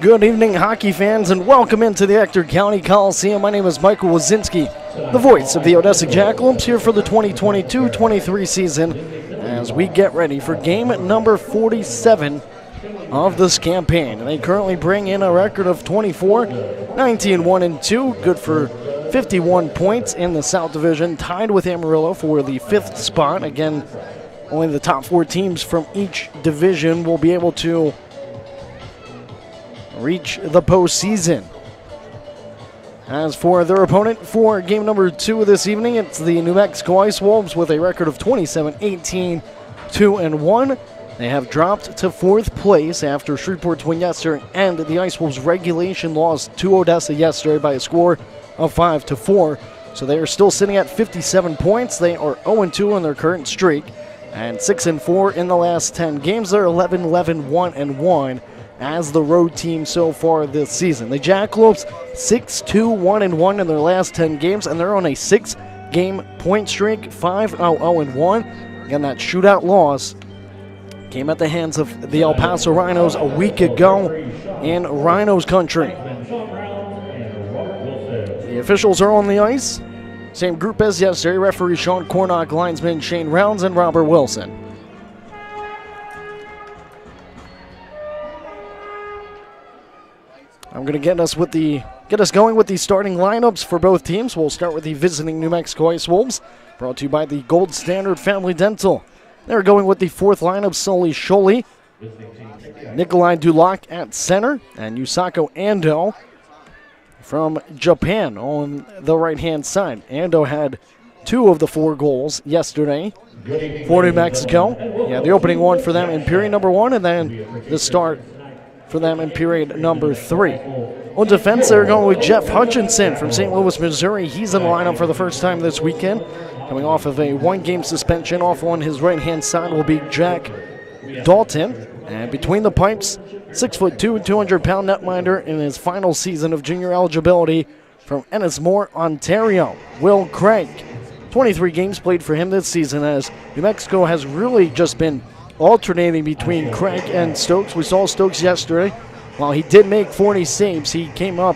Good evening, hockey fans, and welcome into the Ector County Coliseum. My name is Michael Wazinski, the voice of the Odessa Jackalopes, here for the 2022-23 season as we get ready for game number 47 of this campaign. And they currently bring in a record of 24, 19-1-2, good for 51 points in the South Division, tied with Amarillo for the 5th spot. Again, only the top 4 teams from each division will be able to reach the postseason. As for their opponent for game number 2 this evening, it's the New Mexico Ice Wolves with a record of 27-18, 2-1. They have dropped to 4th place after Shreveport's win yesterday, and the Ice Wolves regulation lost to Odessa yesterday by a score of 5-4. So they are still sitting at 57 points. They are 0-2 in their current streak and 6-4 in the last 10 games. They're 11-11, 1-1 as the road team so far this season. The Jackalopes 6-2, 1-1 in their last 10 games, and they're on a 6-game point streak, 5-0-1. Again, that shootout loss came at the hands of the El Paso Rhinos a week ago in Rhinos country. The officials are on the ice. Same group as yesterday, referee Sean Cornock, linesman Shane Rounds, and Robert Wilson. I'm going to get us going with the starting lineups for both teams. We'll start with the visiting New Mexico Ice Wolves, brought to you by the Gold Standard Family Dental. They're going with the 4th lineup: Sully Sholi, Nikolai Dulac at center, and Yusako Ando from Japan on the right-hand side. Ando had 2 of the 4 goals yesterday for New Mexico. Yeah, the opening one for them in period number 1, and then the start for them in period number 3. On defense, they're going with Jeff Hutchinson from St. Louis, Missouri. He's in the lineup for the first time this weekend, coming off of a 1-game suspension. Off on his right-hand side will be Jack Dalton. And between the pipes, 6'2", 200-pound netminder in his final season of junior eligibility from Ennismore, Ontario, Will Craig. 23 games played for him this season, as New Mexico has really just been alternating between Craig and Stokes. We saw Stokes yesterday. While he did make 40 saves, he came up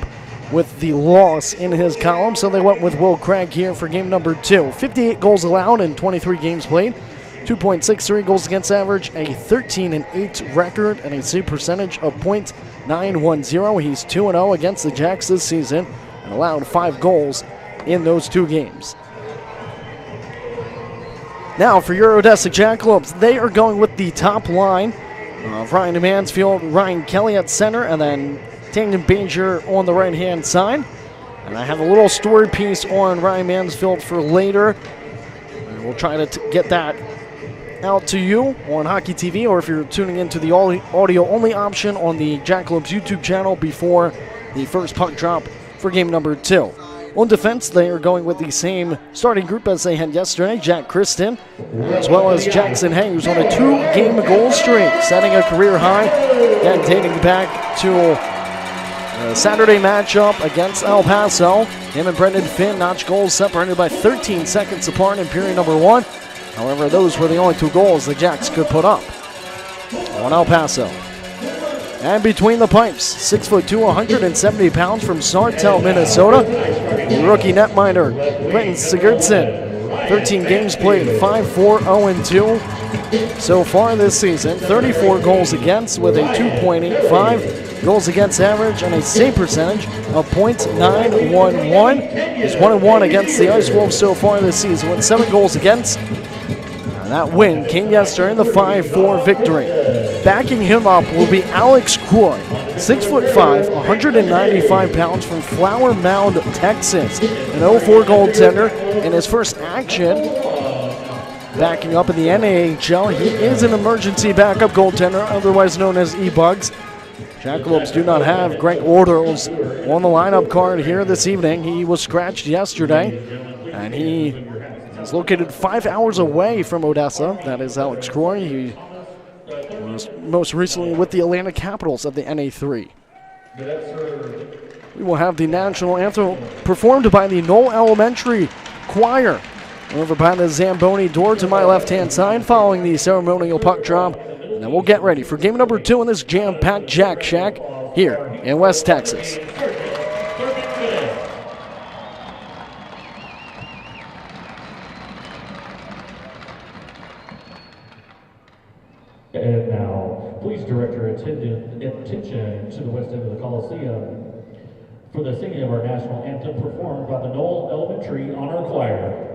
with the loss in his column, so they went with Will Craig here for game number 2. 58 goals allowed in 23 games played, 2.63 goals against average, a 13-8 record, and a save percentage of .910. He's 2-0 against the Jacks this season and allowed 5 goals in those 2 games. Now for your Odessa Jackalopes, they are going with the top line of Ryan Mansfield, Ryan Kelly at center, and then Tangen Banger on the right-hand side. And I have a little story piece on Ryan Mansfield for later. And we'll try to get that out to you on Hockey TV, or if you're tuning into the audio-only option on the Jackalopes YouTube channel before the first puck drop for game number 2. On defense, they are going with the same starting group as they had yesterday: Jack Kristen, as well as Jackson Hay, who's on a 2-game goal streak, setting a career high, and dating back to a Saturday matchup against El Paso. Him and Brendan Finn notched goals separated by 13 seconds apart in period number 1. However, those were the only 2 goals the Jacks could put up on El Paso. And between the pipes, 6'2", 170 pounds from Sartell, Minnesota, rookie netminder Quentin Sigurdsson. 13 games played, 5-4, 0-2 so far this season. 34 goals against with a 2.85 goals against average and a save percentage of .911. He's 1-1 against the Ice Wolves so far this season with 7 goals against. That win came yesterday in the 5-4 victory. Backing him up will be Alex Croy, 6'5", 195 pounds from Flower Mound, Texas, an 0-4 goaltender. In his first action, backing up in the NAHL, he is an emergency backup goaltender, otherwise known as E-Bugs. Jackalopes do not have Greg Orders on the lineup card here this evening. He was scratched yesterday, and he is located 5 hours away from Odessa. That is Alex Croy. He was most recently with the Atlanta Capitals of the NA3. We will have the national anthem performed by the Knoll Elementary Choir over by the Zamboni door to my left-hand side following the ceremonial puck drop. And then we'll get ready for game number 2 in this jam-packed Jack Shack here in West Texas. And now, please direct your attention to the west end of the Coliseum for the singing of our national anthem performed by the Knoll Elementary Honor Choir.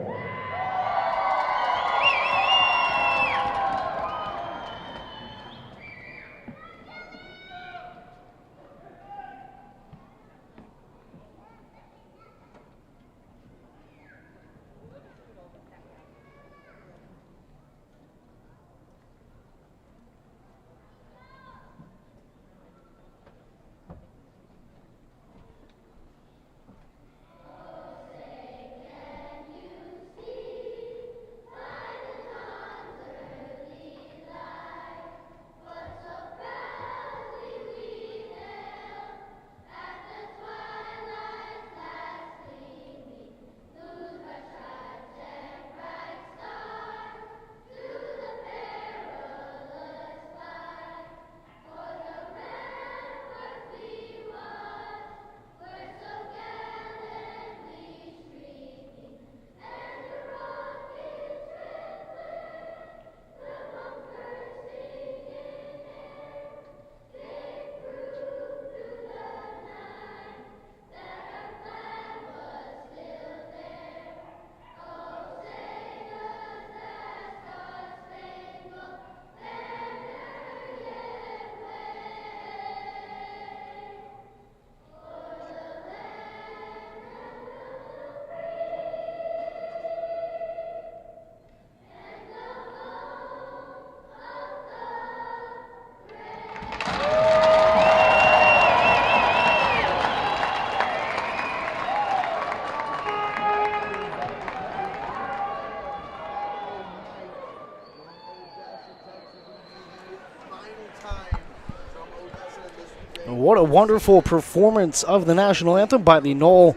What a wonderful performance of the national anthem by the Knoll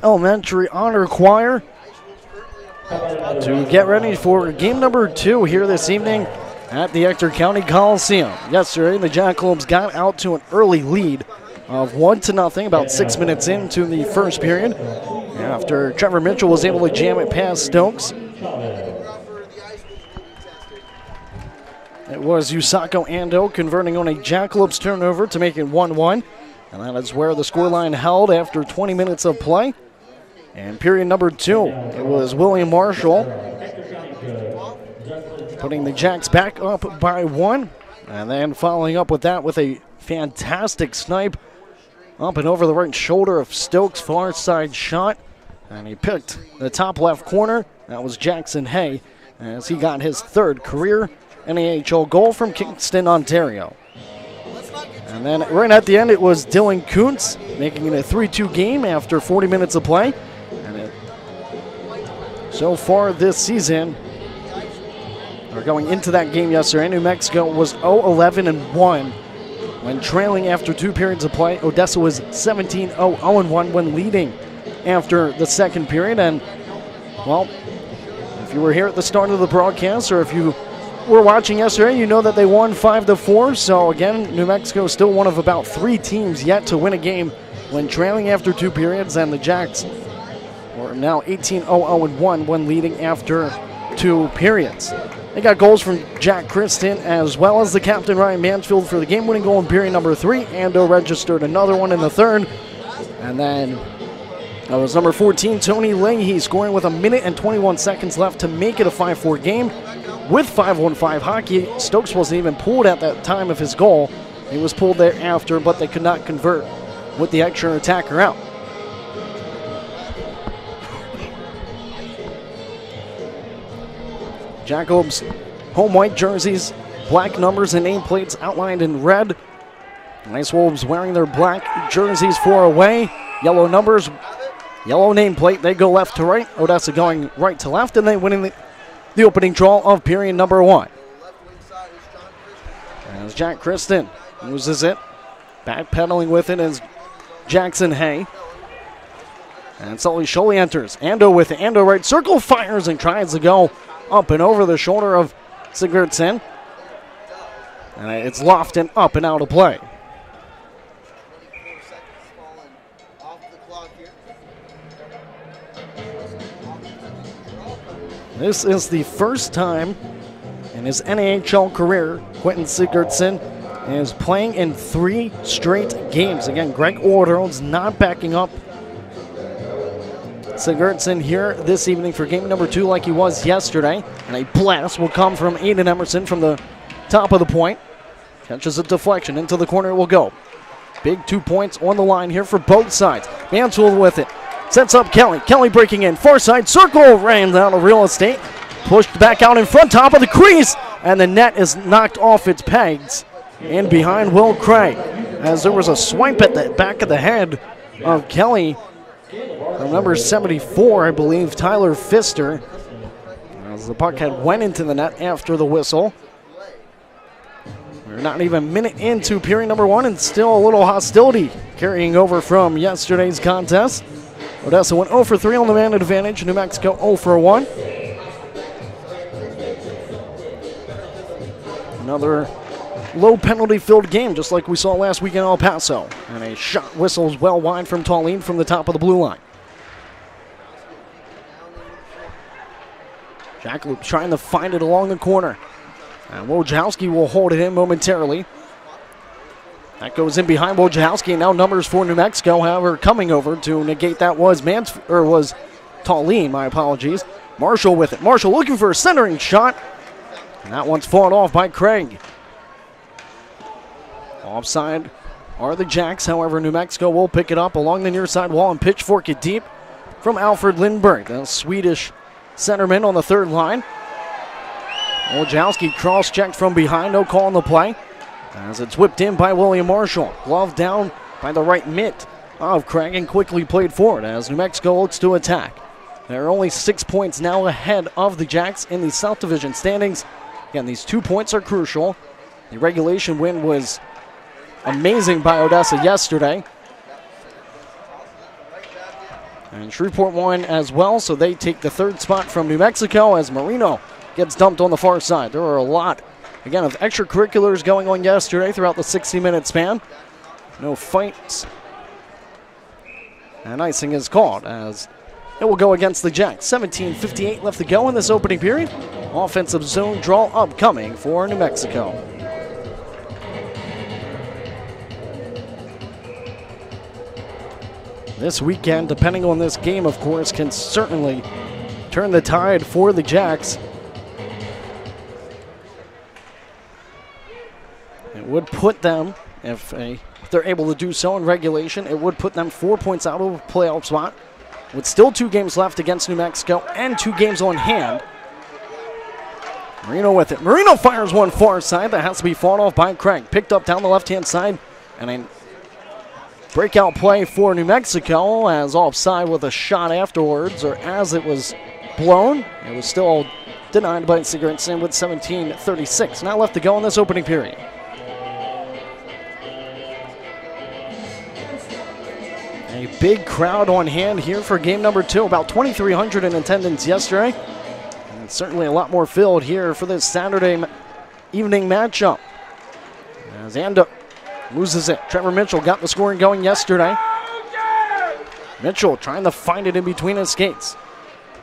Elementary Honor Choir to get ready for game number 2 here this evening at the Ector County Coliseum. Yesterday, the Jackalopes got out to an early lead of 1-0 about 6 minutes into the first period after Trevor Mitchell was able to jam it past Stokes. It was Yusako Ando converting on a Jackalopes turnover to make it 1-1. And that is where the scoreline held after 20 minutes of play. And period number 2, it was William Marshall putting the Jacks back up by 1. And then following up with that with a fantastic snipe up and over the right shoulder of Stokes' far side shot. And he picked the top left corner. That was Jackson Hay as he got his 3rd career NAHL goal from Kingston, Ontario. And then right at the end, it was Dylan Kuntz making it a 3-2 game after 40 minutes of play. And so far this season, or going into that game yesterday, New Mexico was 0-11-1 when trailing after 2 periods of play. Odessa was 17-0-1 when leading after the 2nd period. And, well, if you were here at the start of the broadcast, or if you were watching yesterday, you know that they won 5-4. So again, New Mexico is still one of about 3 teams yet to win a game when trailing after 2 periods, and the Jacks are now 18-0-1 when leading after 2 periods. They got goals from Jack Kristen as well as the captain Ryan Mansfield for the game-winning goal in period number 3. Ando registered another one in the 3rd, and then that was number 14, Tony Leahy, scoring with 1 minute and 21 seconds left to make it a 5-4 game. With 5-1-5 hockey, Stokes wasn't even pulled at that time of his goal. He was pulled thereafter, but they could not convert with the extra attacker out. Jackalopes home white jerseys, black numbers and nameplates outlined in red. Ice Wolves wearing their black jerseys for away. Yellow numbers, yellow nameplate. They go left to right. Odessa going right to left, and they winning the opening draw of period number 1. As Jack Kristen loses it. Backpedaling with it is Jackson Hay. And Sully Sholey enters. Ando with it. Ando right circle, fires and tries to go up and over the shoulder of Sigurdsson. And it's lofted up and out of play. This is the first time in his NAHL career Quentin Sigurdsson is playing in 3 straight games. Again, Greg Order's not backing up Sigurdsson here this evening for game number 2 like he was yesterday. And a blast will come from Aiden Emerson from the top of the point. Catches a deflection. Into the corner it will go. Big 2 points on the line here for both sides. Mansfield with it. Sets up Kelly. Kelly breaking in. Far side circle. Ran down of real estate. Pushed back out in front. Top of the crease. And the net is knocked off its pegs. And behind Will Craig. As there was a swipe at the back of the head of Kelly. From number 74, I believe, Tyler Pfister. As the puck had went into the net after the whistle. We're not even a minute into period number 1 and still a little hostility carrying over from yesterday's contest. Odessa went 0 for 3 on the man advantage. New Mexico 0 for 1. Another low penalty filled game just like we saw last week in El Paso. And a shot whistles well wide from Tallene from the top of the blue line. Jackalopes trying to find it along the corner. And Wojciechowski will hold it in momentarily. That goes in behind Wojciechowski, and now numbers for New Mexico. However, coming over to negate that was Tallene, my apologies. Marshall with it. Marshall looking for a centering shot. And that one's fought off by Craig. Offside are the Jacks. However, New Mexico will pick it up along the near side wall and pitchfork it deep from Alfred Lindberg, the Swedish centerman on the third line. Wojciechowski cross-checked from behind. No call on the play. As it's whipped in by William Marshall. Glove down by the right mitt of Craig and quickly played forward as New Mexico looks to attack. They're only 6 points now ahead of the Jacks in the South Division standings. Again, these 2 points are crucial. The regulation win was amazing by Odessa yesterday. And Shreveport won as well, so they take the 3rd spot from New Mexico as Marino gets dumped on the far side. There were a lot, again, of extracurriculars going on yesterday throughout the 60-minute span. No fights. And icing is called as it will go against the Jacks. 17:58 left to go in this opening period. Offensive zone draw upcoming for New Mexico. This weekend, depending on this game, of course, can certainly turn the tide for the Jacks. It would put them, if they're able to do so in regulation, it would put them 4 points out of a playoff spot with still 2 games left against New Mexico and 2 games on hand. Marino with it. Marino fires one far side. That has to be fought off by Craig. Picked up down the left-hand side. And a breakout play for New Mexico as offside with a shot afterwards, or as it was blown. It was still denied by Sigurdsson with 17:36. Now left to go in this opening period. A big crowd on hand here for game number 2. About 2,300 in attendance yesterday. And certainly a lot more filled here for this Saturday evening matchup. As Anda loses it. Trevor Mitchell got the scoring going yesterday. Mitchell trying to find it in between his skates.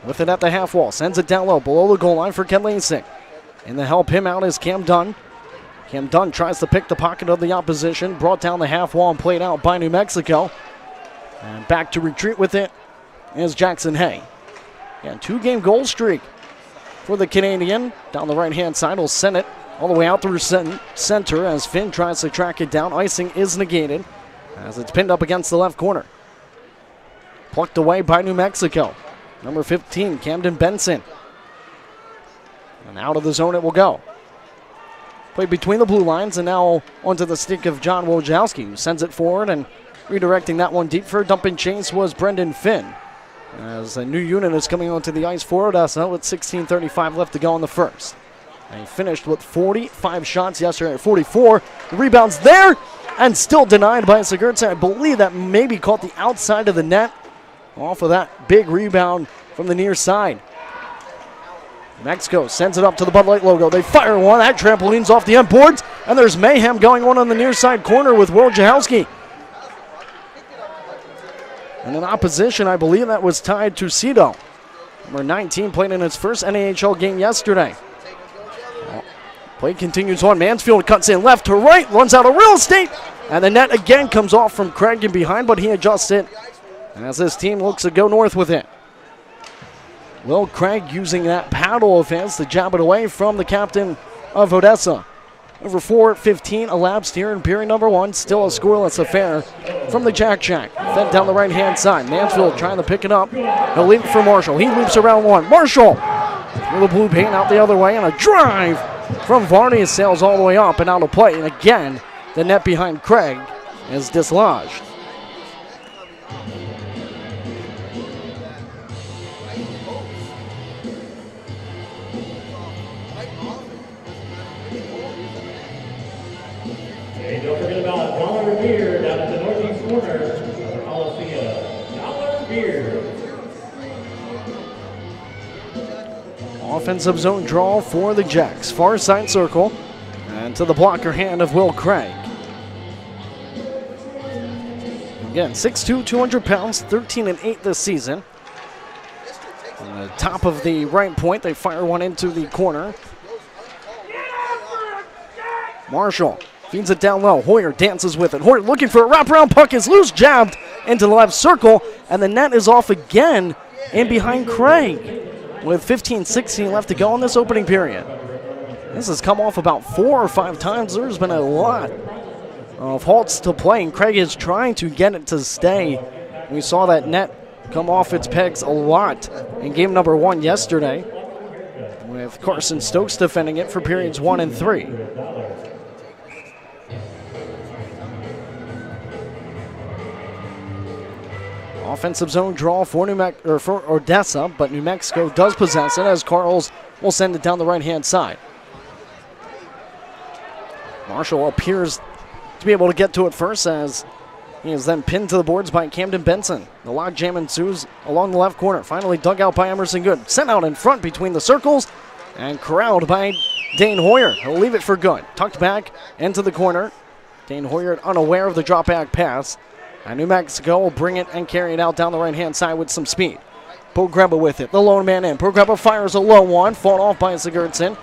With it at the half wall. Sends it down low below the goal line for Ken Lansing. And to help him out is Cam Dunn. Cam Dunn tries to pick the pocket of the opposition. Brought down the half wall and played out by New Mexico. And back to retreat with it is Jackson Hay. And 2-game goal streak for the Canadian. Down the right-hand side will send it all the way out through center as Finn tries to track it down. Icing is negated as it's pinned up against the left corner. Plucked away by New Mexico. Number 15, Camden Benson. And out of the zone it will go. Played between the blue lines and now onto the stick of John Wojciechowski, who sends it forward, and redirecting that one deep for a dump and chase was Brendan Finn. As a new unit is coming onto the ice for Odessa with 16:35 left to go in the first. And he finished with 45 shots yesterday at 44. The rebound's there and still denied by Sigurdsson. I believe that maybe caught the outside of the net off of that big rebound from the near side. Mexico sends it up to the Bud Light logo. They fire one. That trampoline's off the end boards. And there's mayhem going on the near side corner with Wojciechowski. And in opposition, I believe that was tied to Cito. Number 19 played in its first NAHL game yesterday. Play continues on. Mansfield cuts in left to right, runs out of real estate, and the net again comes off from Craig in behind, but he adjusts it as this team looks to go north with it. Will Craig using that paddle offense to jab it away from the captain of Odessa. Over 4:15 elapsed here in period number one. Still a scoreless affair from the Jack Jack. Fed down the right-hand side. Mansfield trying to pick it up. He'll leave it for Marshall. He loops around one. Marshall through the blue paint out the other way, and a drive from Varney sails all the way up and out of play. And again, the net behind Craig is dislodged. Hey, don't forget about Dollar Beer down at the northeast corner of the Coliseum. Dollar Beer. Offensive zone draw for the Jacks. Far side circle. And to the blocker hand of Will Craig. Again, 6'2", 200 pounds, 13-8 this season. On the top of the right point, they fire one into the corner. Marshall feeds it down low. Hoyer dances with it. Hoyer looking for a wraparound puck is loose, jabbed into the left circle, and the net is off again in behind Craig. With 15-16 left to go in this opening period. This has come off about 4 or 5 times. There's been a lot of halts to play, and Craig is trying to get it to stay. We saw that net come off its pegs a lot in game number 1 yesterday, with Carson Stokes defending it for periods 1 and 3. Offensive zone draw for for Odessa, but New Mexico does possess it as Carls will send it down the right-hand side. Marshall appears to be able to get to it first as he is then pinned to the boards by Camden Benson. The logjam ensues along the left corner. Finally dug out by Emerson Good. Sent out in front between the circles and corralled by Dane Hoyer. He'll leave it for Good. Tucked back into the corner. Dane Hoyer unaware of the drop-back pass. And New Mexico will bring it and carry it out down the right-hand side with some speed. Pogreba with it. The lone man in. Pogreba fires a low one. Fought off by Sigurdsson.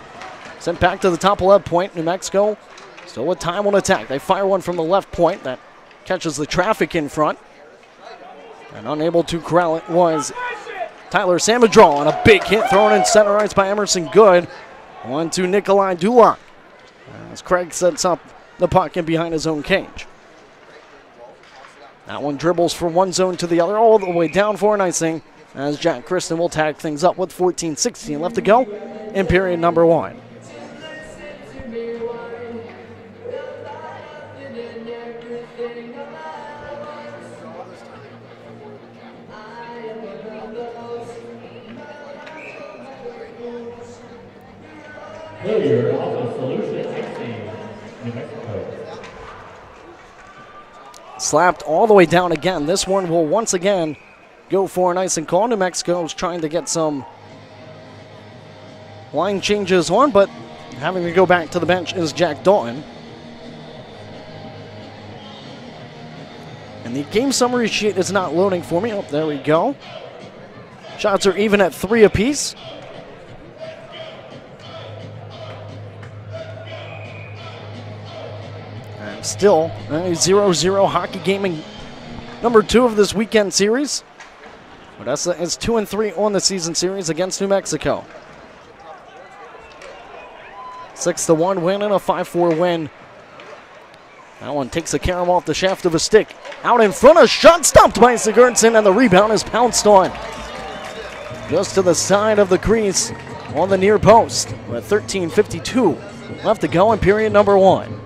Sent back to the top left point. New Mexico still with time on attack. They fire one from the left point that catches the traffic in front. And unable to corral it was Tyler Samadral on a big hit thrown in center ice by Emerson Good. On to Nikolai Dulak as Craig sets up the puck in behind his own cage. That one dribbles from one zone to the other, all the way down for an icing, as Jack Kristen will tag things up with 14-16 left to go in period number 1. Failure off a solution 16, New Mexico. Slapped all the way down again. This one will once again go for an icing call. New Mexico is trying to get some line changes on, but having to go back to the bench is Jack Dalton. And the game summary sheet is not loading for me. Oh, there we go. Shots are even at 3 apiece. Still a 0-0 hockey game in number 2 of this weekend series. Odessa is 2-3 on the season series against New Mexico. 6-1 win and a 5-4 win. That one takes a carom off the shaft of a stick. Out in front, a shot stopped by Sigurdsson, and the rebound is pounced on. Just to the side of the crease on the near post. With 13:52 left to go in period number 1.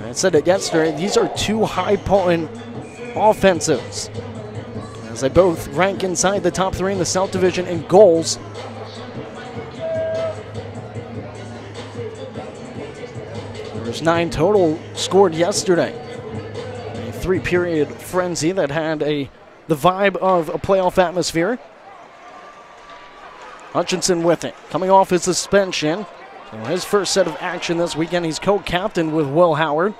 I said it yesterday, these are 2 high-potent offensives, as they both rank inside the top 3 in the South Division in goals. There's 9 total scored yesterday. A 3-period frenzy that had the vibe of a playoff atmosphere. Hutchinson with it, coming off his suspension. So his first set of action this weekend, he's co-captain with Will Howard.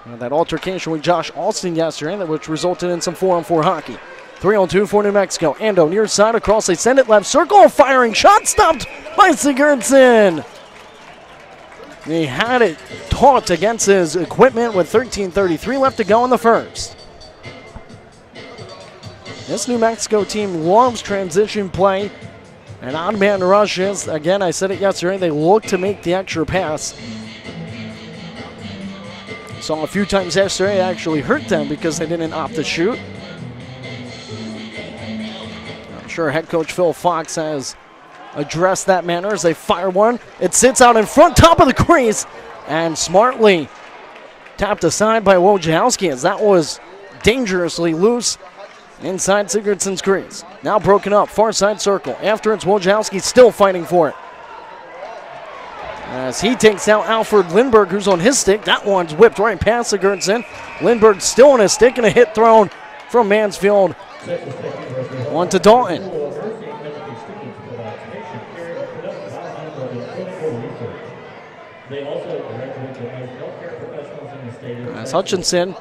That altercation with Josh Alston yesterday, which resulted in some 4-on-4 hockey. 3-on-2 for New Mexico. Ando near side across. They send it left circle. Firing shot stopped by Sigurdsson. He had it taut against his equipment with 13:33 left to go in the first. This New Mexico team loves transition play and odd man rushes. Again, I said it yesterday, they look to make the extra pass. Saw a few times yesterday, it actually hurt them because they didn't opt to shoot. I'm sure head coach Phil Fox has addressed that manner as they fire one. It sits out in front, top of the crease, and smartly tapped aside by Wojciechowski as that was dangerously loose inside Sigurdsson's crease. Now broken up, far side circle. After it's Wojciechowski still fighting for it. As he takes out Alfred Lindberg, who's on his stick. That one's whipped right past Sigurdsson. Lindberg still on his stick, and a hit thrown from Mansfield on to Dalton. As Hutchinson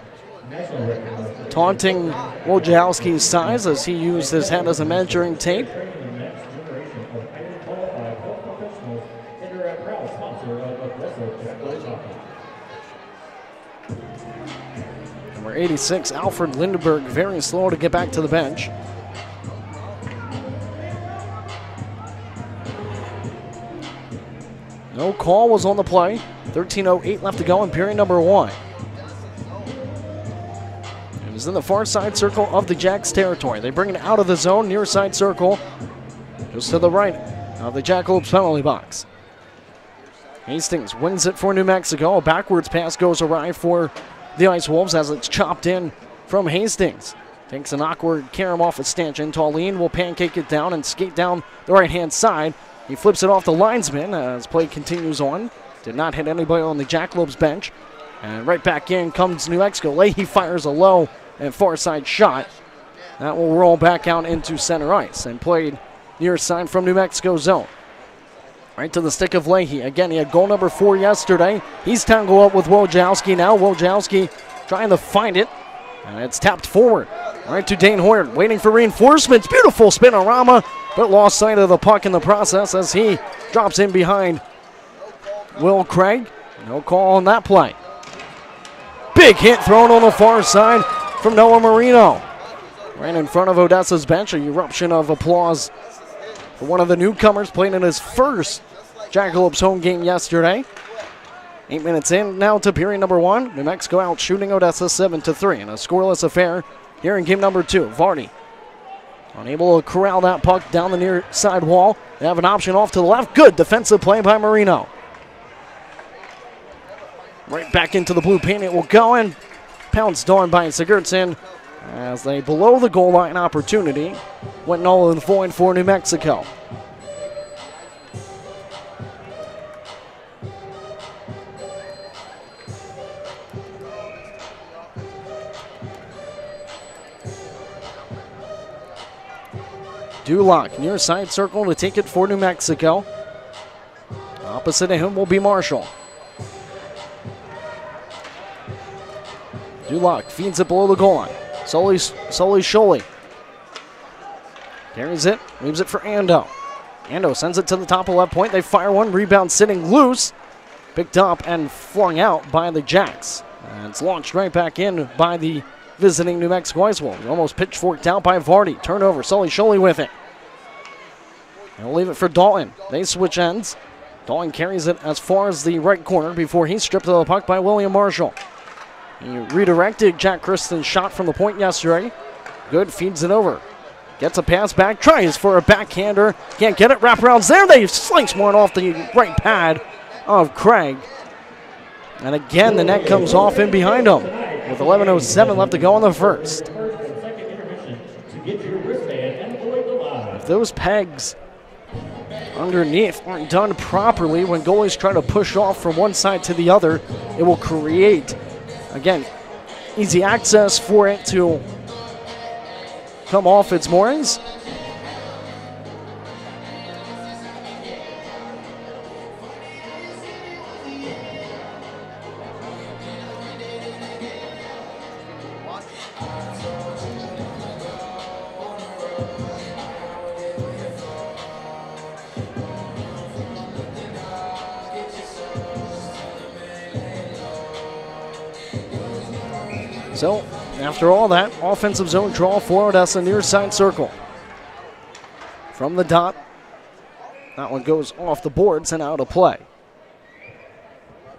taunting Wojciechowski's size as he used his head as a measuring tape. Number 86, Alfred Lindberg, very slow to get back to the bench. No call was on the play. 13:08 left to go in period number 1. It was in the far side circle of the Jacks territory. They bring it out of the zone, near side circle, just to the right of the Jackalopes penalty box. Hastings wins it for New Mexico. A backwards pass goes awry for the Ice Wolves as it's chopped in from Hastings. Takes an awkward carom off a stanchion. Tallene will pancake it down and skate down the right-hand side. He flips it off the linesman as play continues on. Did not hit anybody on the Jackalopes bench. And right back in comes New Mexico. Leahy fires a low and far side shot. That will roll back out into center ice and played near side from New Mexico zone. Right to the stick of Leahy. Again, he had goal number 4 yesterday. He's tangled up with Wojciechowski now. Wojciechowski trying to find it. And it's tapped forward. Right to Dane Hoyer, waiting for reinforcements. Beautiful spinorama, but lost sight of the puck in the process as he drops in behind Will Craig. No call on that play. Big hit thrown on the far side from Noah Marino. Right in front of Odessa's bench, an eruption of applause for one of the newcomers playing in his first Jackalopes home game yesterday. 8 minutes in now to period number 1. New Mexico out shooting Odessa 7-3 in a scoreless affair here in game number 2. Vardy unable to corral that puck down the near side wall. They have an option off to the left. Good defensive play by Marino. Right back into the blue paint it will go, and pounced on by Sigurdsson as they below the goal line opportunity went null and void for New Mexico. Dulock near side circle to take it for New Mexico. Opposite of him will be Marshall. Dulock feeds it below the goal line. Sully Sholey carries it, leaves it for Ando. Ando sends it to the top of left point. They fire one, rebound sitting loose. Picked up and flung out by the Jacks. And it's launched right back in by the visiting New Mexico Ice Wolves. Almost pitchforked out by Vardy. Turnover, Sully Sholey with it. They'll leave it for Dalton. They switch ends. Dalton carries it as far as the right corner before he's stripped of the puck by William Marshall. He redirected Jack Kristen's shot from the point yesterday. Good, feeds it over. Gets a pass back, tries for a backhander. Can't get it, wraparounds there. They slice one off the right pad of Craig. And again, the net comes off in behind him with 11:07 left to go in the first. If those pegs underneath aren't done properly when goalies try to push off from one side to the other, it will create, again, easy access for it to come off its moorings. So, after all that, offensive zone draw for Odessa near side circle. From the dot, that one goes off the boards and out of play.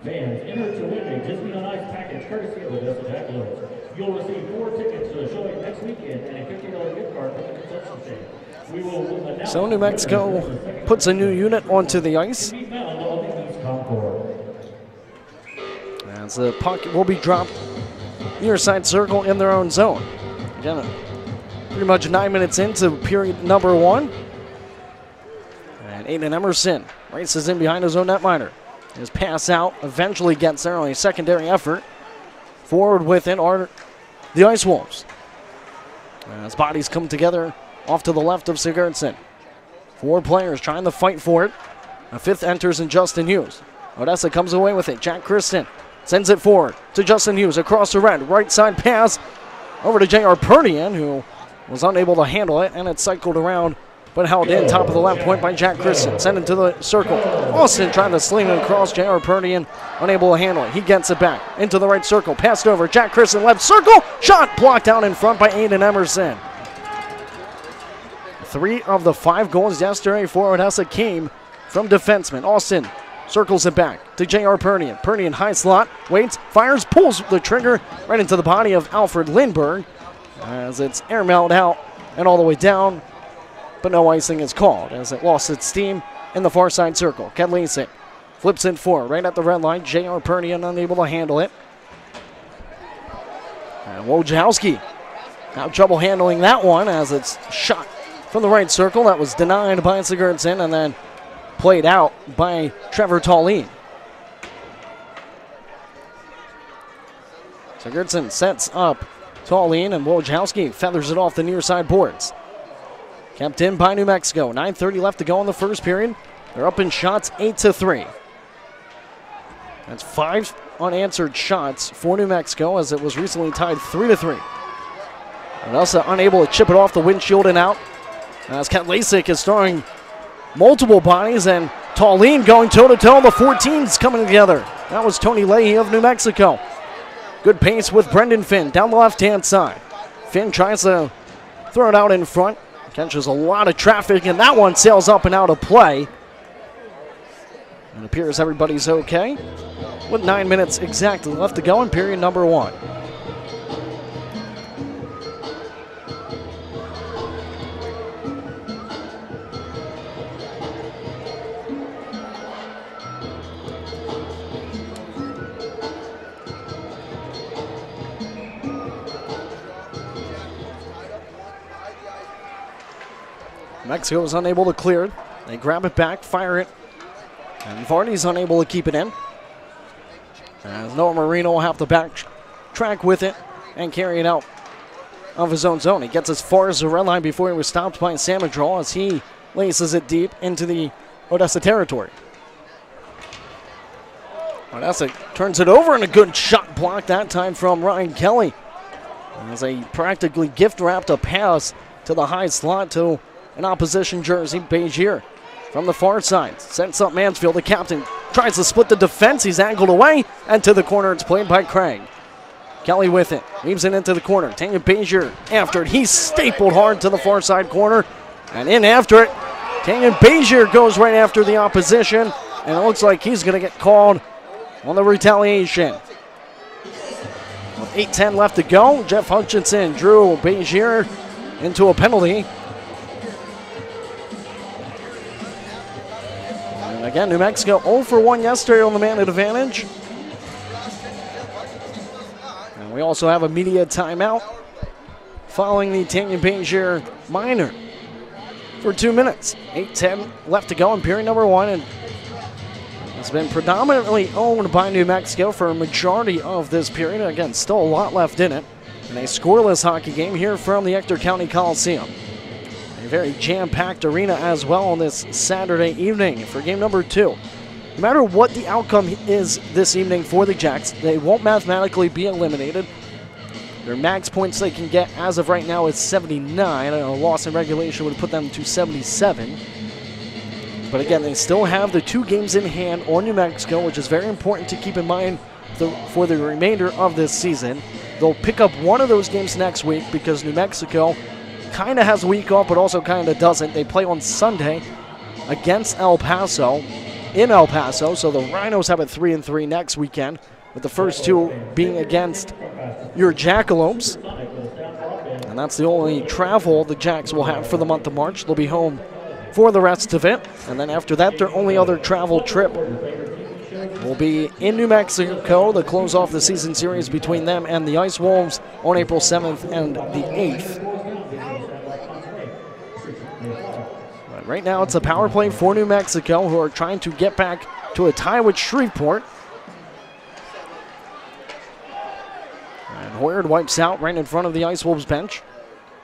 Fans, enter to win a Disney on Ice package courtesy of Odessa Jackalopes. You'll receive 4 tickets to the showing next weekend and a $50 gift card from the concession stand. We will announce So New Mexico puts a new unit onto the ice. to be found on the East Concourse. As the puck will be dropped near side circle in their own zone. Again, pretty much 9 minutes into period number 1. And Aiden Emerson races in behind his own netminder. His pass out eventually gets there on a secondary effort. Forward with it are the Ice Wolves. As bodies come together off to the left of Sigurdsson. 4 players trying to fight for it. A 5th enters in Justin Hughes. Odessa comes away with it. Jack Kristen sends it forward to Justin Hughes across the red. Right side pass over to J.R. Perdian, who was unable to handle it, and it cycled around but held in top of the left point by Jack Kristen. Sent it to the circle. Austin trying to sling it across. J.R. Perdian unable to handle it. He gets it back into the right circle. Passed over. Jack Kristen left circle. Shot blocked out in front by Aiden Emerson. 3 of the 5 goals yesterday for Odessa came from defensemen. Austin circles it back to J.R. Perdian. Perdian high slot, waits, fires, pulls the trigger right into the body of Alfred Lindberg as it's airmailed out and all the way down, but no icing is called as it lost its steam in the far side circle. Kedlisik flips it forward right at the red line. J.R. Perdian unable to handle it. And Wojciechowski have trouble handling that one as it's shot from the right circle. That was denied by Sigurdsson and then played out by Trevor Tallien. Sigurdsson sets up Tallien and Wojciechowski feathers it off the near side boards. Kept in by New Mexico. 9:30 left to go in the first period. They're up in shots 8-3. That's 5 unanswered shots for New Mexico as it was recently tied 3-3. Odessa unable to chip it off the windshield and out. As Kedlisik is throwing multiple bodies and Tallien going toe-to-toe. The 14s coming together. That was Tony Leahy of New Mexico. Good pace with Brendan Finn down the left-hand side. Finn tries to throw it out in front. Catches a lot of traffic, and that one sails up and out of play. It appears everybody's okay. With 9 minutes exactly left to go in period number 1. Mexico is unable to clear it. They grab it back, fire it, and Vardy's unable to keep it in. As Noah Marino will have to backtrack with it and carry it out of his own zone. He gets as far as the red line before he was stopped by Samadrol as he laces it deep into the Odessa territory. Odessa turns it over and a good shot block that time from Ryan Kelly. As a practically gift-wrapped a pass to the high slot to an opposition jersey, Begier. From the far side, sets up Mansfield, the captain, tries to split the defense, he's angled away, and to the corner, it's played by Craig. Kelly with it, leaves it into the corner, Tanya Begier after it, he's stapled hard to the far side corner, and in after it, Tanya Begier goes right after the opposition, and it looks like he's going to get called on the retaliation. With 8:10 left to go, Jeff Hutchinson drew Begier into a penalty. Again, New Mexico 0 for 1 yesterday on the man advantage. And we also have a media timeout following the Tanya Begier minor for 2 minutes. 8:10 left to go in period number 1. And it's been predominantly owned by New Mexico for a majority of this period. Again, still a lot left in it. And a scoreless hockey game here from the Ector County Coliseum. A very jam-packed arena as well on this Saturday evening for game number 2. No matter what the outcome is this evening for the Jacks, they won't mathematically be eliminated. Their max points they can get as of right now is 79. A loss in regulation would put them to 77. But again, they still have the 2 games in hand on New Mexico, which is very important to keep in mind for the remainder of this season. They'll pick up one of those games next week because New Mexico kind of has a week off, but also kind of doesn't. They play on Sunday against El Paso, in El Paso, so the Rhinos have a 3-3 next weekend, with the first two being against your Jackalopes. And that's the only travel the Jacks will have for the month of March. They'll be home for the rest of it, and then after that, their only other travel trip will be in New Mexico to close off the season series between them and the Ice Wolves on April 7th and the 8th. But right now, it's a power play for New Mexico, who are trying to get back to a tie with Shreveport. And Hoyard wipes out right in front of the Ice Wolves bench.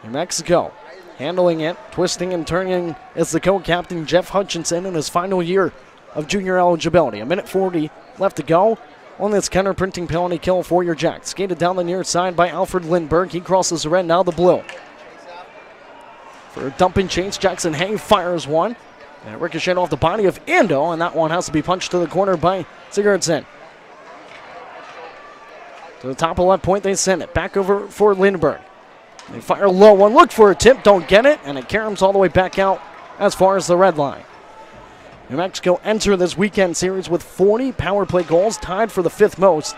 New Mexico handling it, twisting and turning is the co-captain Jeff Hutchinson in his final year of junior eligibility. 1:40 left to go on this counter-printing penalty kill for your Jacks. Skated down the near side by Alfred Lindbergh. He crosses the red, now the blue. For a dump and chase, Jackson Hay fires one. And it ricocheted off the body of Ando, and that one has to be punched to the corner by Sigurdsson. To the top of left point, they send it. Back over for Lindbergh. They fire low one, look for a tip, don't get it, and it caroms all the way back out as far as the red line. New Mexico enter this weekend series with 40 power play goals, tied for the 5th most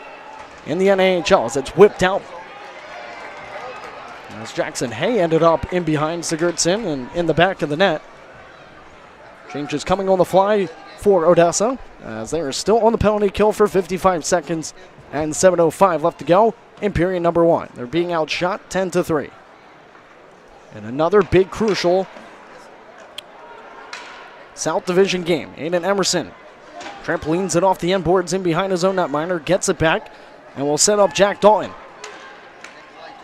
in the NAHL as it's whipped out. As Jackson Hay ended up in behind Sigurdsson and in the back of the net. Changes coming on the fly for Odessa as they are still on the penalty kill for 55 seconds and 7:05 left to go in period number 1. They're being outshot 10-3. And another big crucial South Division game. Aiden Emerson trampolines it off the end boards in behind his own netminder, gets it back, and will set up Jack Dalton.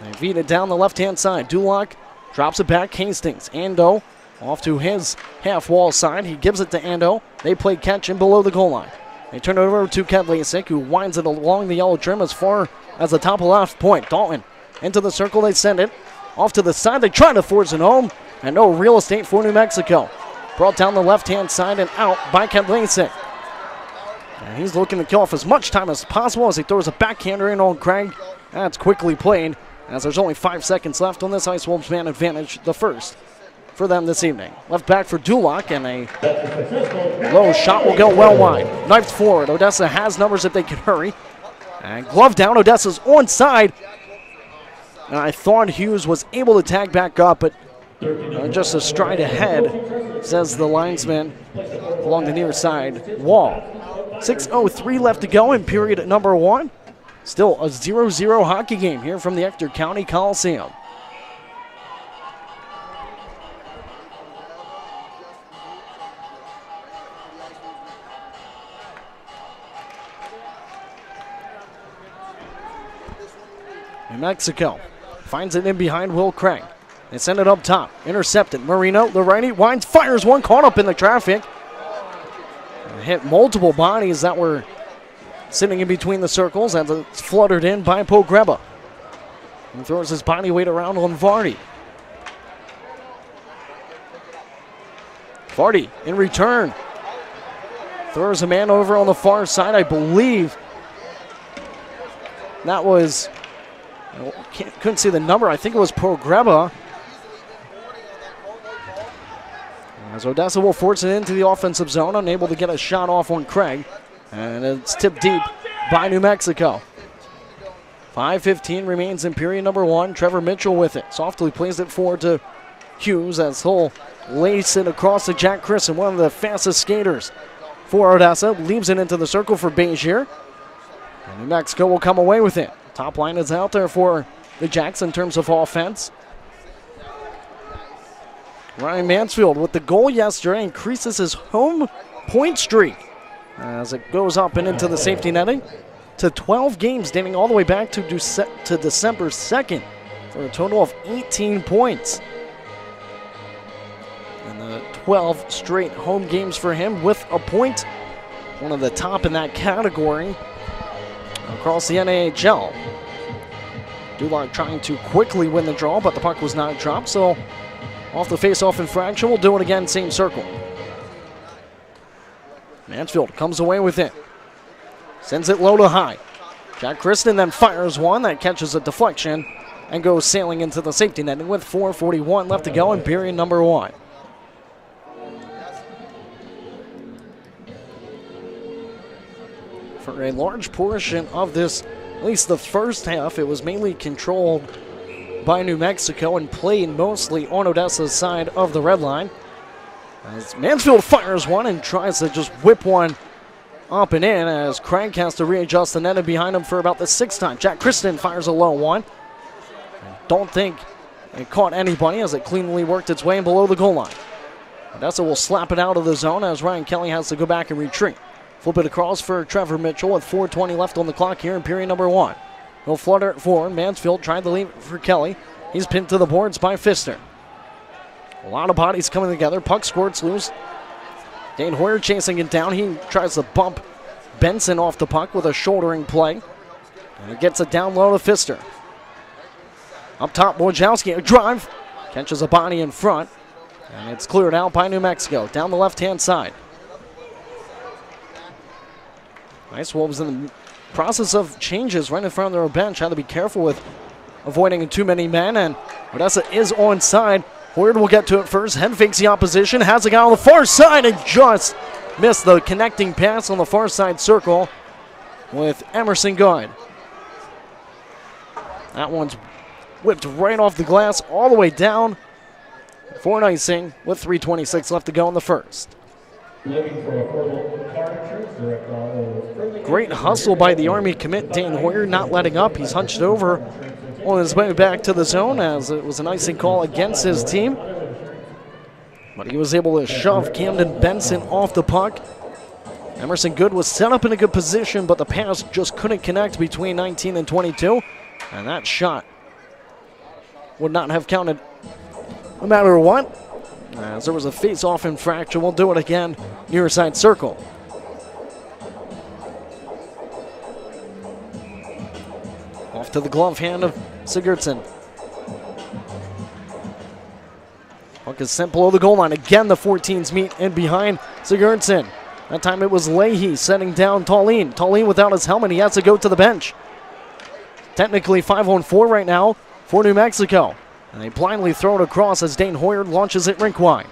They feed it down the left-hand side. Duloc drops it back. Hastings. Ando off to his half-wall side. He gives it to Ando. They play catch in below the goal line. They turn it over to Kedlasik, who winds it along the yellow trim as far as the top of left point. Dalton into the circle. They send it off to the side. They try to force it home, and no real estate for New Mexico. Brought down the left-hand side and out by Kedlasik. And he's looking to kill off as much time as possible as he throws a backhander in on Craig. That's quickly played, as there's only 5 seconds left on this Ice Wolves man advantage, the first for them this evening. Left back for Duloc, and a low shot will go well wide. Knifed forward. Odessa has numbers if they can hurry. And glove down. Odessa's onside. And I thought Hughes was able to tag back up, but just a stride ahead, says the linesman along the near side wall. 6:03 left to go in period number 1. Still a 0-0 hockey game here from the Ector County Coliseum. New Mexico finds it in behind Will Craig. They send it up top. Intercepted. Marino, the righty, winds, fires one, caught up in the traffic. And hit multiple bodies that were sitting in between the circles as it's fluttered in by Pogreba. He throws his body weight around on Vardy. Vardy in return. Throws a man over on the far side. I believe that was, couldn't see the number. I think it was Pogreba. As Odessa will force it into the offensive zone, unable to get a shot off on Craig. And it's tipped deep by New Mexico. 5:15 remains in period number 1. Trevor Mitchell with it. Softly plays it forward to Hughes as he'll lace it across to Jack Christen, one of the fastest skaters for Odessa. Leaves it into the circle for Bezier. And New Mexico will come away with it. Top line is out there for the Jacks in terms of offense. Ryan Mansfield with the goal yesterday increases his home point streak as it goes up and into the safety netting to 12 games dating all the way back to December 2nd for a total of 18 points. And the 12 straight home games for him with a point, one of the top in that category across the NAHL. Duloc trying to quickly win the draw, but the puck was not dropped, so off the face-off infraction, we'll do it again, same circle. Mansfield comes away with it. Sends it low to high. Jack Kristen then fires one that catches a deflection and goes sailing into the safety net with 4:41 left to go in period number 1. For a large portion of this, at least the first half, it was mainly controlled by New Mexico and played mostly on Odessa's side of the red line. As Mansfield fires one and tries to just whip one up and in, as Craig has to readjust the net behind him for about the 6th time. Jack Kristen fires a low one. Don't think it caught anybody as it cleanly worked its way in below the goal line. Odessa will slap it out of the zone as Ryan Kelly has to go back and retreat. Flip it across for Trevor Mitchell with 4:20 left on the clock here in period number 1. He'll flutter it forward. Mansfield tried to leave it for Kelly. He's pinned to the boards by Pfister. A lot of bodies coming together. Puck squirts loose. Dane Hoyer chasing it down. He tries to bump Benson off the puck with a shouldering play. And he gets it down low to Pfister. Up top, Wojciechowski, a drive. Catches a body in front. And it's cleared out by New Mexico. Down the left-hand side. Ice Wolves in the process of changes right in front of their bench. Had to be careful with avoiding too many men. And Odessa is onside. Hoyer will get to it first. Head fakes the opposition. Has a guy on the far side and just missed the connecting pass on the far side circle with Emerson Good. That one's whipped right off the glass all the way down for an icing with 3:26 left to go in the first. Great hustle by the Army commit Dane Hoyer, not letting up. He's hunched over on his way back to the zone as it was an icing call against his team. But he was able to shove Camden Benson off the puck. Emerson Good was set up in a good position, but the pass just couldn't connect between 19 and 22. And that shot would not have counted no matter what, as there was a face-off infraction. We'll do it again near side circle. Off to the glove hand of Sigurdsson. Puck is sent below the goal line. Again, the 14s meet in behind Sigurdsson. That time it was Leahy setting down Tallene. Tallene without his helmet, he has to go to the bench. Technically 5-on-4 right now for New Mexico. And they blindly throw it across as Dane Hoyer launches it rink wide.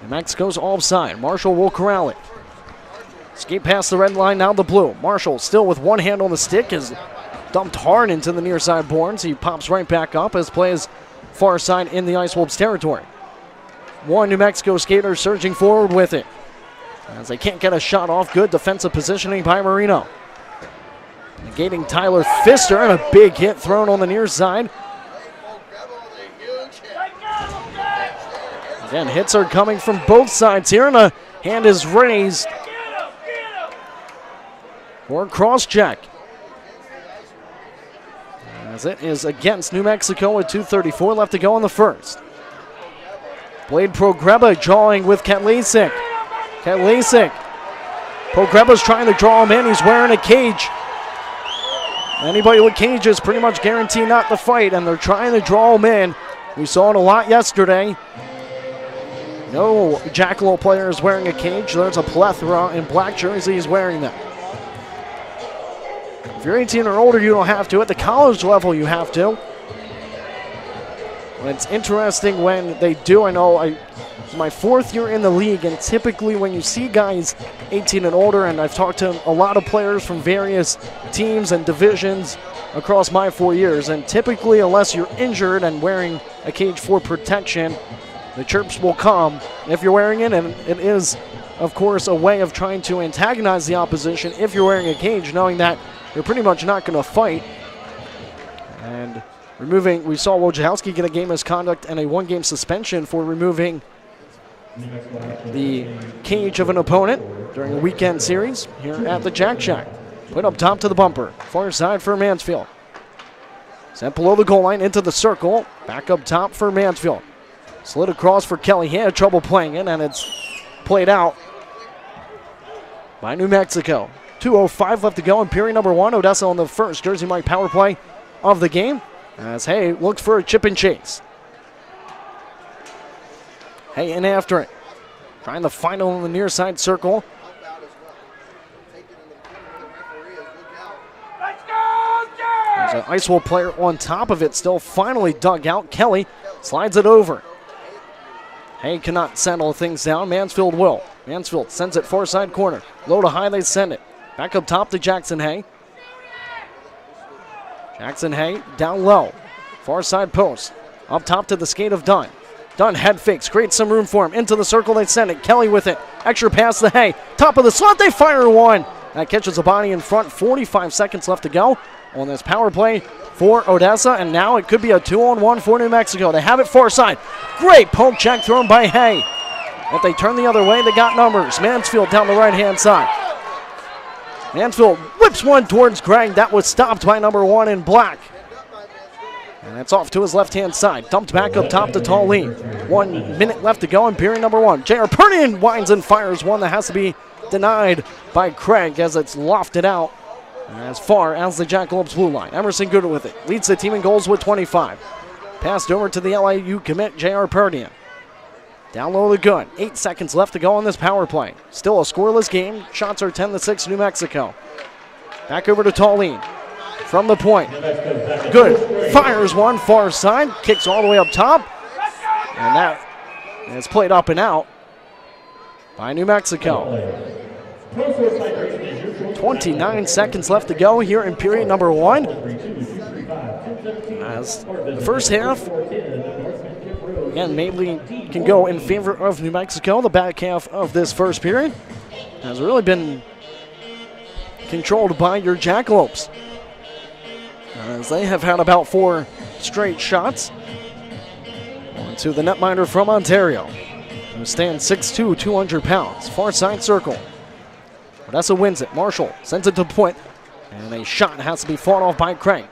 New Mexico's offside. Marshall will corral it. Skate past the red line, now the blue. Marshall still with one hand on the stick is dumped hard into the near side boards. He pops right back up as plays far side in the Ice Wolves territory. One New Mexico skater surging forward with it as they can't get a shot off. Good defensive positioning by Marino. Negating Tyler Pfister and a big hit thrown on the near side. Again, hits are coming from both sides here, and a hand is raised for a cross check. As it is against New Mexico with 2:34 left to go in the first. Blade Pogreba jawing with Katlasik. Katlasik. Pogreba's trying to draw him in. He's wearing a cage. Anybody with cages pretty much guarantee not to fight, and they're trying to draw him in. We saw it a lot yesterday. No Jackalope player is wearing a cage. There's a plethora in black jerseys wearing them. If you're 18 or older, you don't have to. At the college level, you have to. And it's interesting when they do. I know it's my 4th year in the league, and typically when you see guys 18 and older, and I've talked to a lot of players from various teams and divisions across my 4 years, and typically unless you're injured and wearing a cage for protection, the chirps will come if you're wearing it, and it is, of course, a way of trying to antagonize the opposition if you're wearing a cage, knowing that you're pretty much not going to fight. And we saw Wojciechowski get a game misconduct and a 1-game suspension for removing the cage of an opponent during a weekend series here at the Jack Shack. Put up top to the bumper. Far side for Mansfield. Sent below the goal line into the circle. Back up top for Mansfield. Slid across for Kelly. He had trouble playing it, and it's played out by New Mexico. 2:05 left to go in period number 1. Odessa on the first Jersey Mike power play of the game as Hay looks for a chip and chase. Hay in after it. Trying to find it on the near side circle. There's an Ice Wolf player on top of it, still finally dug out. Kelly slides it over. Hay cannot settle things down. Mansfield will. Mansfield sends it far side corner. Low to high, they send it. Back up top to Jackson Hay. Jackson Hay down low. Far side post. Up top to the skate of Dunn. Dunn head fakes. Creates some room for him. Into the circle, they send it. Kelly with it. Extra pass to Hay. Top of the slot, they fire one. That catches a body in front. 45 seconds left to go on this power play for Odessa, and now it could be a 2-on-1 for New Mexico. They have it far side. Great poke check thrown by Hay. If they turn the other way, they got numbers. Mansfield down the right-hand side. Mansfield whips one towards Craig. That was stopped by number 1 in black. And it's off to his left-hand side. Dumped back up top to Tallene. 1 minute left to go in period number 1. J.R. Pernian winds and fires one that has to be denied by Craig as it's lofted out as far as the Jackalopes blue line. Emerson Gooder with it. Leads the team in goals with 25. Passed over to the LIU commit, J.R. Pernian. Down low the gun. 8 seconds left to go on this power play. Still a scoreless game. Shots are 10-6 New Mexico. Back over to Tallene. From the point. Good. Fires one far side. Kicks all the way up top. And that is played up and out by New Mexico. 29 seconds left to go here in period number 1. As the first half, again, mainly can go in favor of New Mexico. The back half of this first period has really been controlled by your Jackalopes, as they have had about 4 straight shots. To the netminder from Ontario, who stands 6'2", 200 pounds. Far side circle. Odessa wins it. Marshall sends it to the point, and a shot has to be fought off by Craig.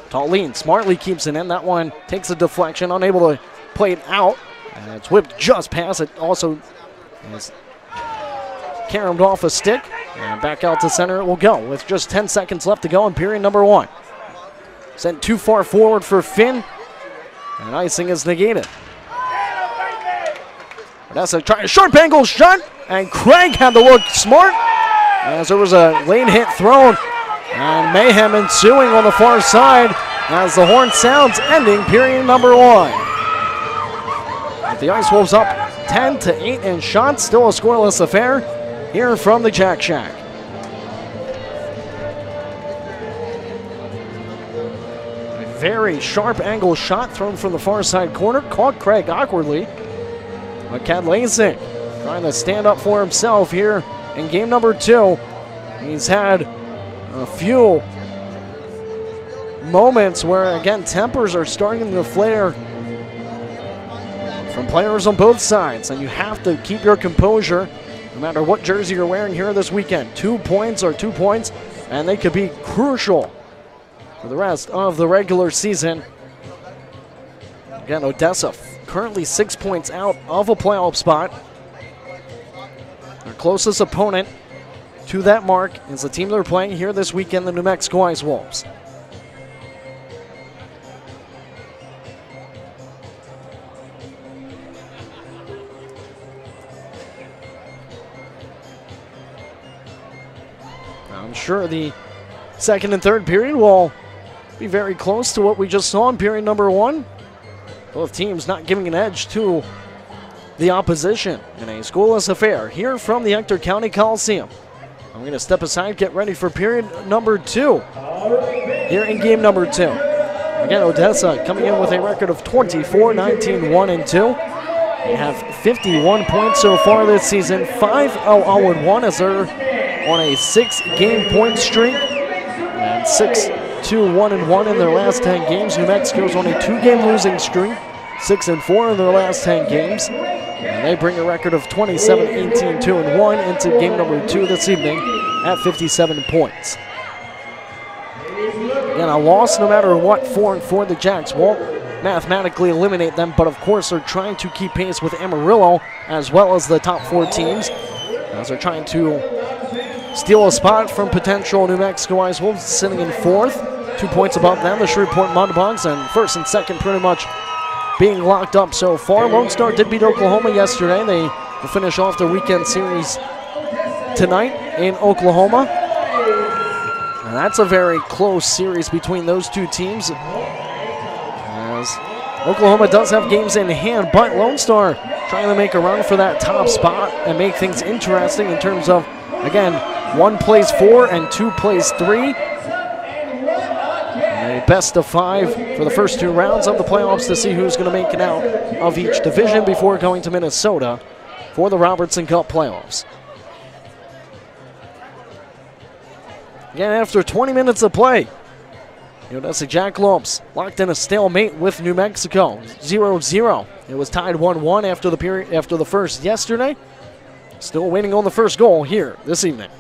Tallene smartly keeps it in. That one takes a deflection, unable to play it out. And it's whipped just past it. Also is caromed off a stick, and back out to center it will go with just 10 seconds left to go in period number 1. Sent too far forward for Finn, and icing is negated. Odessa trying a sharp angle shot, and Craig had to look smart as there was a late hit thrown, and mayhem ensuing on the far side as the horn sounds, ending period number 1. With the Ice Wolves up 10-8 in shots, still a scoreless affair here from the Jack Shack. A very sharp angle shot thrown from the far side corner, caught Craig awkwardly. But Cadlasing trying to stand up for himself here in game number 2. He's had a few moments where, again, tempers are starting to flare from players on both sides, and you have to keep your composure no matter what jersey you're wearing here this weekend. 2 points are 2 points, and they could be crucial for the rest of the regular season. Again, Odessa currently 6 points out of a playoff spot. Their closest opponent to that mark is the team they're playing here this weekend, the New Mexico Ice Wolves. I'm sure the second and third period will be very close to what we just saw in period number 1. Both teams not giving an edge to the opposition in a scoreless affair here from the Ector County Coliseum. I'm going to step aside, get ready for period number 2 here in game number 2. Again, Odessa coming in with a record of 24, 19, 1, and 2. They have 51 points so far this season, 5-0-1 as they're on a 6-game point streak, and 6-2-1-1 in their last 10 games. New Mexico's on a 2-game losing streak, 6-4 in their last 10 games. And they bring a record of 27, 18, 2, and 1 into game number 2 this evening at 57 points. Again, a loss no matter what for the Jacks won't mathematically eliminate them, but of course they're trying to keep pace with Amarillo as well as the top 4 teams, as they're trying to steal a spot from potential New Mexico Ice Wolves sitting in 4th, 2 points above them, the Shreveport Mudbugs, and 1st and 2nd pretty much being locked up so far. Lone Star did beat Oklahoma yesterday. They will finish off their weekend series tonight in Oklahoma. And that's a very close series between those two teams, as Oklahoma does have games in hand, but Lone Star trying to make a run for that top spot and make things interesting in terms of, again, 1 plays 4 and 2 plays 3. And a best of 5 for the first 2 rounds of the playoffs to see who's going to make it out of each division before going to Minnesota for the Robertson Cup playoffs. Again, after 20 minutes of play, the Odessa Jackalopes locked in a stalemate with New Mexico, 0-0. It was tied 1-1 after the first yesterday. Still waiting on the first goal here this evening.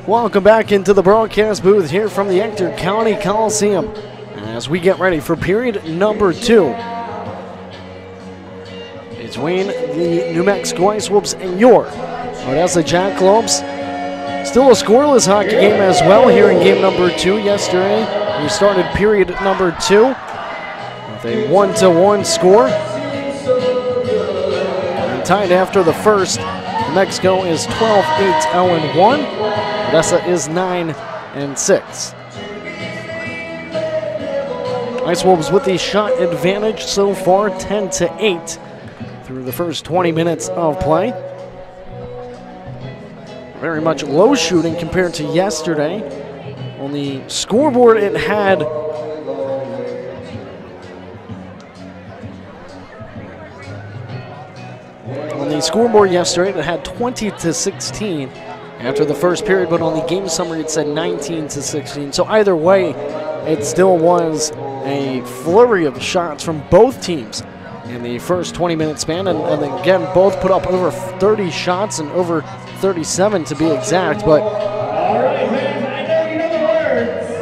Welcome back into the broadcast booth here from the Ector County Coliseum as we get ready for period number 2 between the New Mexico Ice Wolves and your Odessa Jackalopes. Still a scoreless hockey game as well here in game number 2. Yesterday we started period number 2 with a 1-1 score. And tied after the first, New Mexico is 12-8-0-1. Odessa is 9-6. Ice Wolves with the shot advantage so far, 10-8 through the first 20 minutes of play. Very much low shooting compared to yesterday. On the scoreboard, it had yesterday, it had 20-16 after the first period, but on the game summary it said 19-16. So either way, it still was a flurry of shots from both teams in the first 20-minute span, and again, both put up over 30 shots and over 37 to be exact, but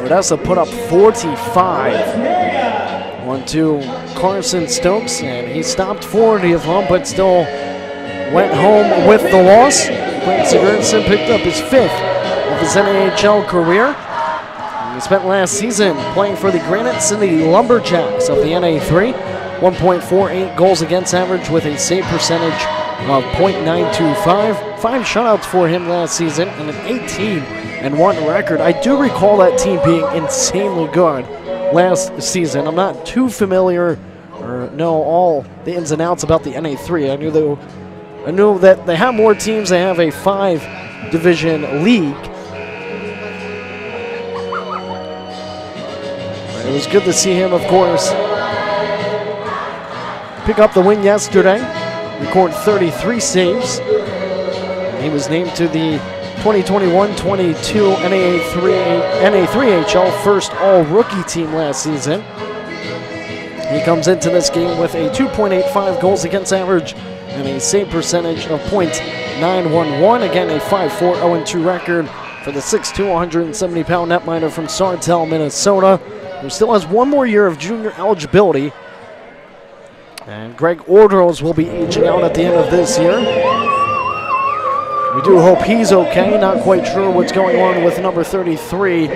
Odessa put up 45 onto Carson Stokes, and he stopped 40 of them, but still went home with the loss. Quentin Sigurdsson picked up his 5th of his NAHL career. He spent last season playing for the Granite City Lumberjacks of the NA3. 1.48 goals against average with a save percentage of .925. 5 shutouts for him last season and an 18-1 record. I do recall that team being insanely good last season. I'm not too familiar or know all the ins and outs about the NA3. I knew that they have more teams. They have a 5-division league. It was good to see him, of course, pick up the win yesterday, record 33 saves. He was named to the 2021-22 NA3HL first all-rookie team last season. He comes into this game with a 2.85 goals against average and a save percentage of .911. Again, a 5-4-0-2 record for the 6'2", 170-pound netminder from Sartell, Minnesota, who still has one more year of junior eligibility. And Greg Ordros will be aging out at the end of this year. We do hope he's okay. Not quite sure what's going on with number 33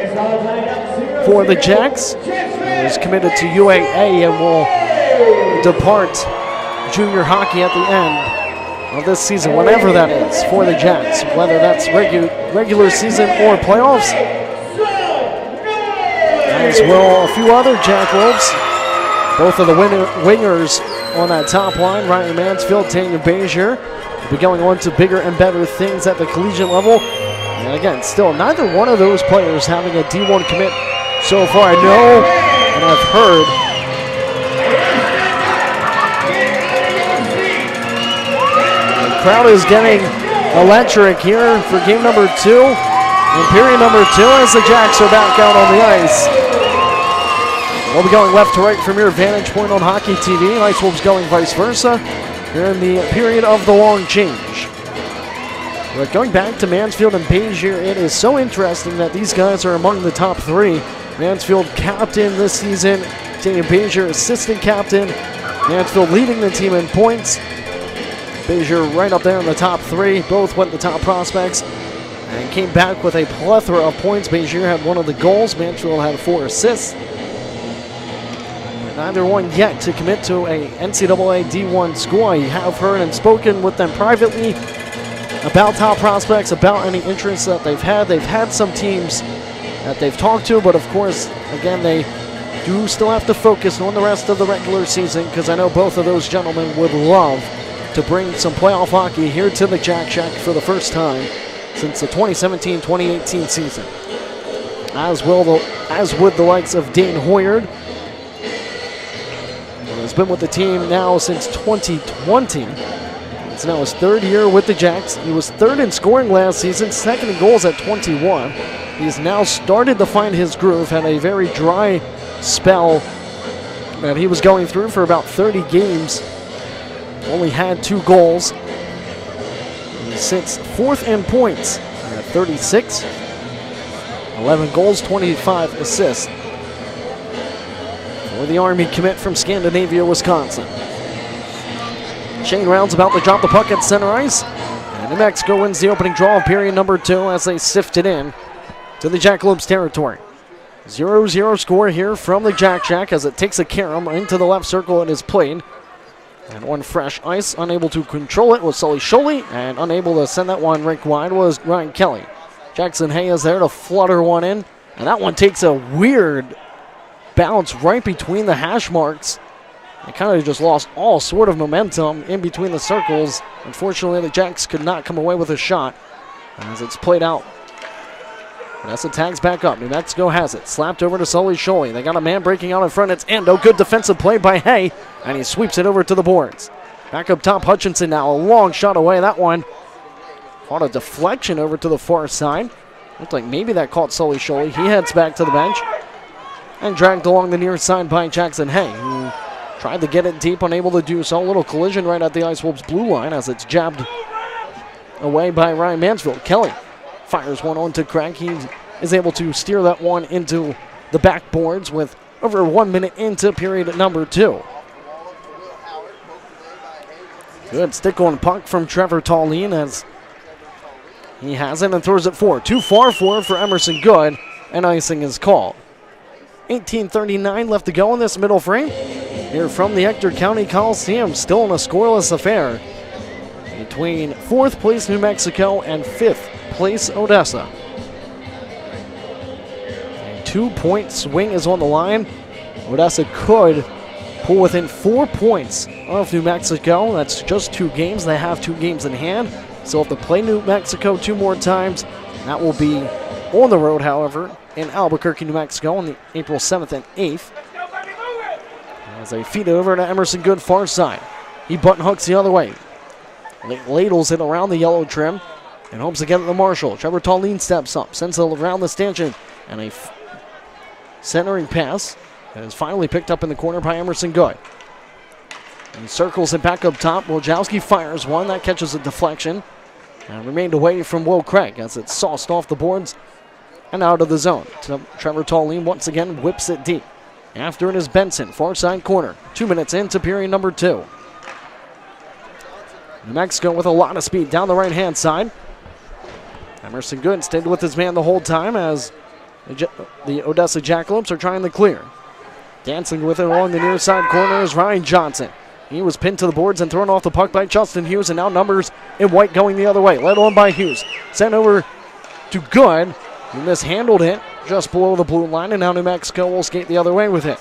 for the Jacks. He's committed to UAA and will depart junior hockey at the end of this season, whenever that is, for the Jacks, whether that's regular season or playoffs. As will a few other Jackalopes. Both of the wingers on that top line, Ryan Mansfield, Tanya Bezier, will be going on to bigger and better things at the collegiate level. And again, still neither one of those players having a D1 commit so far. I know and I've heard the crowd is getting electric here for game number 2 and period number 2 as the Jacks are back out on the ice. We'll be going left to right from your vantage point on Hockey TV. Ice Wolves going vice versa here in the period of the long change. But going back to Mansfield and Bezier, it is so interesting that these guys are among the top 3. Mansfield captain this season, Tanya Bezier assistant captain. Mansfield leading the team in points. Bezier right up there in the top 3. Both went the top prospects and came back with a plethora of points. Bezier had one of the goals. Mansfield had 4 assists. Neither one yet to commit to a NCAA D1 school. I have heard and spoken with them privately about top prospects, about any interest that they've had. They've had some teams that they've talked to, but of course, again, they do still have to focus on the rest of the regular season, because I know both of those gentlemen would love to bring some playoff hockey here to the Jack Shack for the first time since the 2017-2018 season. As would the likes of Dane Hoyard, has been with the team now since 2020. It's now his 3rd year with the Jacks. He was 3rd in scoring last season, 2nd in goals at 21. He's now started to find his groove, had a very dry spell that he was going through for about 30 games. Only had 2 goals. He sits 4th in points at 36. 11 goals, 25 assists for the Army commit from Scandinavia, Wisconsin. Shane Rounds about to drop the puck at center ice. And New Mexico wins the opening draw of period number 2 as they sift it in to the Jackalopes territory. 0-0 score here from the Jack as it takes a carom into the left circle and is played. And on fresh ice, unable to control it was Sully Scholey, and unable to send that one rink wide was Ryan Kelly. Jackson Hay is there to flutter one in, and that one takes a weird bounce right between the hash marks. It kind of just lost all sort of momentum in between the circles. Unfortunately, the Jacks could not come away with a shot as it's played out. Odessa tags back up. New Mexico has it. Slapped over to Sully Scholey. They got a man breaking out in front. It's Ando. Good defensive play by Hay, and he sweeps it over to the boards. Back up top, Hutchinson now. A long shot away. That one caught a deflection over to the far side. Looked like maybe that caught Sully Scholey. He heads back to the bench and dragged along the near side by Jackson Hay, who tried to get it deep, unable to do so. A little collision right at the Ice Wolves' blue line as it's jabbed away by Ryan Mansfield. Kelly fires one on to Craig. He is able to steer that one into the backboards with over 1 minute into period number 2. Good stick on puck from Trevor Tallien as he has it and throws it forward. Too far forward for Emerson Good, and icing is called. 18:39 left to go in this middle frame. Here from the Ector County Coliseum, still in a scoreless affair between 4th place New Mexico and 5th place Odessa. A 2-point swing is on the line. Odessa could pull within 4 points of New Mexico. That's just 2 games. They have 2 games in hand. So if they play New Mexico 2 more times, that will be on the road, however, in Albuquerque, New Mexico on the April 7th and 8th. As they feed it over to Emerson Good, far side. He button hooks the other way. Ladles it around the yellow trim and hopes to get it to Marshall. Trevor Tallien steps up, sends it around the stanchion, and a centering pass that is finally picked up in the corner by Emerson Good. He circles it back up top. Wojciechowski fires one. That catches a deflection and remained away from Will Craig as it's sauced off the boards and out of the zone. Trevor Tallien once again whips it deep. After it is Benson, far side corner. 2 minutes into period number 2. New Mexico with a lot of speed down the right-hand side. Emerson Good stayed with his man the whole time as the Odessa Jackalopes are trying to clear. Dancing with it along the near side corner is Ryan Johnson. He was pinned to the boards and thrown off the puck by Justin Hughes, and now numbers in white going the other way. Led on by Hughes. Sent over to Good. He mishandled it just below the blue line, and now New Mexico will skate the other way with it.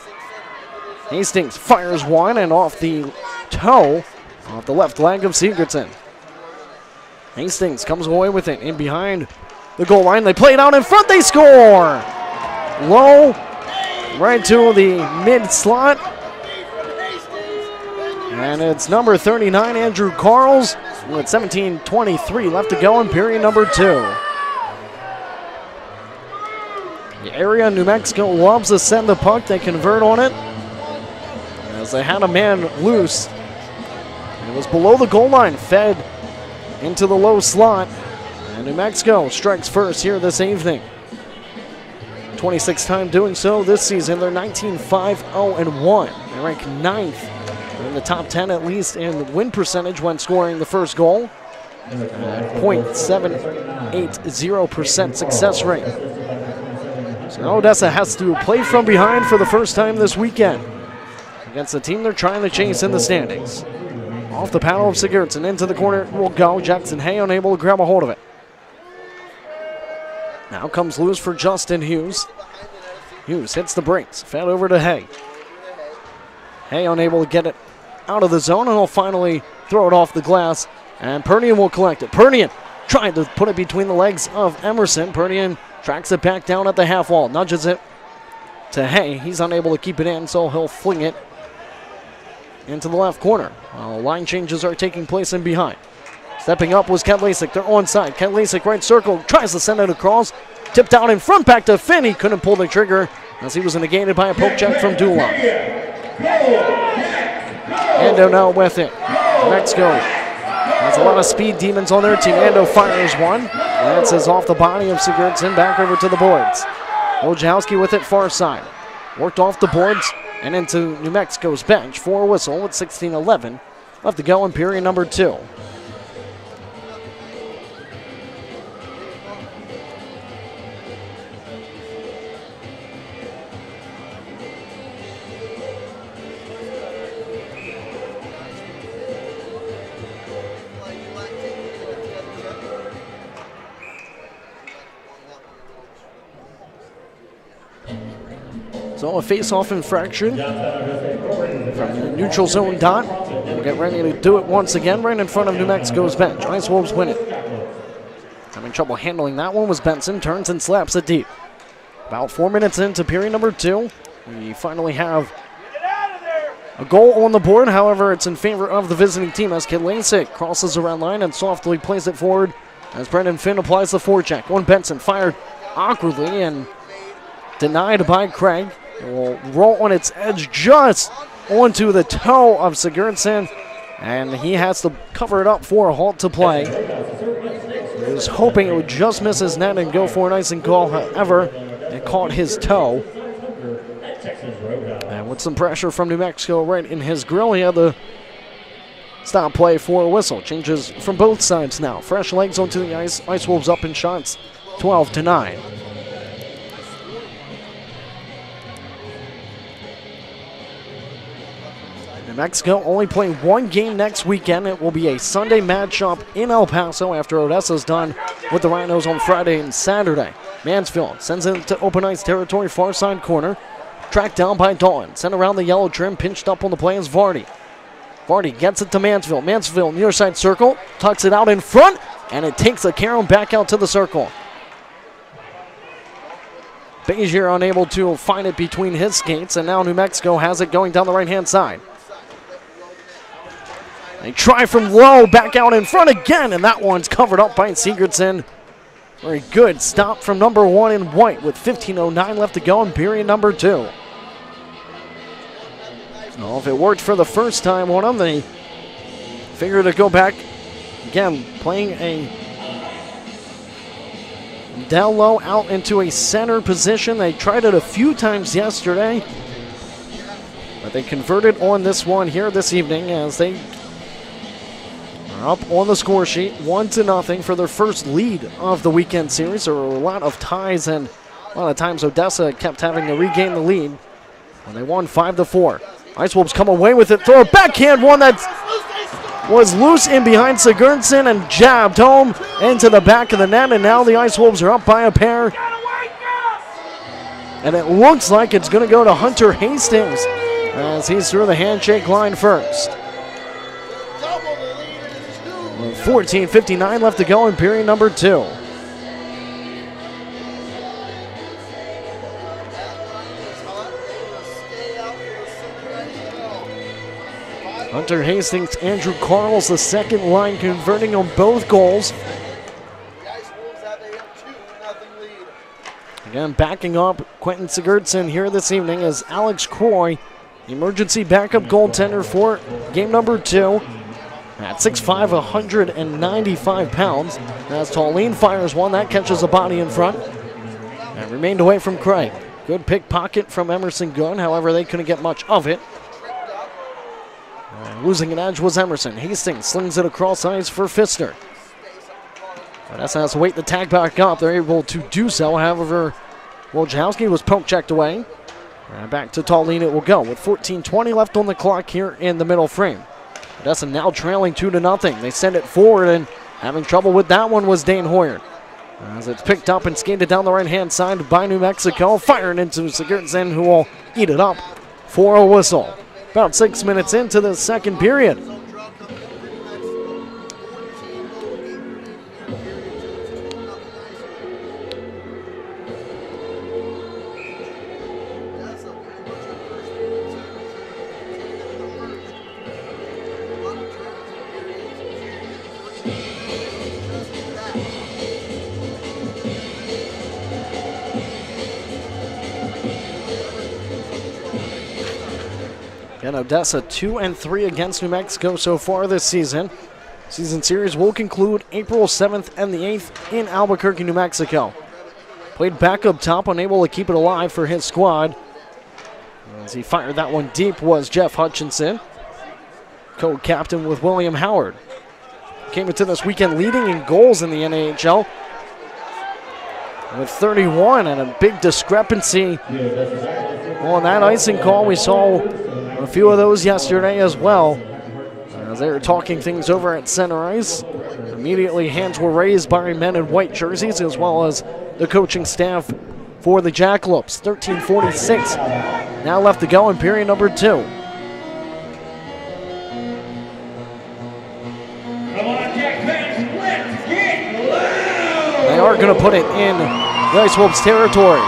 Hastings fires one and off the toe, off the left leg of Sigurdsson. Hastings comes away with it in behind the goal line. They play it out in front. They score! Low, right to the mid slot. And it's number 39, Andrew Carls, with 17:23 left to go in period number 2. The area New Mexico loves to send the puck. They convert on it as they had a man loose. It was below the goal line, fed into the low slot. And New Mexico strikes first here this evening. 26th time doing so this season. They're 19-5-0-1. They rank 9th in the top 10 at least in win percentage when scoring the first goal. 0.780% success rate. So Odessa has to play from behind for the first time this weekend against the team they're trying to chase in the standings. Off the paddle of Sigurdsson, into the corner will go. Jackson Hay unable to grab a hold of it. Now comes loose for Justin Hughes. Hughes hits the brakes, fed over to Hay. Hay unable to get it out of the zone, and he'll finally throw it off the glass, and Pernian will collect it. Pernian trying to put it between the legs of Emerson. Pernian tracks it back down at the half wall, nudges it to Hay. He's unable to keep it in, so he'll fling it into the left corner. While line changes are taking place in behind. Stepping up was Kent Lasik. They're onside. Kent Lasik right circle, tries to send it across. Tipped out in front, back to Finn. He couldn't pull the trigger as he was negated by a poke check from Dulon. And they're now with it. Mexico Has a lot of speed demons on their team. Ando fires one. Lances off the body of Sigurdsson, back over to the boards. Wojciechowski with it far side. Worked off the boards and into New Mexico's bench for a whistle with 16:11 left to go in period number 2. So a face-off infraction from the neutral zone dot. We'll get ready to do it once again right in front of New Mexico's bench. Ice Wolves win it. Having trouble handling that one was Benson. Turns and slaps it deep. About 4 minutes into period number 2. We finally have a goal on the board. However, it's in favor of the visiting team as Kilasik crosses around line and softly plays it forward as Brendan Finn applies the forecheck. One Benson fired awkwardly and denied by Craig. It will roll on its edge just onto the toe of Sigurdsson, and he has to cover it up for a halt to play. He was hoping it would just miss his net and go for an icing call. However, it caught his toe. And with some pressure from New Mexico right in his grill, he had to stop play for a whistle. Changes from both sides now. Fresh legs onto the ice. Ice Wolves up in shots, 12-9. New Mexico only playing one game next weekend. It will be a Sunday matchup in El Paso after Odessa's done with the Rhinos on Friday and Saturday. Mansfield sends it to open ice territory, far side corner. Tracked down by Dalton. Sent around the yellow trim, pinched up on the play is Vardy. Vardy gets it to Mansfield. Mansfield near side circle, tucks it out in front, and it takes a Caron back out to the circle. Bezier unable to find it between his skates, and now New Mexico has it going down the right-hand side. They try from low, back out in front again, and that one's covered up by Sigurdsson. Very good stop from number 1 in white with 15:09 left to go in period number 2. Well, if it worked for the first time on them, they figured to go back. Again, playing a down low out into a center position. They tried it a few times yesterday, but they converted on this one here this evening as they up on the score sheet, 1-0 for their first lead of the weekend series. There were a lot of ties, and a lot of times Odessa kept having to regain the lead. And they won 5-4. Ice Wolves come away with it. Throw a backhand one that was loose in behind Sigurdsson and jabbed home into the back of the net. And now the Ice Wolves are up by a pair. And it looks like it's going to go to Hunter Hastings as he's through the handshake line first. 14:59 left to go in period number 2. Hunter Hastings, Andrew Carls, the second line, converting on both goals. Again, backing up Quentin Sigurdsson here this evening is Alex Croy, emergency backup goaltender for game number 2. At 6'5", 195 pounds. As Tallene fires one, that catches a body in front. And remained away from Craig. Good pickpocket from Emerson Gunn, however, they couldn't get much of it. Losing an edge was Emerson. Hastings slings it across ice for Pfister. Odessa has to wait the tag back up. They're able to do so, however, Wojciechowski was poke-checked away. And back to Tallene it will go with 14:20 left on the clock here in the middle frame. Odessa now trailing 2-0. They send it forward, and having trouble with that one was Dane Hoyer. As it's picked up and skated down the right-hand side by New Mexico, firing into Sigurdsson, who will eat it up for a whistle. About 6 minutes into the second period. And Odessa 2-3 against New Mexico so far this season. Season series will conclude April 7th and the 8th in Albuquerque, New Mexico. Played back up top, unable to keep it alive for his squad. As he fired that one deep was Jeff Hutchinson, co-captain with William Howard. Came into this weekend leading in goals in the NAHL with 31, and a big discrepancy on that icing call. We saw a few of those yesterday as well. As they were talking things over at center ice, immediately hands were raised by men in white jerseys as well as the coaching staff for the Jackalopes. 13:46 now left to go in period number 2. Come on, Jack fans, let's get loud! They are going to put it in the Ice Wolves territory.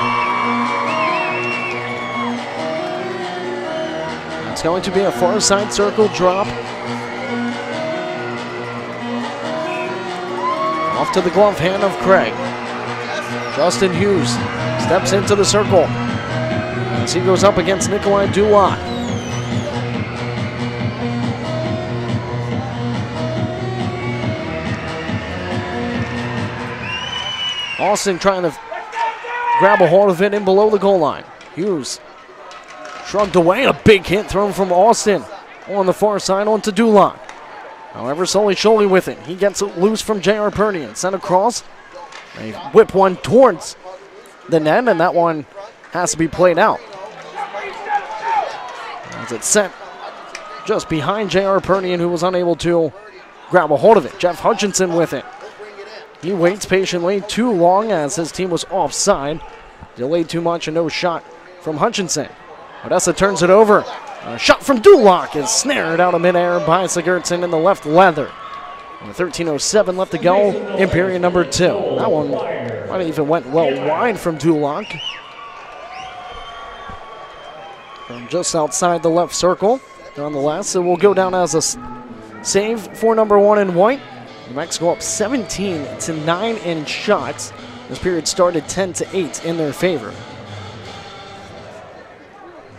It's going to be a far side circle drop. Off to the glove hand of Craig. Justin Hughes steps into the circle as he goes up against Nikolai Dulac. Austin trying to grab a hold of it in below the goal line. Hughes shrugged away. A big hit thrown from Austin on the far side onto Dulac. However, Sully Scholey with it. He gets it loose from J.R. Pernian. Sent across. They whip one towards the net, and that one has to be played out. As it's sent just behind J.R. Pernian, who was unable to grab a hold of it. Jeff Hutchinson with it. He waits patiently too long as his team was offside. Delayed too much and no shot from Hutchinson. Odessa turns it over. A shot from Dulac is snared out of midair by Sigurdsson in the left leather. And 13:07 left to go in period number 2. That one might have even went well wide from Dulac. From just outside the left circle. Nonetheless, it will go down as a save for number 1 in white. New Mexico up 17-9 in shots. This period started 10-8 in their favor.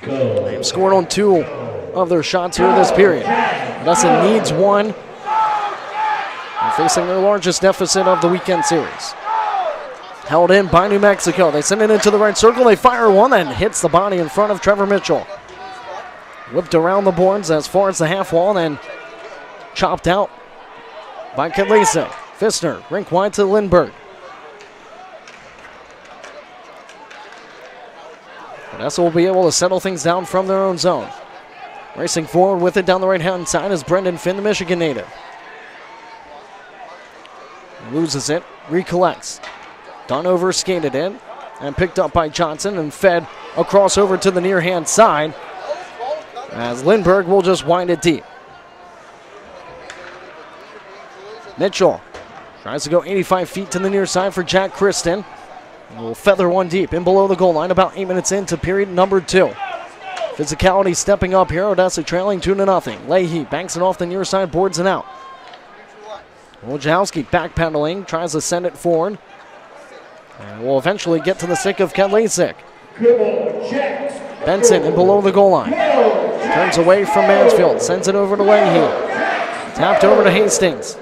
They have scored on 2 of their shots here this period. Odessa needs 1. They're facing their largest deficit of the weekend series. Held in by New Mexico. They send it into the right circle. They fire one that hits the body in front of Trevor Mitchell. Whipped around the boards as far as the half wall, then chopped out by Kedlacek. Fissner, rink wide to Lindbergh. Odessa will be able to settle things down from their own zone. Racing forward with it down the right-hand side is Brendan Finn, the Michigan native. Loses it, recollects. Dunover skated in and picked up by Johnson and fed across over to the near-hand side as Lindbergh will just wind it deep. Mitchell tries to go 85 feet to the near side for Jack Kristen. Will feather one deep in below the goal line about 8 minutes into period number 2. Physicality stepping up here. Odessa trailing 2-0. Leahy banks it off the near side, boards it out. Wojciechowski backpedaling, tries to send it forward. And will eventually get to the stick of Kedlacek. Benson in below the goal line. Turns away from Mansfield, sends it over to Leahy. Tapped over to Hastings.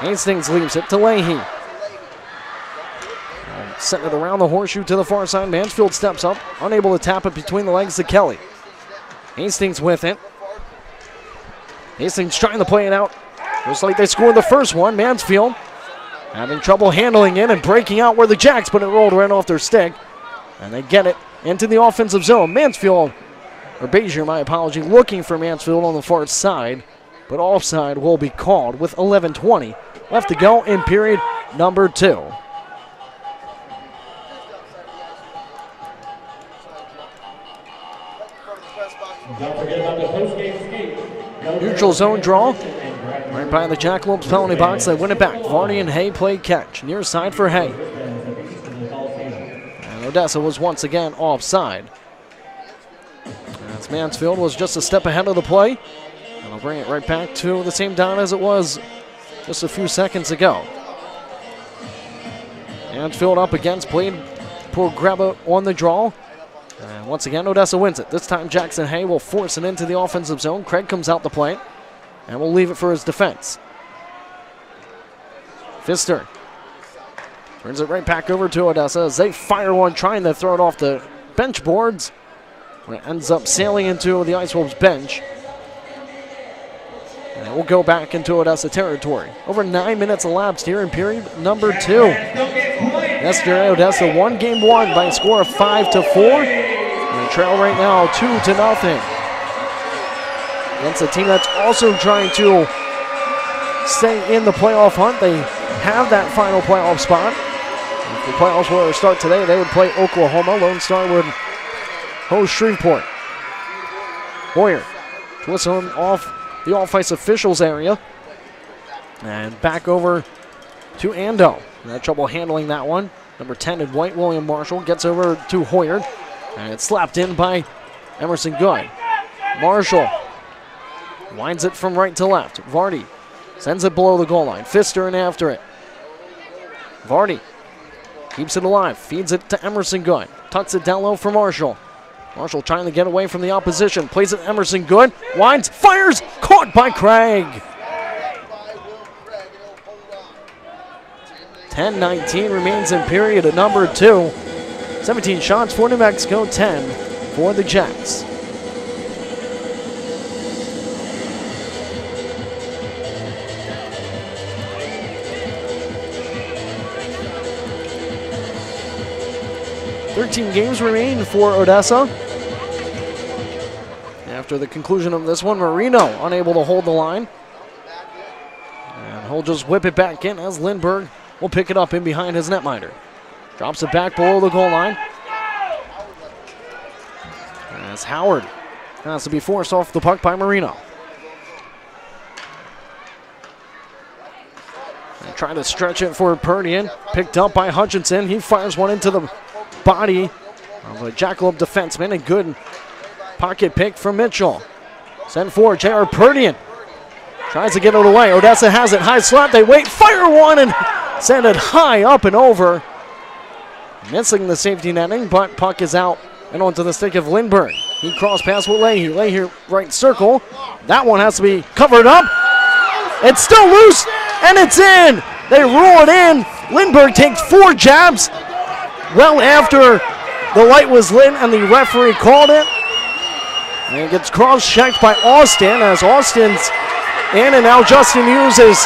Hastings leaves it to Leahy. Setting it around the horseshoe to the far side. Mansfield steps up, unable to tap it between the legs to Kelly. Hastings with it. Hastings trying to play it out. Just like they scored the first one. Mansfield having trouble handling it and breaking out where the Jacks, but it rolled right off their stick. And they get it into the offensive zone. Mansfield, or Bezier, my apology, looking for Mansfield on the far side, but offside will be called with 11:20 left to go in period number 2. Don't forget about the post-game skate. Neutral zone draw. Right by the Jackalopes penalty box. They win it back. Varney and Hay play catch. Near side for Hay. And Odessa was once again offside. As Mansfield was just a step ahead of the play. And I'll bring it right back to the same down as it was just a few seconds ago. Mansfield up against, played poor grabber on the draw. And once again, Odessa wins it. This time, Jackson Hay will force it into the offensive zone. Craig comes out to play it and will leave it for his defense. Pfister turns it right back over to Odessa as they fire one, trying to throw it off the bench boards. When it ends up sailing into the Ice Wolves bench. And it will go back into Odessa territory. Over 9 minutes elapsed here in period number 2. Yesterday, Odessa won game 1 by a score of 5-4. And they trail right now 2-0. Against a team that's also trying to stay in the playoff hunt. They have that final playoff spot. If the playoffs were to start today, they would play Oklahoma. Lone Star would host Shreveport. Hoyer twists him off the off-ice officials area. And back over to Ando. Had trouble handling that one. Number 10 in white, William Marshall, gets over to Hoyer. And it's slapped in by Emerson Good. Marshall winds it from right to left. Vardy sends it below the goal line. Pfister in after it. Vardy keeps it alive, feeds it to Emerson Good. Tucks it down low for Marshall. Marshall trying to get away from the opposition. Plays it Emerson Good. Winds, fires, caught by Craig. 10-19 remains in period at number 2. 17 shots for New Mexico, 10 for the Jacks. Thirteen games remain for Odessa. After the conclusion of this one, Marino unable to hold the line. And he'll just whip it back in as Lindbergh will pick it up in behind his netminder. Drops it back below the goal line. As Howard has to be forced off the puck by Marino. And trying to stretch it for Perdian. Picked up by Hutchinson. He fires one into the body of a Jackalope defenseman. A good pocket pick from Mitchell. Send forward, J.R. Perdian. Tries to get it away. Odessa has it. High slot. They wait. Fire one and send it high up and over. Missing the safety netting, but puck is out and onto the stick of Lindbergh. He cross pass with Leahy. Leahy right circle. That one has to be covered up. It's still loose and it's in. They rule it in. Lindbergh takes 4 jabs. Well after the light was lit and the referee called it. And it gets cross-checked by Austin as Austin's in, and now Justin Hughes is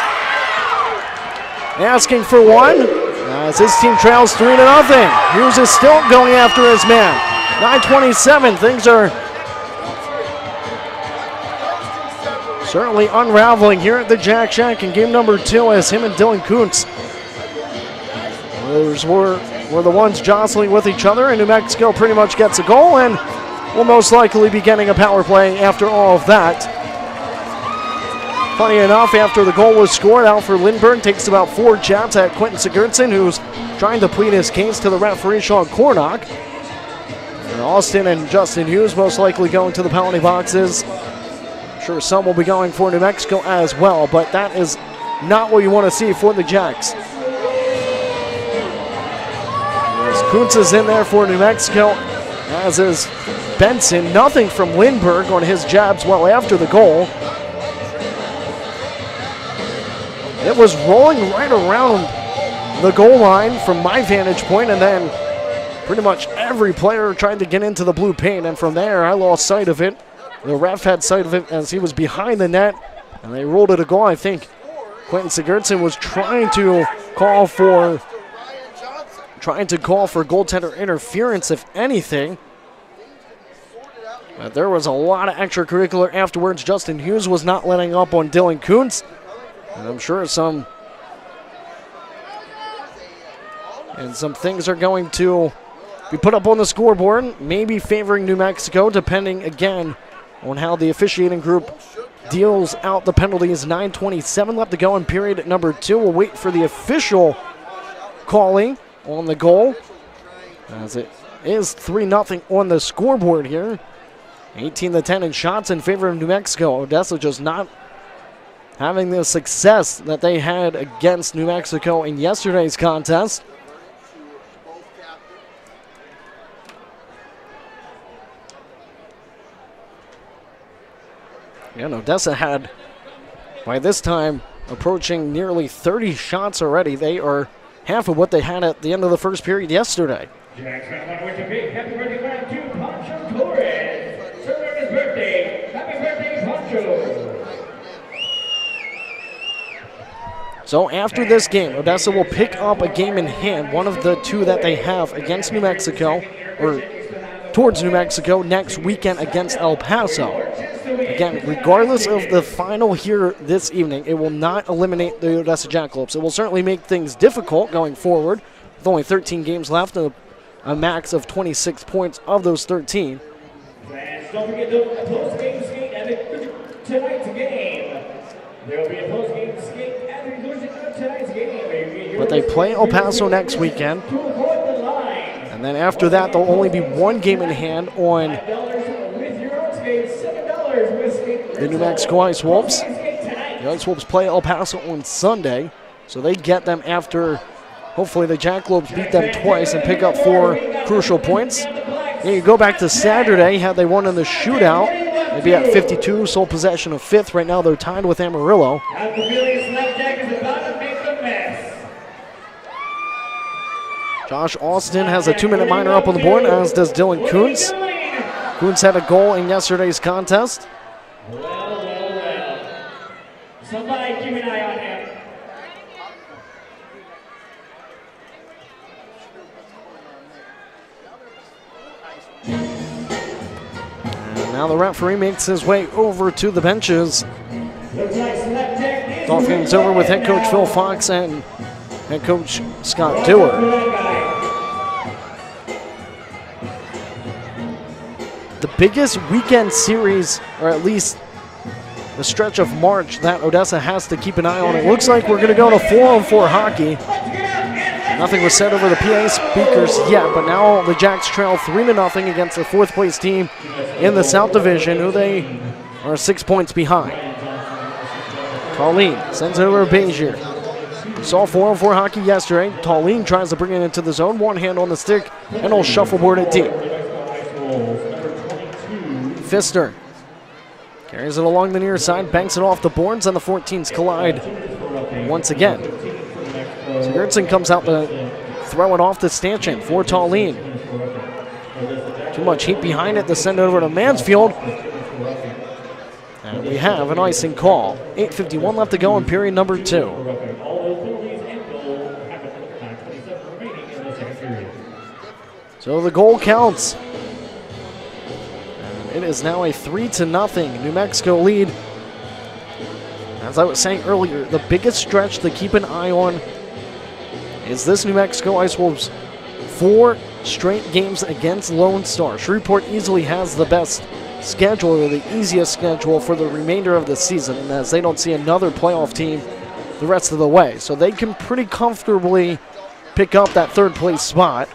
asking for one as his team trails 3-0. Hughes is still going after his man. 9:27, things are certainly unraveling here at the Jack Shack in game number 2 as him and Dylan Kuntz were the ones jostling with each other, and New Mexico pretty much gets a goal and will most likely be getting a power play after all of that. Funny enough, after the goal was scored, Alfred Lindbergh takes about 4 jabs at Quentin Sigurdsson, who's trying to plead his case to the referee, Sean Cornock. And Austin and Justin Hughes most likely going to the penalty boxes. I'm sure some will be going for New Mexico as well, but that is not what you want to see for the Jacks. Kuntz is in there for New Mexico, as is Benson. Nothing from Lindbergh on his jabs well after the goal. It was rolling right around the goal line from my vantage point, and then pretty much every player tried to get into the blue paint, and from there I lost sight of it. The ref had sight of it as he was behind the net, and they ruled it a goal. I think Quentin Sigurdsson was trying to call for goaltender interference, if anything. But there was a lot of extracurricular afterwards. Justin Hughes was not letting up on Dylan Kuntz. And I'm sure some things are going to be put up on the scoreboard, maybe favoring New Mexico, depending again on how the officiating group deals out the penalties. 9:27 left to go in period number 2. We'll wait for the official calling on the goal, as it is 3-0 on the scoreboard here. 18-10 in shots in favor of New Mexico. Odessa just not having the success that they had against New Mexico in yesterday's contest. And Odessa had, by this time, approaching nearly 30 shots already. They are half of what they had at the end of the first period yesterday. Jack's got one with the big happy birthday round to Pancho Torres. Celebrating his birthday. Happy birthday, Pancho. So after this game, Odessa will pick up a game in hand, one of the two that they have against New Mexico, or towards New Mexico next weekend against El Paso. Again, regardless of the final here this evening, it will not eliminate the Odessa Jackalopes. It will certainly make things difficult going forward, with only 13 games left and a max of 26 points of those 13. Fans, don't forget the post-game skate at tonight's game. There will be a post-game skate at the conclusion of tonight's game. But they play El Paso next weekend. And then after that, there'll only be one game in hand on the New Mexico Ice Wolves. The Ice Wolves play El Paso on Sunday, so they get them after, hopefully, the Jackalopes beat them twice and pick up 4 crucial points. Then you go back to Saturday, had they won in the shootout, they'd be at 52, sole possession of 5th. Right now, they're tied with Amarillo. Josh Austin has a 2-minute minor up on the board, as does Dylan Kuntz. Kuntz had a goal in yesterday's contest. Well. Somebody keep an eye on him. And now the referee makes his way over to the benches. Talk things over with head coach Phil Fox and head coach Scott Dewar. The biggest weekend series, or at least the stretch of March, that Odessa has to keep an eye on. It looks like we're going to go to 4-on-4 hockey. Nothing was said over the PA speakers yet, but now the Jacks trail 3-0 against the 4th place team in the South Division, who they are 6 points behind. Colleen sends it over to Bezier. We saw 4-on-4 hockey yesterday. Colleen tries to bring it into the zone, one hand on the stick, and he'll shuffleboard it deep. Pfister carries it along the near side, banks it off the boards, and the 14s collide once again. Sigurdsson comes out to throw it off the stanchion for Tallene. Too much heat behind it to send it over to Mansfield. And we have an icing call. 8:51 left to go in period number 2. So the goal counts. It is now a 3-0 New Mexico lead. As I was saying earlier, the biggest stretch to keep an eye on is this New Mexico Ice Wolves 4 straight games against Lone Star. Shreveport easily has the best schedule, or the easiest schedule for the remainder of the season, and as they don't see another playoff team the rest of the way. So they can pretty comfortably pick up that 3rd place spot.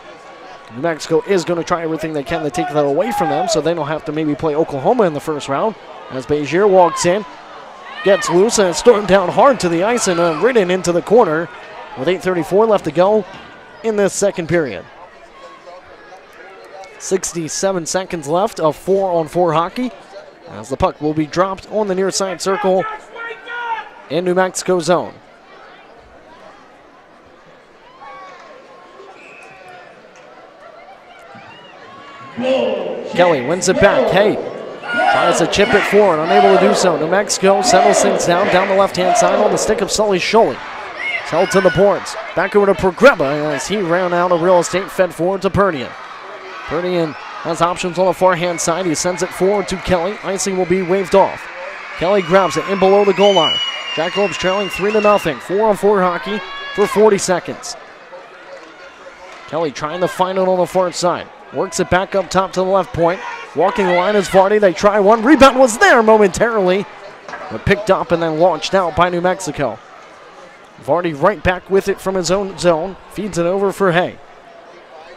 New Mexico is going to try everything they can to take that away from them, so they don't have to maybe play Oklahoma in the first round. As Bezier walks in, gets loose, and stormed down hard to the ice and ridden into the corner with 8:34 left to go in this second period. 67 seconds left of 4-on-4 hockey, as the puck will be dropped on the near side circle in New Mexico zone. Kelly wins it back. Hay tries to chip it forward, unable to do so. New Mexico settles things down the left-hand side on the stick of Sully Sholey. It's held to the boards. Back over to Progreba as he ran out of real estate, fed forward to Pernian. Pernian has options on the far-hand side. He sends it forward to Kelly. Icing will be waved off. Kelly grabs it in below the goal line. Jackalopes trailing 3-0. 4-on-4 hockey for 40 seconds. Kelly trying to find it on the far side. Works it back up top to the left point. Walking the line is Vardy. They try one. Rebound was there momentarily, but picked up and then launched out by New Mexico. Vardy right back with it from his own zone. Feeds it over for Hay.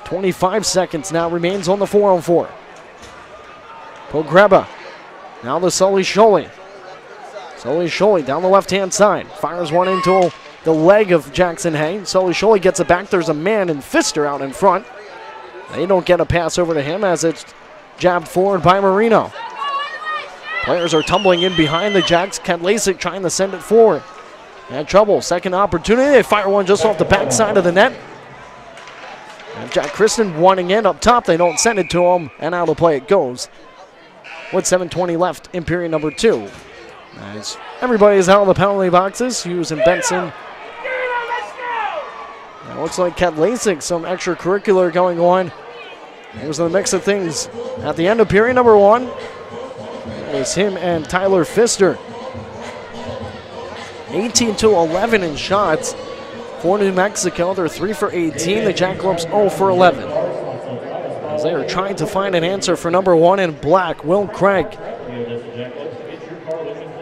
25 seconds now remains on the 4-on-4. Pogreba. Now to Sully Sholey. Sully Sholey down the left-hand side. Fires one into the leg of Jackson Hay. Sully Sholey gets it back. There's a man in Pfister out in front. They don't get a pass over to him as it's jabbed forward by Marino. Players are tumbling in behind the Jacks. Kadlasic trying to send it forward. Had trouble. Second opportunity. They fire one just off the backside of the net. And Jack Kristen wanting in up top. They don't send it to him, and out of play it goes. With 7:20 left in period number 2. As everybody is out of the penalty boxes. Hughes and Benson. It looks like Kat Lasik, some extracurricular going on. It was the mix of things at the end of period number 1. It was him and Tyler Pfister. 18-11 in shots for New Mexico. They're 3 for 18. The Jackalopes 0 for 11. As they are trying to find an answer for number 1 in black, Will Craig.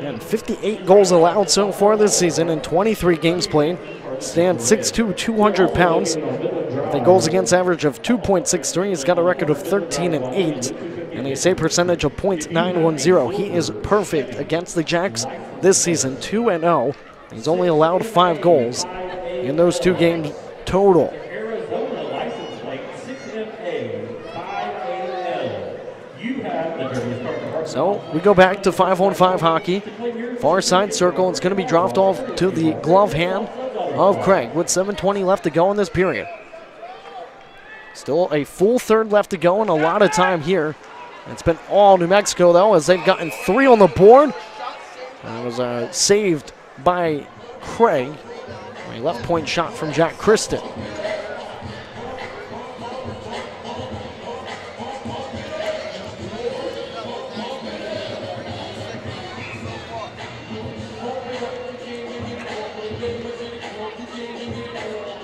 And 58 goals allowed so far this season in 23 games played. Stands 6'2", 200 pounds. With a goals against average of 2.63. He's got a record of 13-8. And a save percentage of .910. He is perfect against the Jacks this season, 2-0. He's only allowed 5 goals in those 2 games total. So we go back to 5-on-5 hockey. Far side circle. It's going to be dropped off to the glove hand of Craig with 7:20 left to go in this period. Still a full third left to go and a lot of time here. It's been all New Mexico, though, as they've gotten 3 on the board. And it was saved by Craig. A left point shot from Jack Kristen.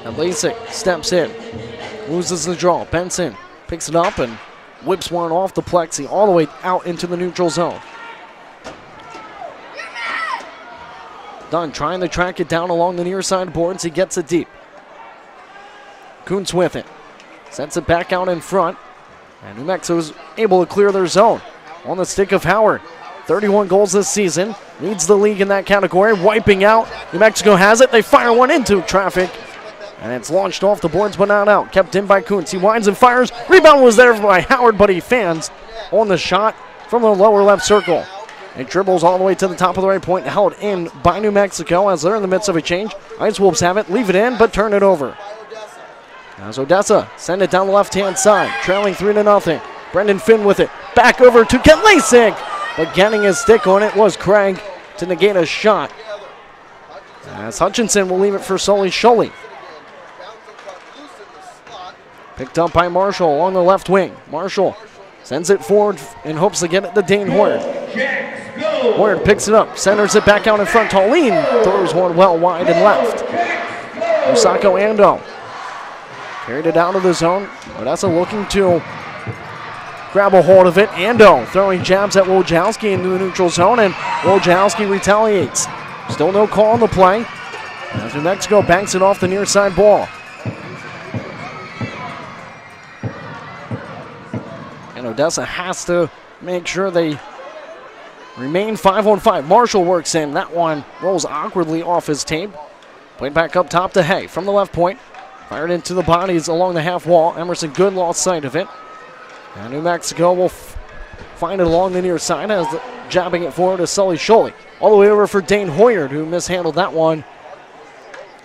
And Lasik steps in, loses the draw. Benson picks it up and whips one off the plexi all the way out into the neutral zone. Dunn trying to track it down along the near side boards. He gets it deep. Kuntz with it. Sets it back out in front. And New Mexico is able to clear their zone. On the stick of Howard. 31 goals this season. Leads the league in that category. Wiping out. New Mexico has it. They fire one into traffic. And it's launched off the boards but not out. Kept in by Kuntz. He winds and fires. Rebound was there by Howard, but he fans on the shot from the lower left circle. It dribbles all the way to the top of the right point, held in by New Mexico as they're in the midst of a change. Ice Wolves have it, leave it in, but turn it over. As Odessa send it down the left-hand side, trailing 3-0. Brendan Finn with it, back over to Ken Lasik, but getting his stick on it was Craig to negate a shot. As Hutchinson will leave it for Sully Sholey. Picked up by Marshall along the left wing. Marshall sends it forward in hopes to get it to Dane Hoard. Hoard picks it up, centers it back out in front. Tauline throws one well wide and left. Osako Ando carried it out of the zone. Odessa looking to grab a hold of it. Ando throwing jabs at Wojciechowski into the neutral zone, and Wojciechowski retaliates. Still no call on the play. As New Mexico banks it off the near side ball. And Odessa has to make sure they remain 5-on-5. Marshall works in. That one rolls awkwardly off his tape. Played back up top to Hay from the left point. Fired into the bodies along the half wall. Emerson Good lost sight of it. And New Mexico will find it along the near side as jabbing it forward to Sully Sholey. All the way over for Dane Hoyard, who mishandled that one.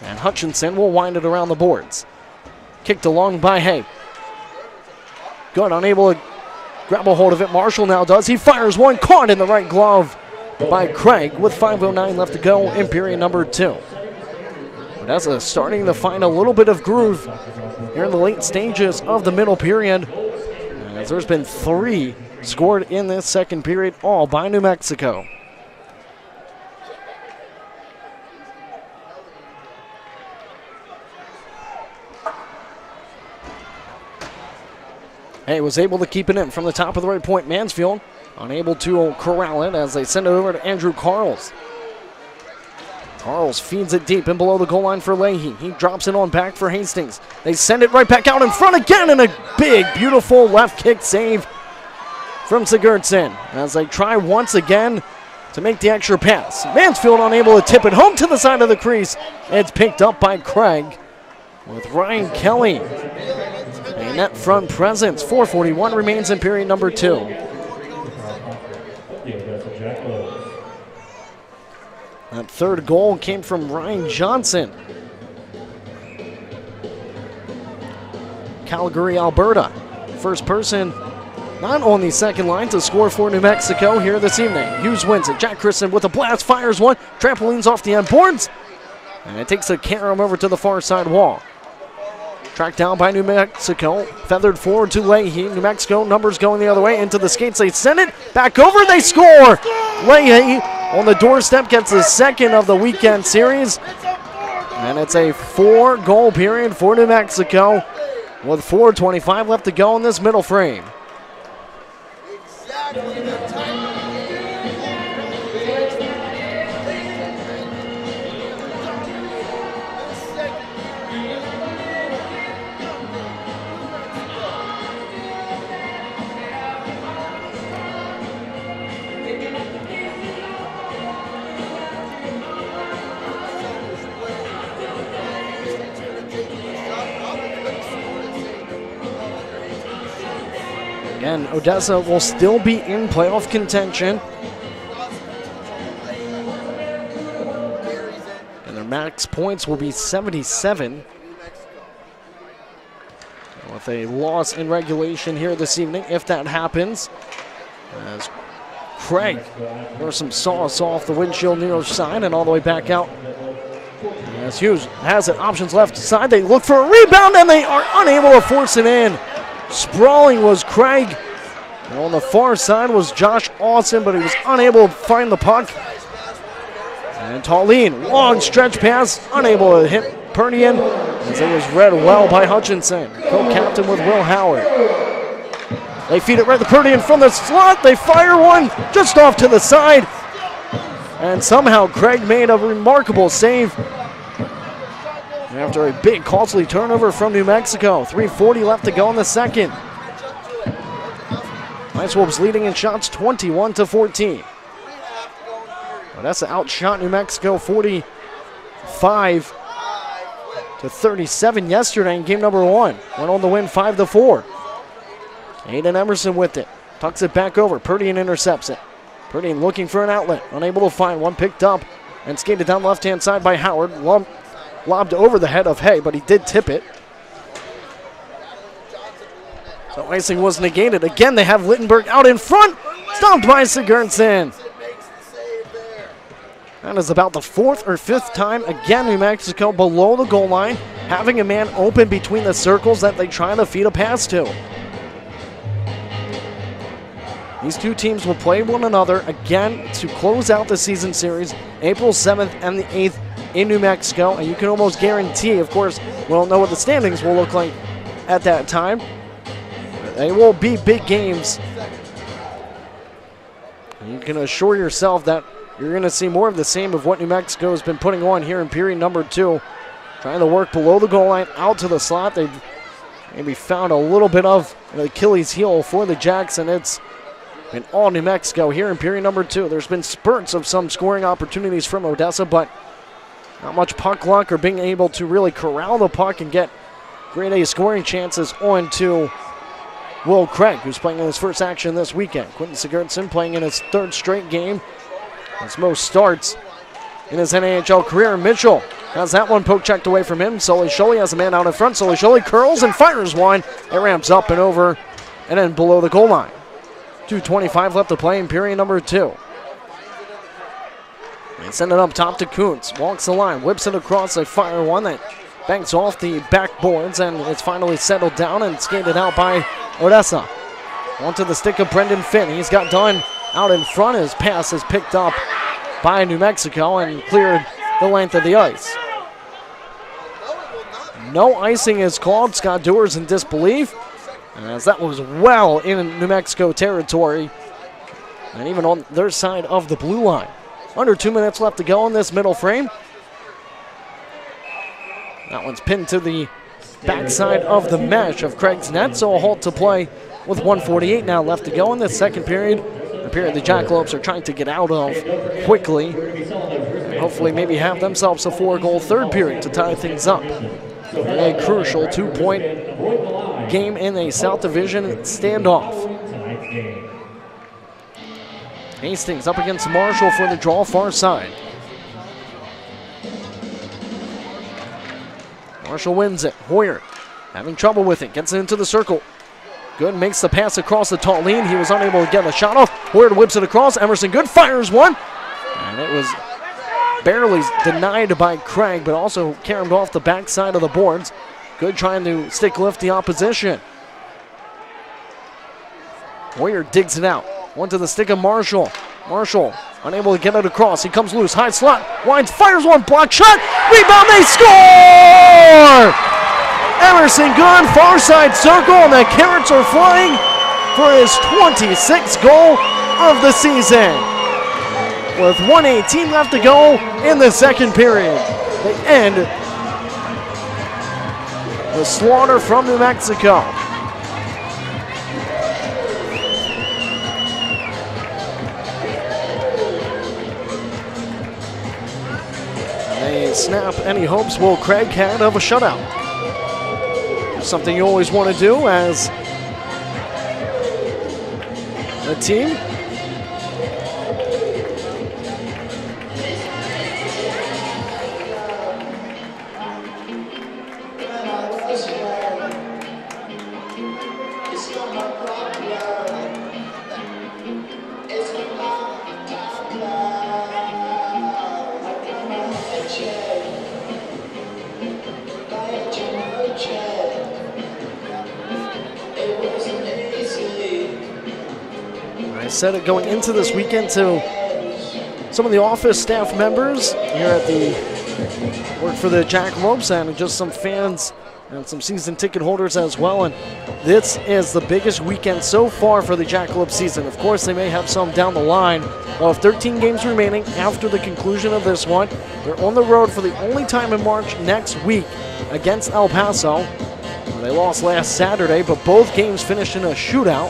And Hutchinson will wind it around the boards. Kicked along by Hay. Good, unable to grab a hold of it. Marshall now does. He fires one, caught in the right glove by Craig with 5:09 left to go in period number 2. Odessa starting to find a little bit of groove here in the late stages of the middle period. As there's been 3 scored in this second period, all by New Mexico. Hay was able to keep it in from the top of the right point. Mansfield unable to corral it as they send it over to Andrew Carls. Carls feeds it deep in below the goal line for Leahy. He drops it on back for Hastings. They send it right back out in front again, and a big, beautiful left kick save from Sigurdsson as they try once again to make the extra pass. Mansfield unable to tip it home to the side of the crease. It's picked up by Craig with Ryan Kelly. A net front presence. 4:41 remains in period number 2. That third goal came from Ryan Johnson. Calgary, Alberta. First person not on the second line to score for New Mexico here this evening. Hughes wins it. Jack Christen with a blast, fires one, trampolines off the end boards, and it takes a carom over to the far side wall. Tracked down by New Mexico, feathered forward to Leahy. New Mexico numbers going the other way, into the skates, they send it, back over, they score! Leahy on the doorstep gets the second of the weekend series, and it's a 4-goal period for New Mexico with 4:25 left to go in this middle frame. Again, Odessa will still be in playoff contention. And their max points will be 77. With a loss in regulation here this evening, if that happens. As Craig, there's some sauce off the windshield near the side and all the way back out. As Hughes has it, options left side, they look for a rebound and they are unable to force it in. Sprawling was Craig. And on the far side was Josh Austin, but he was unable to find the puck. And Tallene, long stretch pass, unable to hit Pernian, as it was read well by Hutchinson, co-captain with Will Howard. They feed it right to Pernian from the slot. They fire one just off to the side. And somehow Craig made a remarkable save. After a big costly turnover from New Mexico. 3:40 left to go in the second. Ice Wolves leading in shots 21-14. Odessa outshot New Mexico 45-37 yesterday in game number 1. Went on to win 5-4. Aiden Emerson with it. Tucks it back over. Perdian intercepts it. Perdian looking for an outlet. Unable to find one. Picked up and skated down the left-hand side by Howard. Lobbed over the head of Hay, but he did tip it. So icing was negated. Again, they have Littenberg out in front. Stopped by Sigurdsson. That is about the 4th or 5th time, again, New Mexico below the goal line, having a man open between the circles that they try to feed a pass to. These two teams will play one another again to close out the season series, April 7th and the 8th in New Mexico. And you can almost guarantee, of course, we don't know what the standings will look like at that time. They will be big games. You can assure yourself that you're going to see more of the same of what New Mexico has been putting on here in period number 2. Trying to work below the goal line, out to the slot. They've maybe found a little bit of an Achilles heel for the Jacks, and it's been all New Mexico here in period number 2. There's been spurts of some scoring opportunities from Odessa, but not much puck luck or being able to really corral the puck and get grade A scoring chances onto Will Craig, who's playing in his first action this weekend. Quentin Sigurdsson playing in his 3rd straight game. His most starts in his NAHL career. Mitchell has that one poke checked away from him. Sully Sholey has a man out in front. Sully Sholey curls and fires one. It ramps up and over and then below the goal line. 2:25 left to play in period number 2. They send it up top to Kuntz. Walks the line, whips it across. They fire one that banks off the backboards, and it's finally settled down and skated out by Odessa. Onto the stick of Brendan Finn. He's got done out in front. His pass is picked up by New Mexico and cleared the length of the ice. No icing is called. Scott Dewar's in disbelief, as that was well in New Mexico territory and even on their side of the blue line. Under 2 minutes left to go in this middle frame. That one's pinned to the backside of the mesh of Craig's net, so a halt to play with 1:48 now left to go in this second period. A period the Jackalopes are trying to get out of quickly. Hopefully maybe have themselves a 4-goal third period to tie things up. A crucial 2-point game in a South Division standoff. Hastings up against Marshall for the draw far side. Marshall wins it. Hoyer having trouble with it. Gets it into the circle. Good makes the pass across the tall lane. He was unable to get a shot off. Hoyer whips it across. Emerson Good fires one. And it was barely denied by Craig, but also carried off the backside of the boards. Good trying to stick lift the opposition. Hoyer digs it out. Went to the stick of Marshall. Marshall unable to get it across. He comes loose. High slot. Winds, fires one. Block shot. Rebound. They score! Emerson Good, far side circle, and the Carrots are flying for his 26th goal of the season. With 1:18 left to go in the second period. They end the slaughter from New Mexico. They snap any hopes Will Craig had of a shutout. Something you always want to do as a team. I said it going into this weekend to some of the office staff members here at the work for the Jackalopes and just some fans and some season ticket holders as well. And this is the biggest weekend so far for the Jackalope season. Of course, they may have some down the line. They'll have 13 games remaining after the conclusion of this one. They're on the road for the only time in March next week against El Paso. They lost last Saturday, but both games finished in a shootout.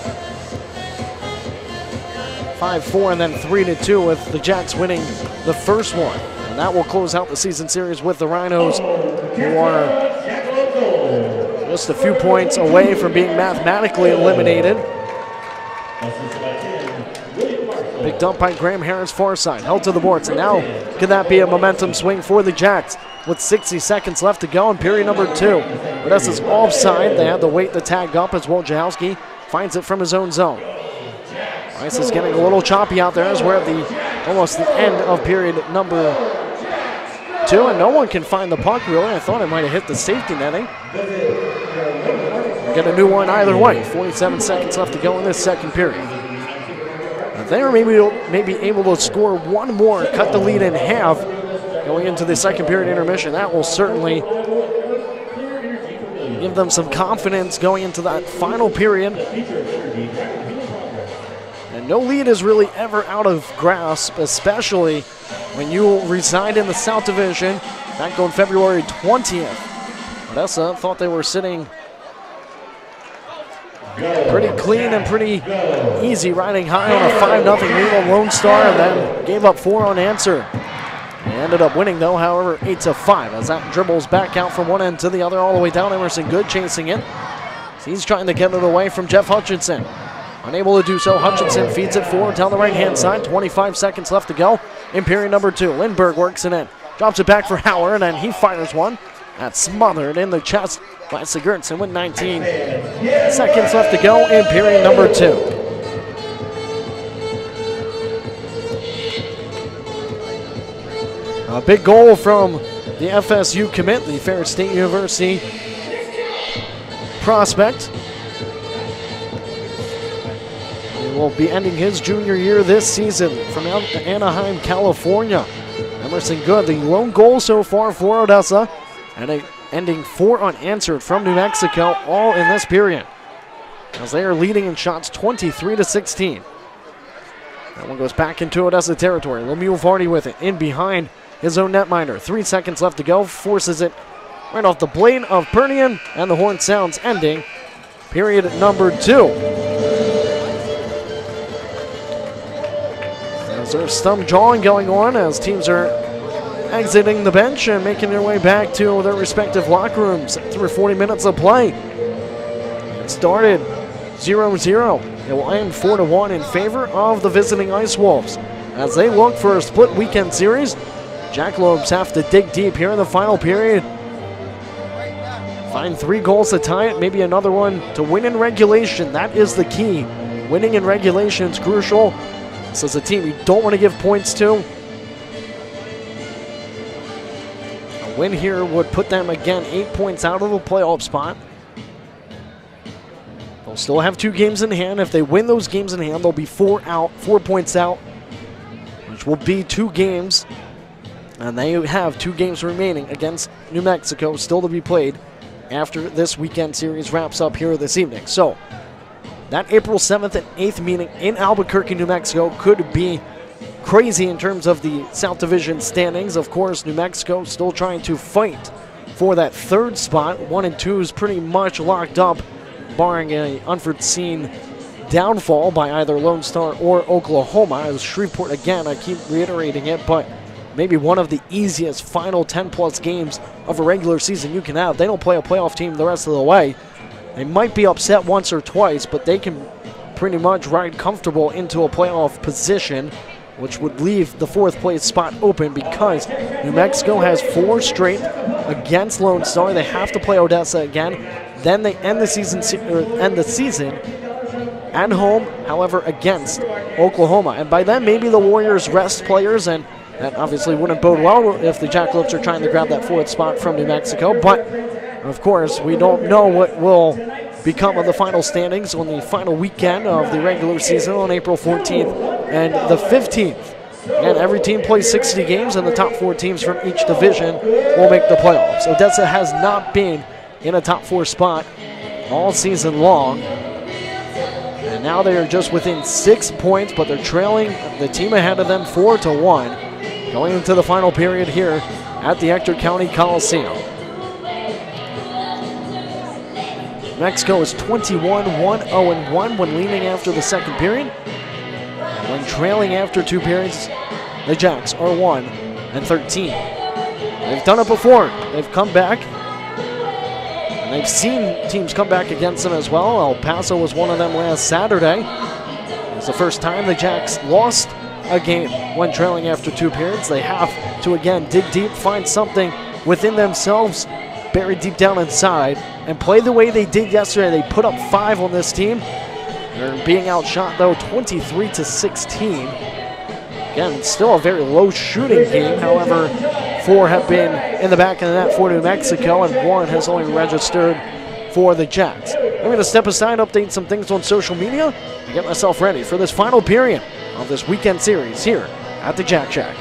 5-4 and then 3-2 with the Jacks winning the first one. And that will close out the season series with the Rhinos, who are just a few points away from being mathematically eliminated. Picked up by Graham Harris far side, held to the boards. And now could that be a momentum swing for the Jacks with 60 seconds left to go in period number 2. Odessa's offside. They had to wait the tag up as Wojciechowski finds it from his own zone. Ice is getting a little choppy out there as we're at almost the end of period number 2, and no one can find the puck really. I thought it might have hit the safety netting. We'll get a new one either way. 47 seconds left to go in this second period. If they are maybe able to score one more, cut the lead in half going into the second period intermission, that will certainly give them some confidence going into that final period. And no lead is really ever out of grasp, especially when you reside in the South Division back on February 20th. Odessa thought they were sitting pretty clean and pretty easy, riding high on a 5-0 lead on Lone Star, and then gave up 4 unanswered. They ended up winning, though, however, 8-5, as that dribbles back out from one end to the other, all the way down. Emerson Good chasing it. He's trying to get it away from Jeff Hutchinson. Unable to do so, Hutchinson feeds it forward down the right-hand side. 25 seconds left to go in period number 2. Lindbergh works it in. Drops it back for Howard, and he fires one. That's smothered in the chest by Sigurdsson with 19 seconds left to go in period number 2. A big goal from the FSU commit, the Ferris State University prospect. Will be ending his junior year this season from Anaheim, California. Emerson Good, the lone goal so far for Odessa, and ending 4 unanswered from New Mexico, all in this period, as they are leading in shots 23-16. That one goes back into Odessa territory. Lemieux Vardy with it, in behind his own netminder. 3 seconds left to go, forces it right off the blade of Pernian, and the horn sounds, ending period number 2. There's some jawing going on as teams are exiting the bench and making their way back to their respective locker rooms through 40 minutes of play. It started 0-0. It will end 4-1 in favor of the visiting Ice Wolves. As they look for a split weekend series, Jackalopes have to dig deep here in the final period. Find 3 goals to tie it, maybe another one to win in regulation. That is the key. Winning in regulation is crucial. This is a team you don't want to give points to. A win here would put them, again, 8 points out of the playoff spot. They'll still have 2 games in hand. If they win those games in hand, they'll be 4 points out, which will be 2 games. And they have 2 games remaining against New Mexico still to be played after this weekend series wraps up here this evening. So that April 7th and 8th meeting in Albuquerque, New Mexico could be crazy in terms of the South Division standings. Of course, New Mexico still trying to fight for that 3rd spot. 1 and 2 is pretty much locked up, barring an unforeseen downfall by either Lone Star or Oklahoma. As Shreveport, again, I keep reiterating it, but maybe one of the easiest final 10-plus games of a regular season you can have. They don't play a playoff team the rest of the way. They might be upset once or twice, but they can pretty much ride comfortable into a playoff position, which would leave the 4th place spot open because New Mexico has 4 straight against Lone Star. They have to play Odessa again. Then they end the season at home, however, against Oklahoma. And by then, maybe the Warriors rest players, and that obviously wouldn't bode well if the Jackalopes are trying to grab that 4th spot from New Mexico. But, of course, we don't know what will become of the final standings on the final weekend of the regular season on April 14th and the 15th. And every team plays 60 games, and the top 4 teams from each division will make the playoffs. Odessa has not been in a top 4 spot all season long. And now they are just within 6 points, but they're trailing the team ahead of them 4-1. Going into the final period here at the Ector County Coliseum. Mexico is 21-1-0-1 when leading after the 2nd period. And when trailing after 2 periods, the Jacks are 1-13. They've done it before. They've come back. And they've seen teams come back against them as well. El Paso was one of them last Saturday. It was the first time the Jacks lost a game when trailing after 2 periods. They have to, again, dig deep, find something within themselves, buried deep down inside, and play the way they did yesterday. They put up 5 on this team. They're being outshot, though, 23-16. Again, it's still a very low shooting game. However, 4 have been in the back of the net for New Mexico, and 1 has only registered for the Jacks. I'm going to step aside, update some things on social media, and get myself ready for this final period of this weekend series here at the Jack Shack.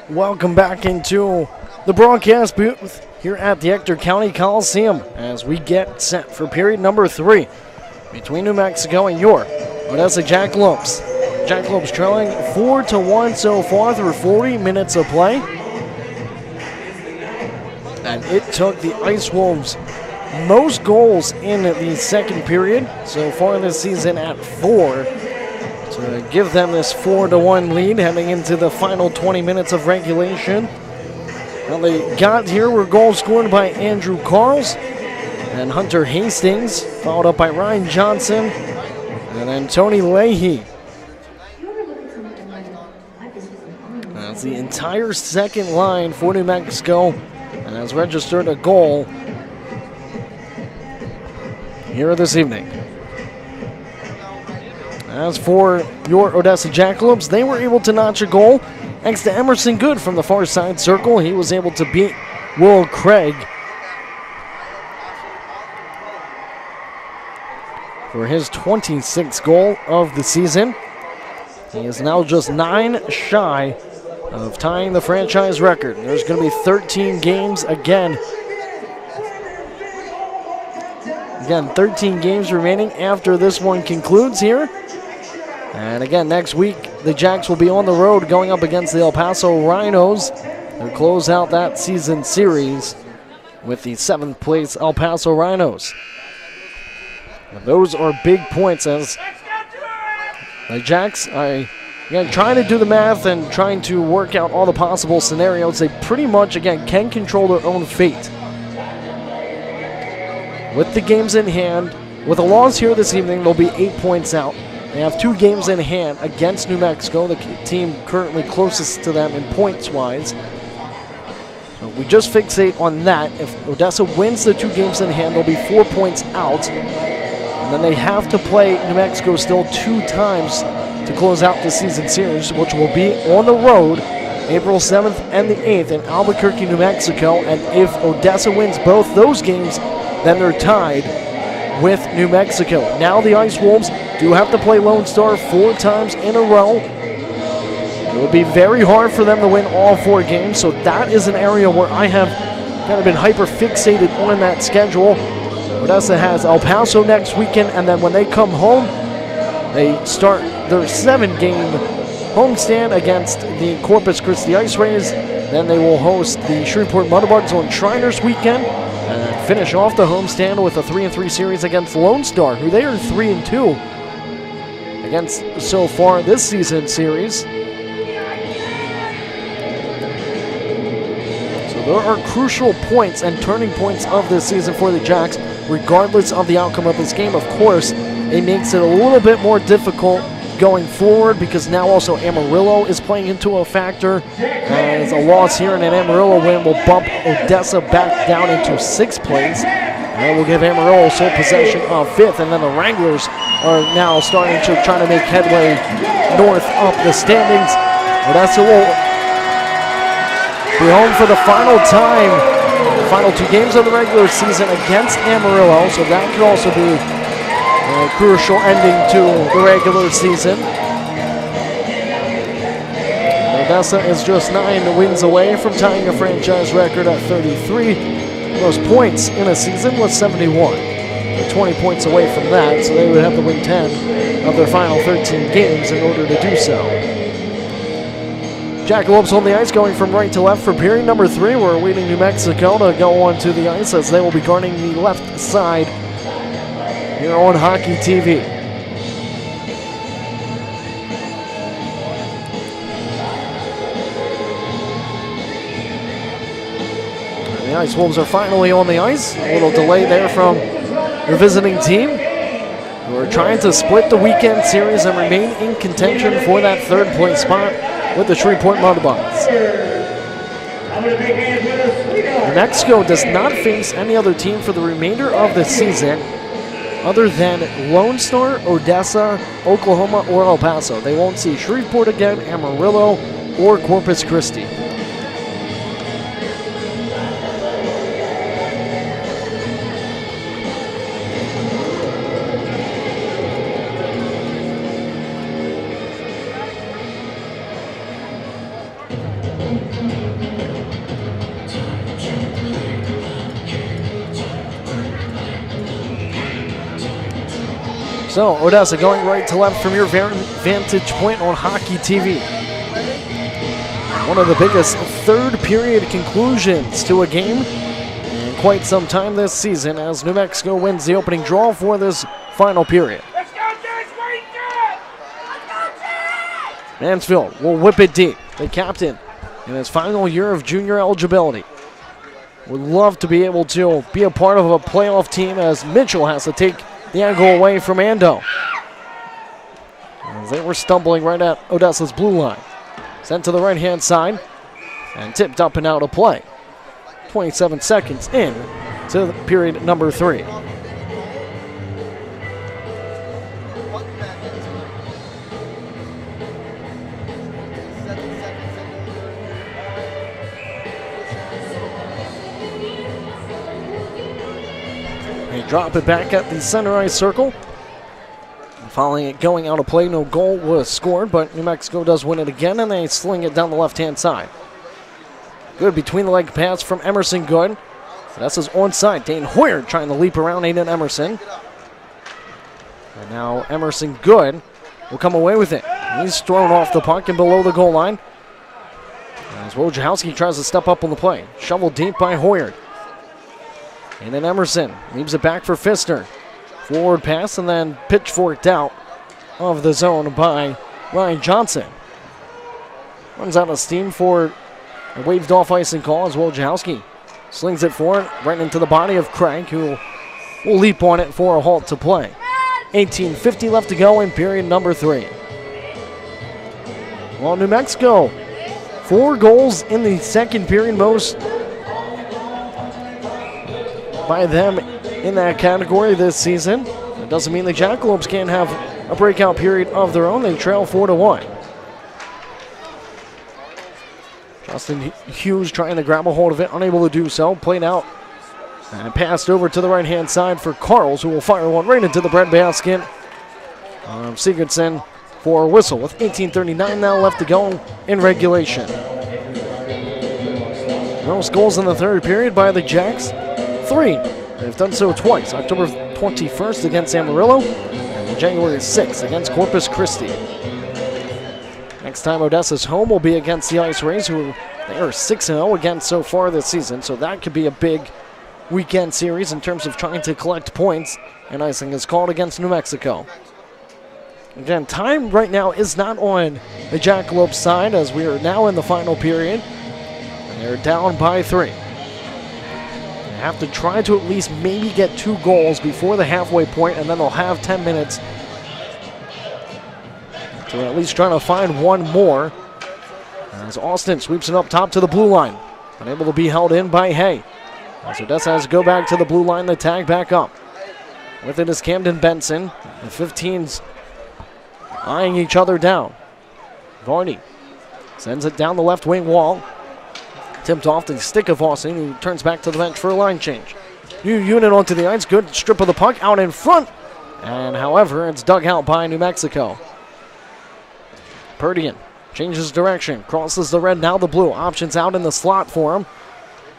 Welcome back into the broadcast booth here at the Ector County Coliseum as we get set for period number 3 between New Mexico and your Odessa Jackalopes. Jackalopes trailing 4-1 so far through 40 minutes of play. And it took the Ice Wolves most goals in the second period so far this season at 4 to give them this 4-1 lead heading into the final 20 minutes of regulation. Now they got here were goals scored by Andrew Carls and Hunter Hastings, followed up by Ryan Johnson and then Tony Leahy. That's the entire second line for New Mexico and has registered a goal here this evening. As for your Odessa Jackalopes, they were able to notch a goal thanks to Emerson Good from the far side circle. He was able to beat Will Craig for his 26th goal of the season. He is now just 9 shy of tying the franchise record. There's going to be 13 games again. 13 games remaining after this one concludes here. And again, next week, the Jacks will be on the road going up against the El Paso Rhinos to close out that season series with the 7th place El Paso Rhinos. And those are big points as the Jacks are again trying to do the math and trying to work out all the possible scenarios. They pretty much, again, can control their own fate. With the games in hand, with a loss here this evening, they'll be 8 points out. They have 2 games in hand against New Mexico, the team currently closest to them in points-wise. So we just fixate on that. If Odessa wins the 2 games in hand, they'll be 4 points out. And then they have to play New Mexico still 2 times to close out the season series, which will be on the road April 7th and the 8th in Albuquerque, New Mexico. And if Odessa wins both those games, then they're tied with New Mexico. Now the Ice Wolves do have to play Lone Star 4 times in a row. It would be very hard for them to win all 4 games, so that is an area where I have kind of been hyper fixated on that schedule. Odessa has El Paso next weekend, and then when they come home, they start their 7-game homestand against the Corpus Christi Ice Rays. Then they will host the Shreveport Mudbugs on Shriners weekend. And finish off the homestand with a 3-3 series against Lone Star, who they are 3-2 against so far this season series. So there are crucial points and turning points of this season for the Jacks, regardless of the outcome of this game. Of course, it makes it a little bit more difficult going forward because now also Amarillo is playing into a factor. As a loss here and an Amarillo win will bump Odessa back down into 6th place. And that will give Amarillo sole possession of 5th. And then the Wranglers are now starting to try to make headway north up the standings. Odessa will be home for the final time, the final 2 games of the regular season against Amarillo. So that could also be a crucial ending to the regular season. Odessa is just 9 wins away from tying a franchise record at 33. Most points in a season was 71. They're 20 points away from that, so they would have to win 10 of their final 13 games in order to do so. Jackalopes on the ice going from right to left for period number 3. We're awaiting New Mexico to go onto the ice as they will be guarding the left side here on Hockey TV. And the Ice Wolves are finally on the ice. A little delay there from the visiting team, who are trying to split the weekend series and remain in contention for that 3rd place spot with the Shreveport Mudbugs. New Mexico does not face any other team for the remainder of the season other than Lone Star, Odessa, Oklahoma, or El Paso. They won't see Shreveport again, Amarillo, or Corpus Christi. So, Odessa going right to left from your vantage point on Hockey TV. One of the biggest third period conclusions to a game in quite some time this season as New Mexico wins the opening draw for this final period. Let's go, Jace! What are you doing? Let's go, Jace! Mansfield will whip it deep. The captain in his final year of junior eligibility would love to be able to be a part of a playoff team as Mitchell has to take the angle away from Ando. As they were stumbling right at Odessa's blue line. Sent to the right-hand side and tipped up and out of play. 27 seconds in to period number 3. They drop it back at the center ice circle. Following it going out of play, no goal was scored, but New Mexico does win it again, and they sling it down the left-hand side. Good between-the-leg pass from Emerson Good. That's his onside. Dane Hoyer trying to leap around Aiden Emerson. And now Emerson Good will come away with it. He's thrown off the puck and below the goal line. As Wojciechowski tries to step up on the play. Shoveled deep by Hoyer. And then Emerson leaves it back for Pfister. Forward pass and then pitchforked out of the zone by Ryan Johnson. Runs out of steam for a waved off icing call as Wojciechowski slings it forward right into the body of Craig, who will leap on it for a halt to play. 18:50 left to go in period number 3. Well, New Mexico, 4 goals in the second period, most by them in that category this season. It doesn't mean the Jackalopes can't have a breakout period of their own. They trail 4-1. Justin Hughes trying to grab a hold of it, unable to do so. Played out and passed over to the right-hand side for Carls, who will fire one right into the breadbasket of Sigurdsson for a whistle with 18:39 now left to go in regulation. Most goals in the third period by the Jacks, 3. They've done so twice, October 21st against Amarillo and January 6th against Corpus Christi. Next time Odessa's home will be against the Ice Rays, who they are 6-0 against so far this season, so that could be a big weekend series in terms of trying to collect points, and icing is called against New Mexico. Again, time right now is not on the Jackalopes side as we are now in the final period, and they're down by 3. Have to try to at least maybe get 2 goals before the halfway point, and then they'll have 10 minutes to at least try to find one more. As Austin sweeps it up top to the blue line, unable to be held in by Hay. As Odessa has to go back to the blue line, the tag back up. With it is Camden Benson. The 15s eyeing each other down. Varney sends it down the left wing wall. Tipped off the stick of Austin, who turns back to the bench for a line change. New unit onto the ice, good strip of the puck out in front. And however, it's dug out by New Mexico. Perdian changes direction, crosses the red, now the blue. Options out in the slot for him.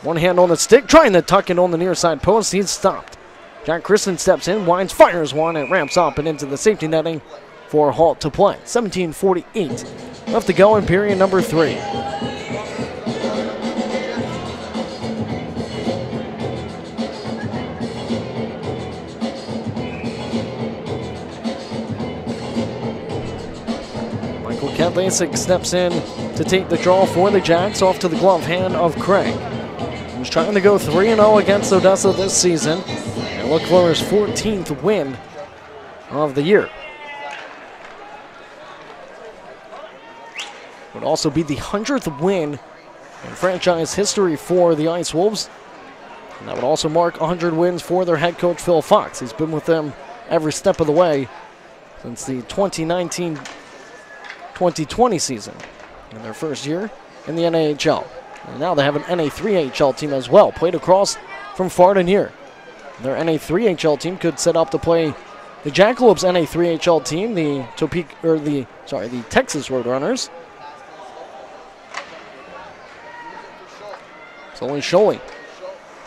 One hand on the stick, trying to tuck it on the near side post. He's stopped. Jack Kristen steps in, winds, fires one, and ramps up and into the safety netting for a halt to play. 17:48 left to go in period number 3. Lasik steps in to take the draw for the Jacks off to the glove hand of Craig. He's trying to go 3-0 against Odessa this season and look for his 14th win of the year. Would also be the 100th win in franchise history for the Ice Wolves. And that would also mark 100 wins for their head coach, Phil Fox. He's been with them every step of the way since the 2019-2020 season in their first year in the NAHL. And now they have an NA3HL team as well, played across from far to near. Their NA3HL team could set up to play the Jackalopes NA3HL team, the Texas Roadrunners. It's only Sholey.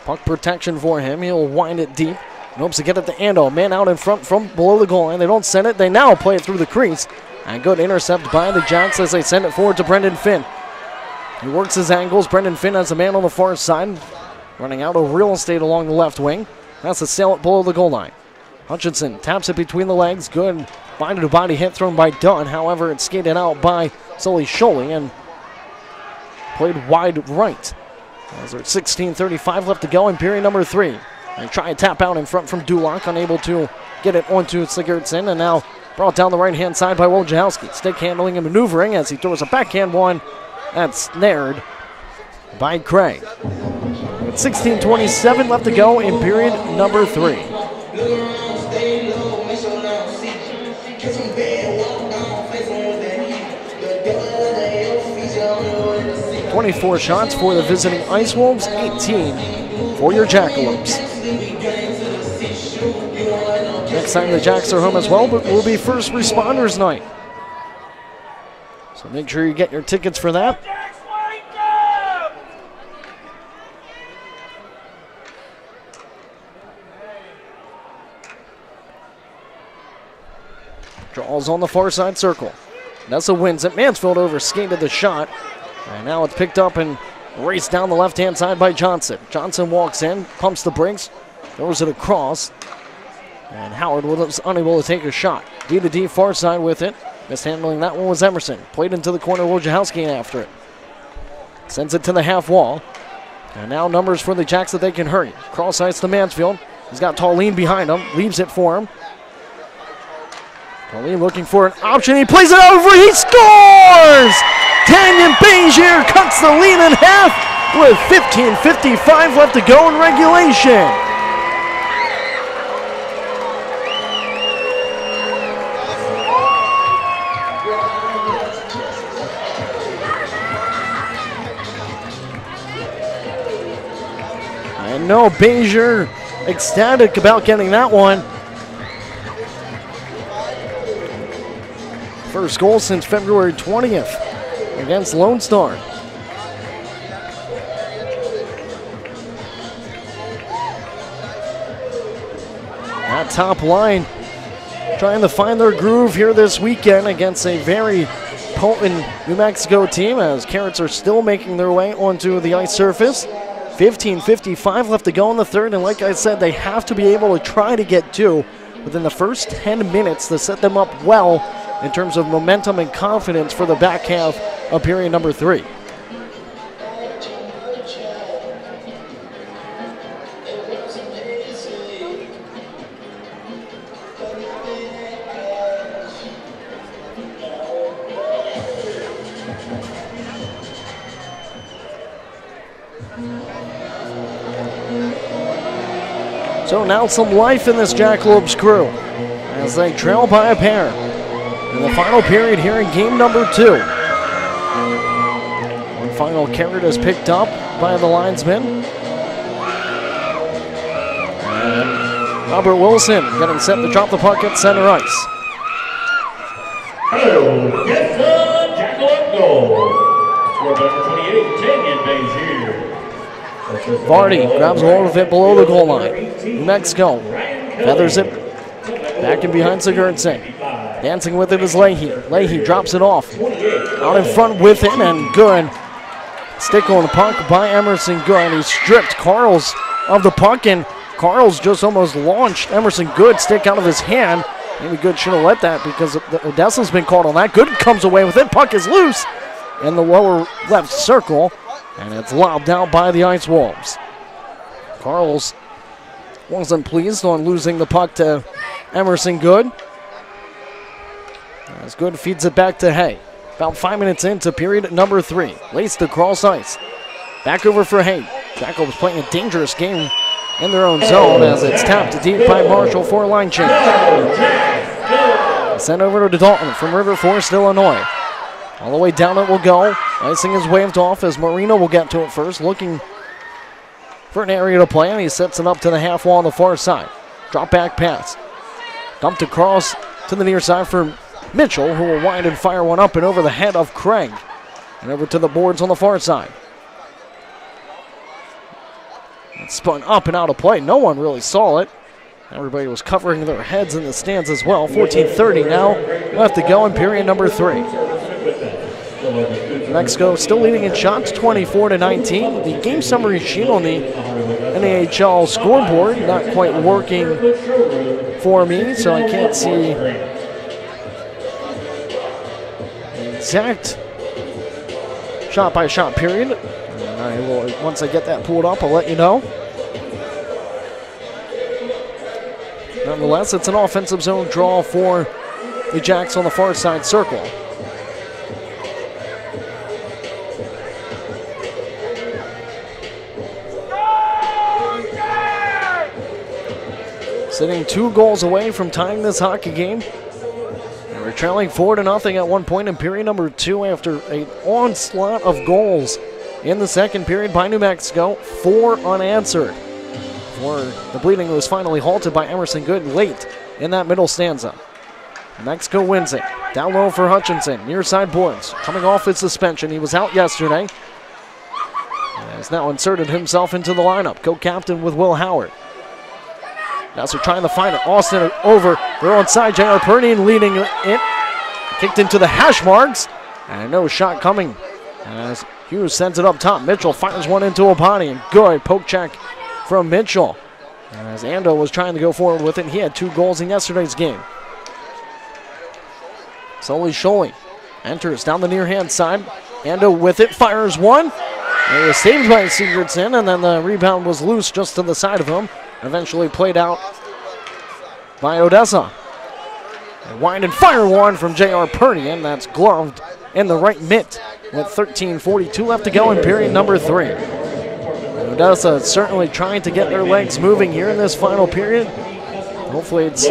Puck protection for him. He'll wind it deep. hopes to get it to Ando. Man out in front from below the goal line. They don't send it. They now play it through the crease. And good intercept by the Jacks as they send it forward to Brendan Finn. He works his angles. Brendan Finn has a man on the far side, running out of real estate along the left wing. That's a sail it below the goal line. Hutchinson taps it between the legs. Good body-to-body hit thrown by Dunn. However, it's skated out by Sully Sholey and played wide right. As there's 16:35 left to go in period number 3. They try a tap out in front from Dulac, unable to get it onto Sigurdsson, and now brought down the right-hand side by Wojciechowski. Stick handling and maneuvering as he throws a backhand one. That's snared by Craig. With 16:27 left to go in period number 3. 24 shots for the visiting Ice Wolves, 18 for your Jackalopes. Next time the Jacks are home as well, but will be first responders night. So make sure you get your tickets for that. Draws on the far side circle. Nessa wins it. Mansfield overskated the shot. And now it's picked up and raced down the left-hand side by Johnson. Johnson walks in, pumps the brakes, throws it across. And Howard was unable to take a shot. D to D far side with it. Mishandling that one was Emerson. Played into the corner, Wojciechowski after it. Sends it to the half wall. And now numbers for the Jacks that they can hurry. Cross ice to Mansfield. He's got Tallene behind him. Leaves it for him. Tallene looking for an option. He plays it over. He scores! Tanyan Bezier cuts the lead in half with 15:55 left to go in regulation. And no, Bezier ecstatic about getting that one. First goal since February 20th against Lone Star. That top line trying to find their groove here this weekend against a very potent New Mexico team, as Carrots are still making their way onto the ice surface. 15:55 left to go in the third, and like I said, they have to be able to try to get two within the first 10 minutes to set them up well in terms of momentum and confidence for the back half of period number 3. So now some life in this Jackalopes crew as they trail by a pair in the final period here in game number 2. One final carrot is picked up by the linesman. And Robert Wilson getting set to drop the puck at center ice. Odessa Jackalopes goal. Score number 28, Tanyan Bezier. Vardy grabs hold of it below the goal line. New Mexico feathers it back in behind Sigurdsson. Dancing with it is Leahy. Leahy drops it off. Out in front with it, and good. Stick on the puck by Emerson Good. He stripped Carls of the puck, and Carls just almost launched Emerson Good stick out of his hand. Maybe Good should have let that because Odessa's been called on that. Good comes away with it. Puck is loose in the lower left circle, and it's lobbed out by the Ice Wolves. Carls wasn't pleased on losing the puck to Emerson Good. As Good feeds it back to Hay. About 5 minutes into period number 3. Laced across ice. Back over for Hay. Jackalopes playing a dangerous game in their own zone as it's tapped deep by Marshall for a line change. Sent over to Dalton from River Forest, Illinois. All the way down it will go. Icing is waved off as Marino will get to it first, looking for an area to play, and he sets it up to the half wall on the far side. Drop back pass. Dumped across to the near side for Mitchell, who will wind and fire one up and over the head of Craig. And over to the boards on the far side. It's spun up and out of play. No one really saw it. Everybody was covering their heads in the stands as well. 14:30 now left to go in period number 3. New Mexico still leading in shots, 24-19. The game summary sheet on the NAHL scoreboard not quite working for me, so I can't see the exact shot-by-shot period. And I will, once I get that pulled up, I'll let you know. Nonetheless, it's an offensive zone draw for the Jacks on the far side circle. Sitting 2 goals away from tying this hockey game. And we're trailing 4-0 at one point in period number 2 after an onslaught of goals in the second period by New Mexico. 4 unanswered. For the bleeding was finally halted by Emerson Good late in that middle stanza. New Mexico wins it. Down low for Hutchinson. Near side boards. Coming off his suspension. He was out yesterday. And has now inserted himself into the lineup. Co-captain with Will Howard. Now they're trying to find it. Austin over. They're onside. J.R. Pernian leading it. Kicked into the hash marks. And no shot coming as Hughes sends it up top. Mitchell fires one into a body. And good poke check from Mitchell. As Ando was trying to go forward with it. He had 2 goals in yesterday's game. Sully Sholey enters down the near hand side. Ando with it. Fires one. It was saved by Sigurdsson. And then the rebound was loose just to the side of him. Eventually played out by Odessa. And wind and fire one from J.R. Purdy, and that's gloved in the right mitt with 13:42 left to go in period number 3. And Odessa certainly trying to get their legs moving here in this final period. Hopefully it's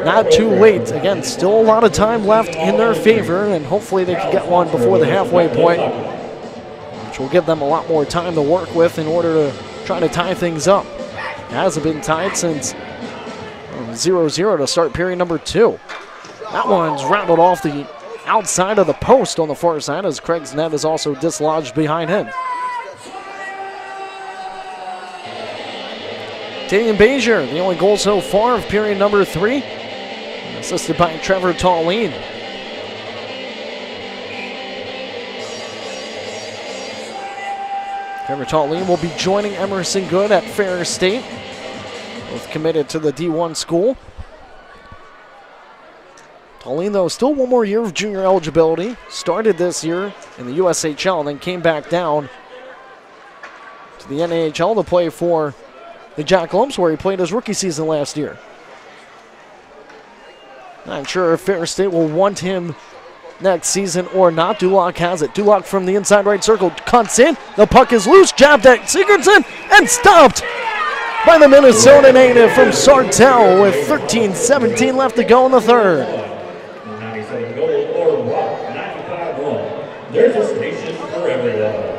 not too late. Again, still a lot of time left in their favor, and hopefully they can get one before the halfway point, which will give them a lot more time to work with in order to try to tie things up. It hasn't been tied since 0-0 to start period number 2. That one's rattled off the outside of the post on the far side as Craig's net is also dislodged behind him. Damian Bezier, the only goal so far of period number 3, assisted by Trevor Tallene. Trevor Tallene will be joining Emerson Good at Ferris State, both committed to the D1 school. Tallene, though, still one more year of junior eligibility. Started this year in the USHL and then came back down to the NAHL to play for the Jackalopes, where he played his rookie season last year. Not sure if Ferris State will want him next season or not. Duloc has it. Duloc from the inside right circle cuts in. The puck is loose. Jabbed at Sigurdsson and stopped by the Minnesota native from Sartell with 13:17 left to go in the third. 97 goals or 95-1. There's a station for everyone.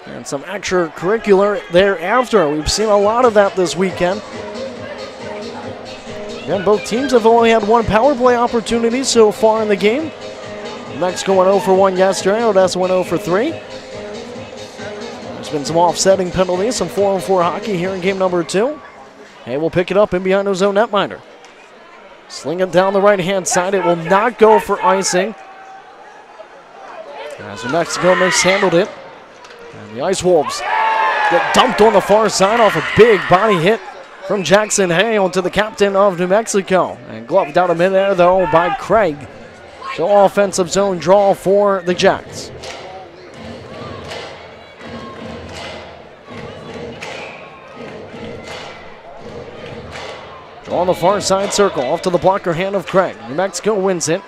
And some extracurricular thereafter. We've seen a lot of that this weekend. Again, both teams have only had 1 power play opportunity so far in the game. Mexico went 0 for 1 yesterday. Odessa went 0 for 3. There's been some offsetting penalties, some 4-on-4 hockey here in game number 2. Hey, we'll pick it up in behind his own netminder. Sling it down the right-hand side. It will not go for icing, as New Mexico mishandled it. And the Ice Wolves get dumped on the far side off a big body hit from Jackson Hay onto the captain of New Mexico. And gloved out a midair, though, by Craig. So offensive zone draw for the Jacks. Draw on the far side circle, off to the blocker hand of Craig. New Mexico wins it.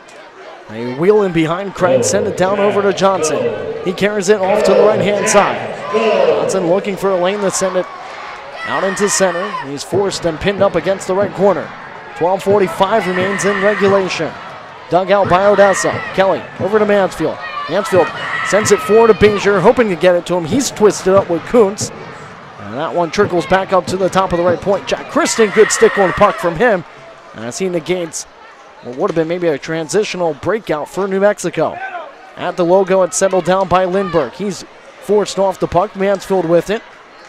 They wheel in behind Craig, send it down over to Johnson. He carries it off to the right-hand side. Johnson looking for a lane to send it out into center. He's forced and pinned up against the right corner. 12:45 remains in regulation. Dug out by Odessa. Kelly over to Mansfield. Mansfield sends it forward to Bezier, hoping to get it to him. He's twisted up with Kuntz. And that one trickles back up to the top of the right point. Jack Kristen, good stick on puck from him. As he negates what would have been maybe a transitional breakout for New Mexico. At the logo, it's settled down by Lindbergh. He's forced off the puck. Mansfield with it.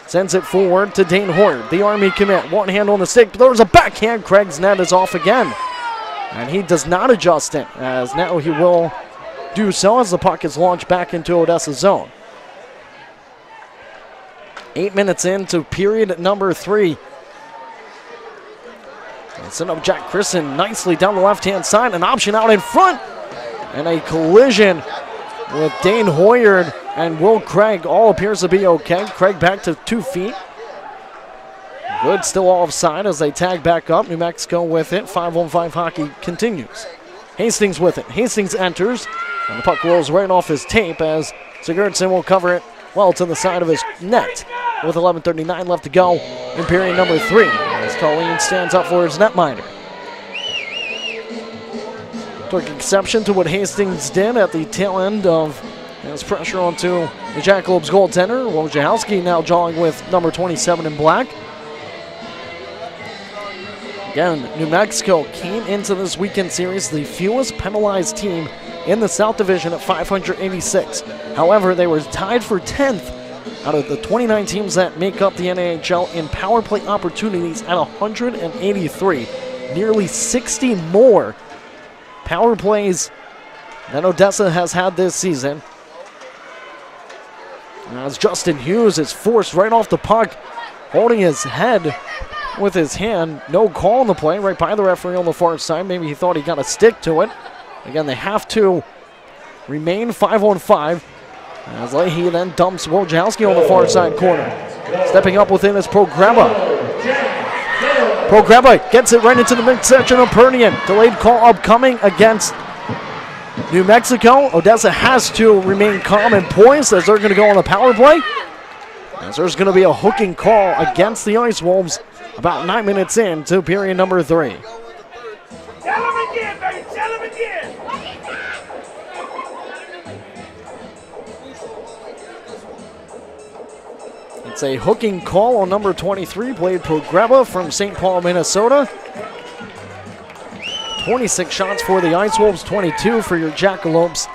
Sends it forward to Dane Hoyer. The Army commit. One hand on the stick. There's a backhand. Craig's net is off again. And he does not adjust it, as now he will do so as the puck is launched back into Odessa's zone. 8 minutes into period number 3. And send up Jack Christen nicely down the left-hand side. An option out in front. And a collision with Dane Hoyer and Will Craig. All appears to be okay. Craig back to 2 feet. Good, still offside as they tag back up. New Mexico with it. 5-on-5 hockey continues. Hastings with it. Hastings enters. And the puck rolls right off his tape as Sigurdsson will cover it well to the side of his net. With 11:39 left to go in period number 3. As Colleen stands up for his netminder. Took exception to what Hastings did at the tail end of his pressure onto the Jackalopes goaltender. Wojciechowski now jawing with number 27 in black. Again, New Mexico came into this weekend series the fewest penalized team in the South Division at 586. However, they were tied for 10th out of the 29 teams that make up the NAHL in power play opportunities at 183. Nearly 60 more power plays than Odessa has had this season. As Justin Hughes is forced right off the puck, holding his head with his hand. No call on the play, right by the referee on the far side. Maybe he thought he got a stick to it. Again, they have to remain 5-on-5. As Leahy then dumps Wojciechowski on the far side corner. Stepping up within is Progreba. Progreba gets it right into the midsection of Pernian. Delayed call upcoming against New Mexico. Odessa has to remain calm and poised as they're going to go on the power play. As there's going to be a hooking call against the Ice Wolves about 9 minutes into period number 3. Tell him again, baby. Tell him again. It's a hooking call on number 23, Blade Progreba from St. Paul, Minnesota. 26 shots for the Ice Wolves, 22 for your Jackalopes.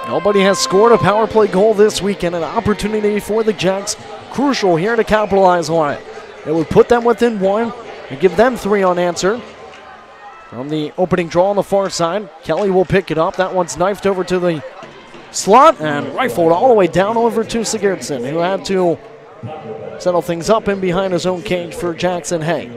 Nobody has scored a power play goal this weekend. An opportunity for the Jacks. Crucial here to capitalize on it. It would put them within 1 and give them 3 unanswered. From the opening draw on the far side, Kelly will pick it up. That one's knifed over to the slot and rifled all the way down over to Sigurdsson, who had to settle things up in behind his own cage for Jackson Hay.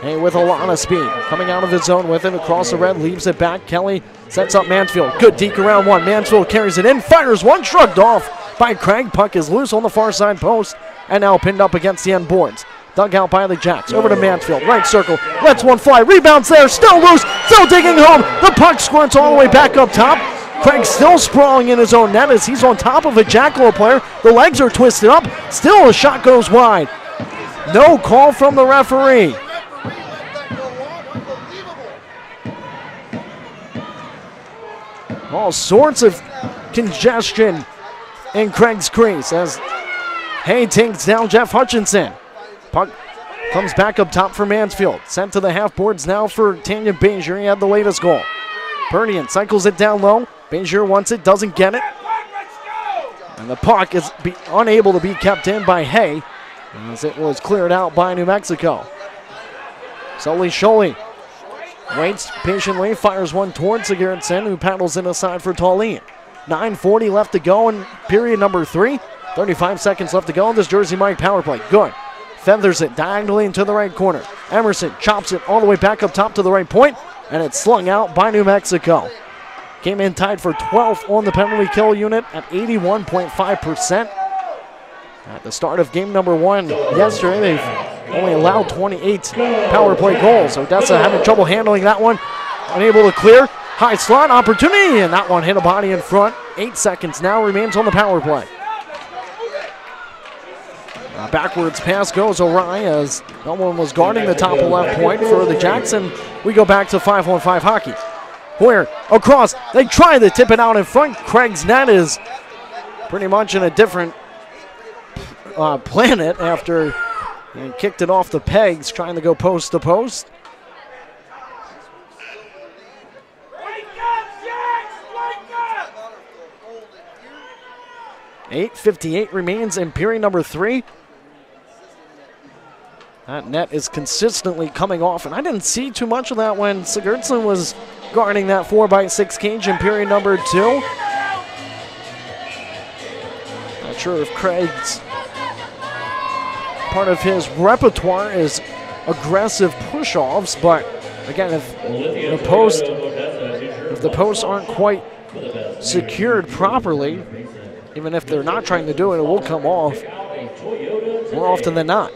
Hay with a lot of speed, coming out of his zone with it across the red, leaves it back. Kelly sets up Mansfield. Good deke around one. Mansfield carries it in, fires one, shrugged off by Craig. Puck is loose on the far side post and now pinned up against the end boards. Dug out by the Jacks. Over to Mansfield. Right circle. Lets one fly. Rebounds there. Still loose. Still digging home. The puck squirts all the way back up top. Craig still sprawling in his own net as he's on top of a Jackalope player. The legs are twisted up. Still a shot goes wide. No call from the referee. All sorts of congestion in Craig's crease as Hay takes down Jeff Hutchinson. Puck comes back up top for Mansfield. Sent to the half boards now for Tanya Bezier. He had the latest goal. Pernian cycles it down low. Bezier wants it, doesn't get it. And the puck is unable to be kept in by Hay as it was cleared out by New Mexico. Sully Sholey waits patiently, fires one towards Sigurdsson, who paddles in aside for Tallien. 9:40 left to go in period number 3. 35 seconds left to go in this Jersey Mike power play. Good. Feathers it diagonally into the right corner. Emerson chops it all the way back up top to the right point, and it's slung out by New Mexico. Came in tied for 12th on the penalty kill unit at 81.5%. At the start of game number 1 yesterday, they've only allowed 28 power play goals. Odessa having trouble handling that one. Unable to clear. High slot opportunity, and that one hit a body in front. 8 seconds now remains on the power play. A backwards pass goes awry as no one was guarding the top left point for the Jackson. We go back to 5-on-5 hockey. Where across, they try to tip it out in front. Craig's net is pretty much in a different planet after he kicked it off the pegs, trying to go post to post. 8:58 remains in period number 3. That net is consistently coming off, and I didn't see too much of that when Sigurdsson was guarding that 4x6 cage in period number 2. Not sure if Craig's part of his repertoire is aggressive push-offs, but again, if the posts aren't quite secured properly, even if they're not trying to do it, it will come off more often than not.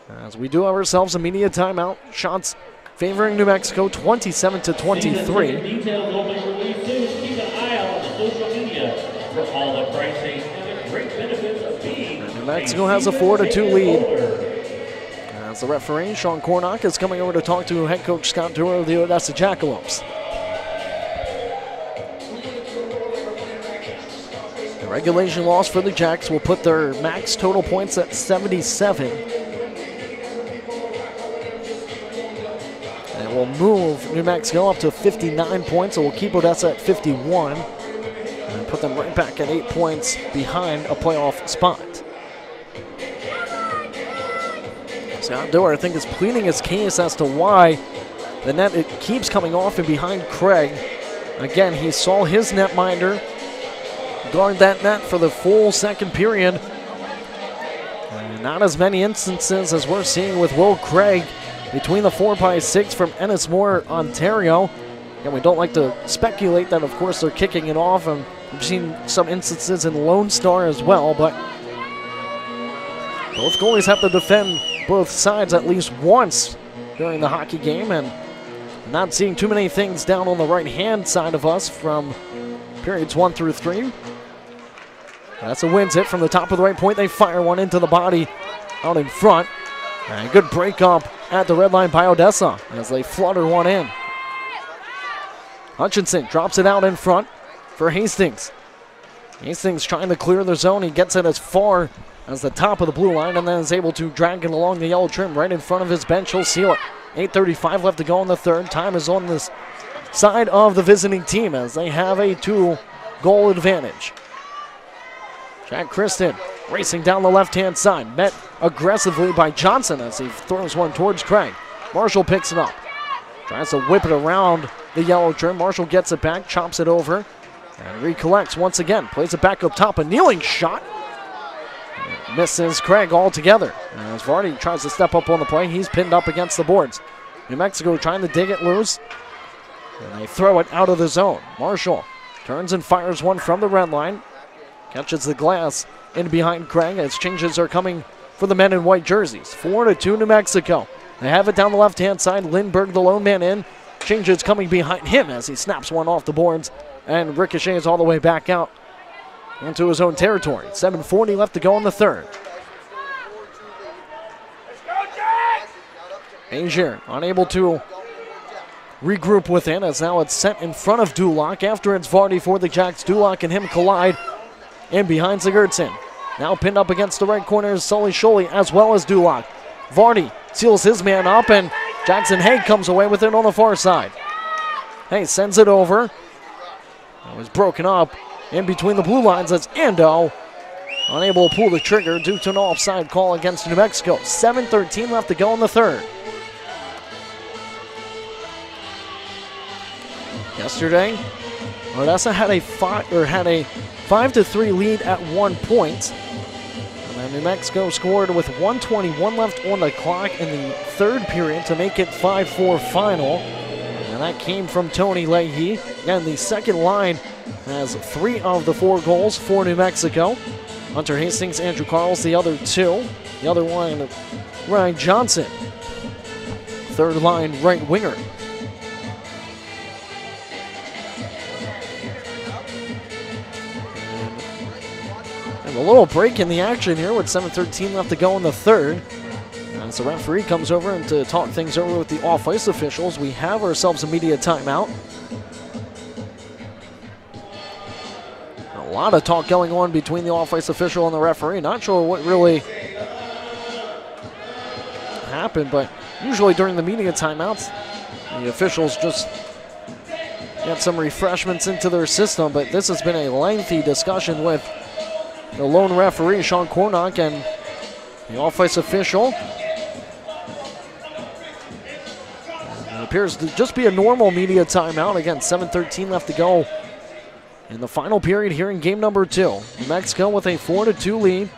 As we do have ourselves a media timeout, shots favoring New Mexico 27-23. Details will be released soon. Keep an eye out on the social media for all the pricing and the great benefits of being New Mexico has a 4-2 lead. As the referee, Sean Cornock, is coming over to talk to head coach Scott Dewar of the Odessa Jackalopes. The regulation loss for the Jacks will put their max total points at 77. And will move New Mexico up to 59 points. It will keep Odessa at 51 and put them right back at 8 points behind a playoff spot. Scott Dewar, I think, is pleading his case as to why the net it keeps coming off and behind Craig. Again, he saw his netminder guard that net for the full second period. And not as many instances as we're seeing with Will Craig between the 4x6 from Ennismore, Ontario. And we don't like to speculate that, of course, they're kicking it off. And we've seen some instances in Lone Star as well, but both goalies have to defend both sides at least once during the hockey game, and not seeing too many things down on the right-hand side of us from periods 1 through 3. That's a Wins hit from the top of the right point. They fire one into the body out in front. And good break up at the red line by Odessa as they flutter one in. Hutchinson drops it out in front for Hastings. Hastings trying to clear the zone. He gets it as far as the top of the blue line and then is able to drag it along the yellow trim right in front of his bench. He'll seal it. 8:35 left to go in the third. Time is on this side of the visiting team as they have a 2-goal advantage. Jack Kristen racing down the left-hand side. Met aggressively by Johnson as he throws one towards Craig. Marshall picks it up. Tries to whip it around the yellow trim. Marshall gets it back, chops it over, and recollects once again. Plays it back up top. A kneeling shot. Misses Craig altogether. As Vardy tries to step up on the play, he's pinned up against the boards. New Mexico trying to dig it loose, and they throw it out of the zone. Marshall turns and fires one from the red line. Catches the glass in behind Craig as changes are coming for the men in white jerseys. 4-2 New Mexico. They have it down the left-hand side. Lindbergh, the lone man in. Changes coming behind him as he snaps one off the boards and ricochets all the way back out into his own territory. 7:40 left to go in the third. Azier unable to regroup within as now it's sent in front of Duloc. After it's Vardy for the Jacks. Duloc and him collide in behind Sigurdsson. Now pinned up against the right corner is Sully Scholey as well as Duloc. Vardy seals his man up and Jackson Haig comes away with it on the far side. Haig sends it over. It was broken up in between the blue lines. That's Ando. Unable to pull the trigger due to an offside call against New Mexico. 7:13 left to go in the third. Yesterday, Odessa had a 5-3 lead at 1 point. And then New Mexico scored with 1:21 left on the clock in the third period to make it 5-4 final. And that came from Tony Leahy. And the second line has 3 of the 4 goals for New Mexico. Hunter Hastings, Andrew Carls, the other 2. The other one, Ryan Johnson. Third line right winger. And a little break in the action here with 7:13 left to go in the third. As the referee comes over and to talk things over with the off-ice officials, we have ourselves a media timeout. A lot of talk going on between the off-ice official and the referee. Not sure what really happened, but usually during the media timeouts, the officials just get some refreshments into their system, but this has been a lengthy discussion with the lone referee, Sean Cornock, and the off-ice official. It appears to just be a normal media timeout. Again, 7:13 left to go in the final period here in game number 2. New Mexico with a 4-2 lead.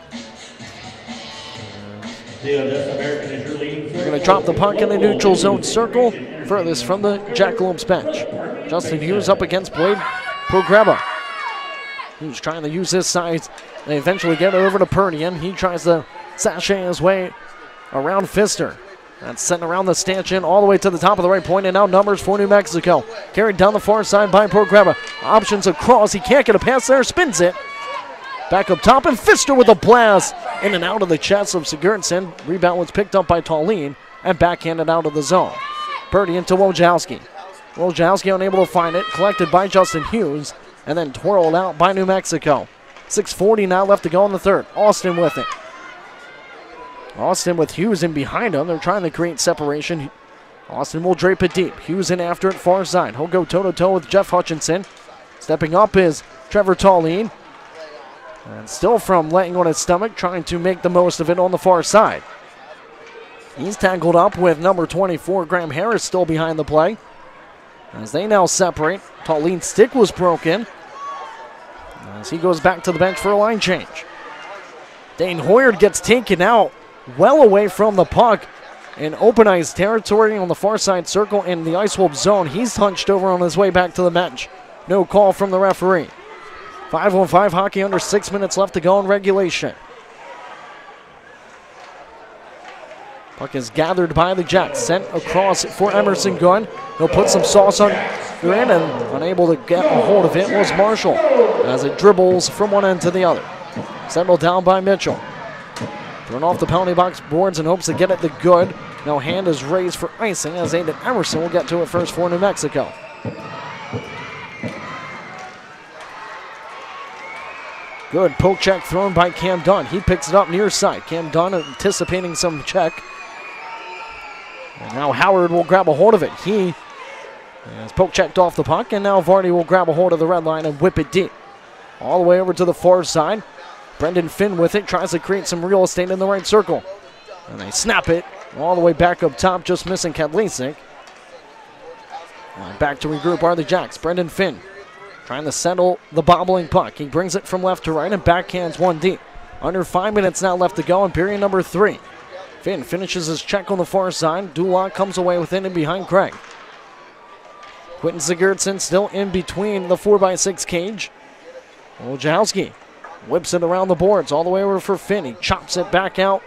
They're going to drop the puck in the neutral zone circle, furthest from the Jackalopes bench. Justin Hughes up against Blade Progreba. He's trying to use his size. They eventually get it over to Pernian. He tries to sashay his way around Pfister. That's sent around the stanchion all the way to the top of the right point, and now numbers for New Mexico. Carried down the far side by Progreba. Options across. He can't get a pass there. Spins it. Back up top, and Pfister with a blast. In and out of the chest of Sigurdsson. Rebound was picked up by Tallene and backhanded out of the zone. Purdy into Wojciechowski. Wojciechowski unable to find it. Collected by Justin Hughes and then twirled out by New Mexico. 6:40 now left to go in the third. Austin with it. Austin with Hughes in behind him. They're trying to create separation. Austin will drape it deep. Hughes in after it far side. He'll go toe-to-toe with Jeff Hutchinson. Stepping up is Trevor Tallene. And still from laying on his stomach, trying to make the most of it on the far side. He's tangled up with number 24, Graham Harris, still behind the play. As they now separate, Tallene's stick was broken. As he goes back to the bench for a line change. Dane Hoyard gets taken out well away from the puck in open ice territory on the far side circle in the Ice Wolves zone. He's hunched over on his way back to the bench. No call from the referee. 5-on-5 hockey, under 6 minutes left to go in regulation. Puck is gathered by the Jacks, sent across for Emerson Gunn. He'll put some sauce on the end, and unable to get a hold of it was Marshall as it dribbles from one end to the other. Settled down by Mitchell. Thrown off the penalty box boards in hopes to get it to good. Now hand is raised for icing as Aiden Emerson will get to it first for New Mexico. Good poke check thrown by Cam Dunn. He picks it up near side. Cam Dunn anticipating some check. And now Howard will grab a hold of it. He has poke checked off the puck, and now Vardy will grab a hold of the red line and whip it deep. All the way over to the far side. Brendan Finn with it, tries to create some real estate in the right circle. And they snap it all the way back up top, just missing Kadlicic. Back to regroup are the Jacks. Brendan Finn trying to settle the bobbling puck. He brings it from left to right and backhands one deep. Under 5 minutes now left to go in period number 3. Finn finishes his check on the far side. Dulac comes away with it and behind Craig. Quentin Sigurdsson still in between the 4x6 cage. Wojciechowski whips it around the boards all the way over for Finn. He chops it back out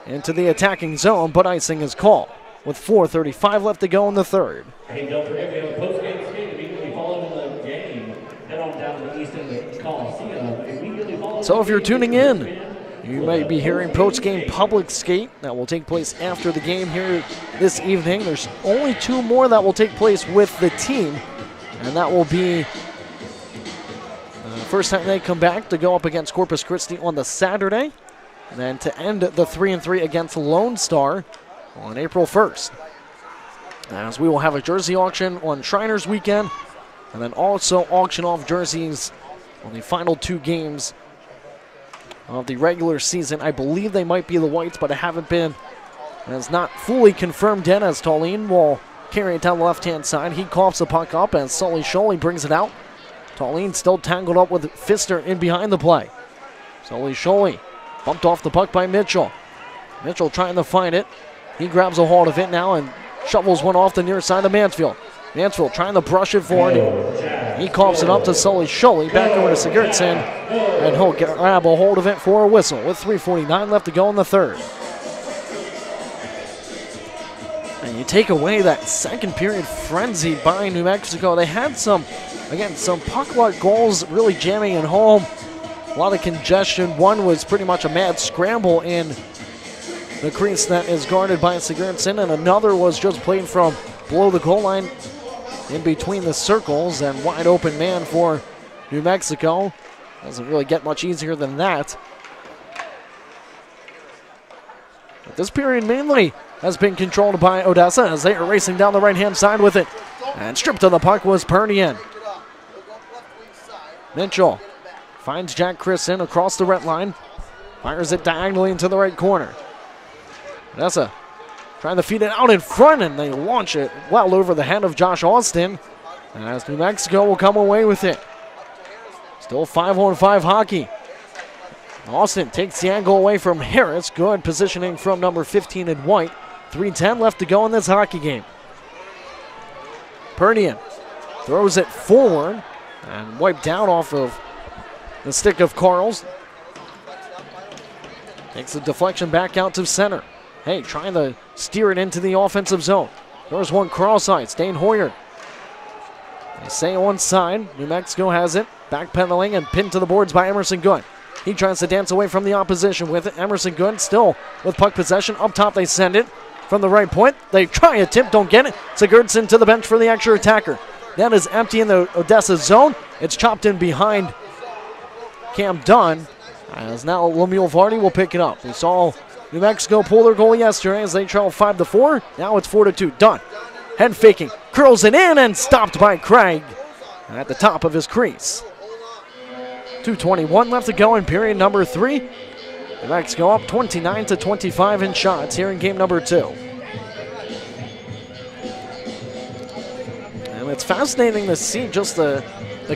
into the attacking zone, but icing is called with 4:35 left to go in the third. Hey, don't forget we have a post-game skate immediately following the game. Head on down to the east end of the Coliseum. So if you're tuning in, you might be hearing post-game public skate that will take place after the game here this evening. There's only 2 more that will take place with the team, and that will be the first time they come back to go up against Corpus Christi on the Saturday, and then to end the 3-3 against Lone Star on April 1st. As we will have a jersey auction on Shriners weekend, and then also auction off jerseys on the final 2 games of the regular season. I believe they might be the whites, but it haven't been. It's not fully confirmed yet, as Tallene will carry it down the left-hand side. He coughs the puck up as Sully Sholey brings it out. Tallene still tangled up with Pfister in behind the play. Sully Sholey bumped off the puck by Mitchell. Mitchell trying to find it. He grabs a hold of it now and shovels one off the near side of Mansfield. Mansfield trying to brush it forward. He coughs it up to Sully Sholey. Back over to Sigurdsson. And he'll grab a hold of it for a whistle with 3:49 left to go in the third. And you take away that second period frenzy by New Mexico. They had some puck luck goals really jamming in home. A lot of congestion. One was pretty much a mad scramble in the crease that is guarded by Sigurdsson, and another was just played from below the goal line in between the circles, and wide open man for New Mexico. Doesn't really get much easier than that. But this period mainly has been controlled by Odessa as they are racing down the right-hand side with it. And stripped of the puck was Pernian. Mitchell Finds Jack Christen across the red line. Fires it diagonally into the right corner. Odessa trying to feed it out in front, and they launch it well over the head of Josh Austin, as New Mexico will come away with it. Still 5-on-5 hockey. Austin takes the angle away from Harris. Good positioning from number 15 in white. 3:10 left to go in this hockey game. Pernian throws it forward and wiped out off of the stick of Carls. Takes the deflection back out to center. Hey, trying to steer it into the offensive zone. There's one cross-ice. Dane Hoyer. They say onside. New Mexico has it. Backpedaling and pinned to the boards by Emerson Good. He tries to dance away from the opposition with it. Emerson Good still with puck possession. Up top they send it from the right point. They try a tip, don't get it. Sigurdsson to the bench for the extra attacker. That is empty in the Odessa zone. It's chopped in behind Cam Dunn. As now Lemuel Vardy will pick it up. We saw New Mexico pull their goal yesterday as they trail 5-4. Now it's 4-2. Dunn, head faking, curls it in and stopped by Craig at the top of his crease. 2:21 left to go in period number 3. New Mexico up 29-25 in shots here in game number 2. And it's fascinating to see just the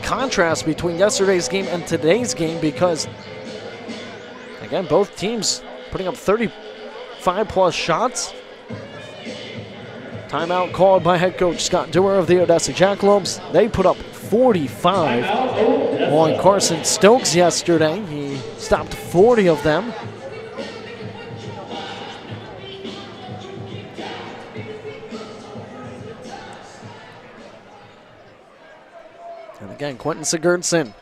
contrast between yesterday's game and today's game, because again, both teams putting up 35-plus shots. Timeout called by head coach Scott Dewar of the Odessa Jackalopes. They put up 45 on Carson Stokes yesterday. He stopped 40 of them. And again, Quentin Sigurdsson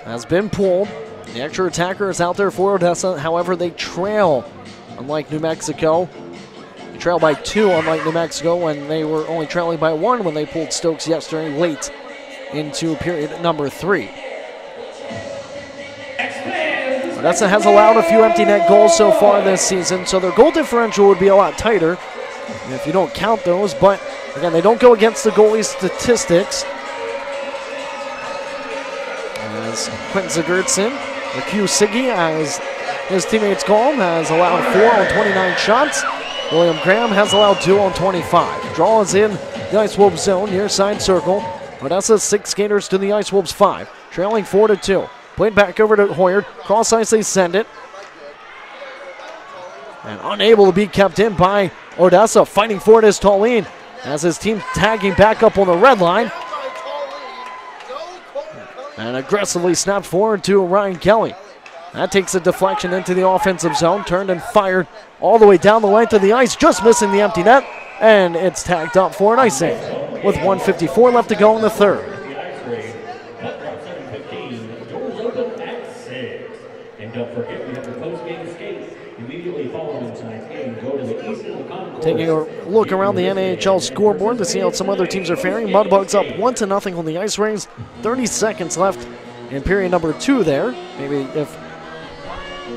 has been pulled. The extra attacker is out there for Odessa. However, they trail, unlike New Mexico. They trail by 2, unlike New Mexico, when they were only trailing by 1 when they pulled Stokes yesterday late into period number 3. Odessa has allowed a few empty net goals so far this season, so their goal differential would be a lot tighter if you don't count those. But again, they don't go against the goalie statistics. As Quentin Sigurdsson, or Q Siggy, as his teammates call him, has allowed 4 on 29 shots. William Graham has allowed 2 on 25. Draw is in the Ice Wolves zone, near side circle. Odessa 6 skaters to the Ice Wolves 5, trailing 4-2. Played back over to Hoyer. Cross ice, they send it. And unable to be kept in by Odessa. Fighting for it is Tallene, as his team tagging back up on the red line. And aggressively snapped forward to Ryan Kelly. That takes a deflection into the offensive zone. Turned and fired all the way down the length of the ice, just missing the empty net. And it's tagged up for an icing with 1:54 left to go in the third. And don't forget, we have the post-game skate immediately following tonight's game. Go to the east of the concourse. Taking a look around the NHL scoreboard to see how some other teams are faring. Mudbugs up 1-0 on the ice rings. 30 seconds left in period number 2 there. Maybe if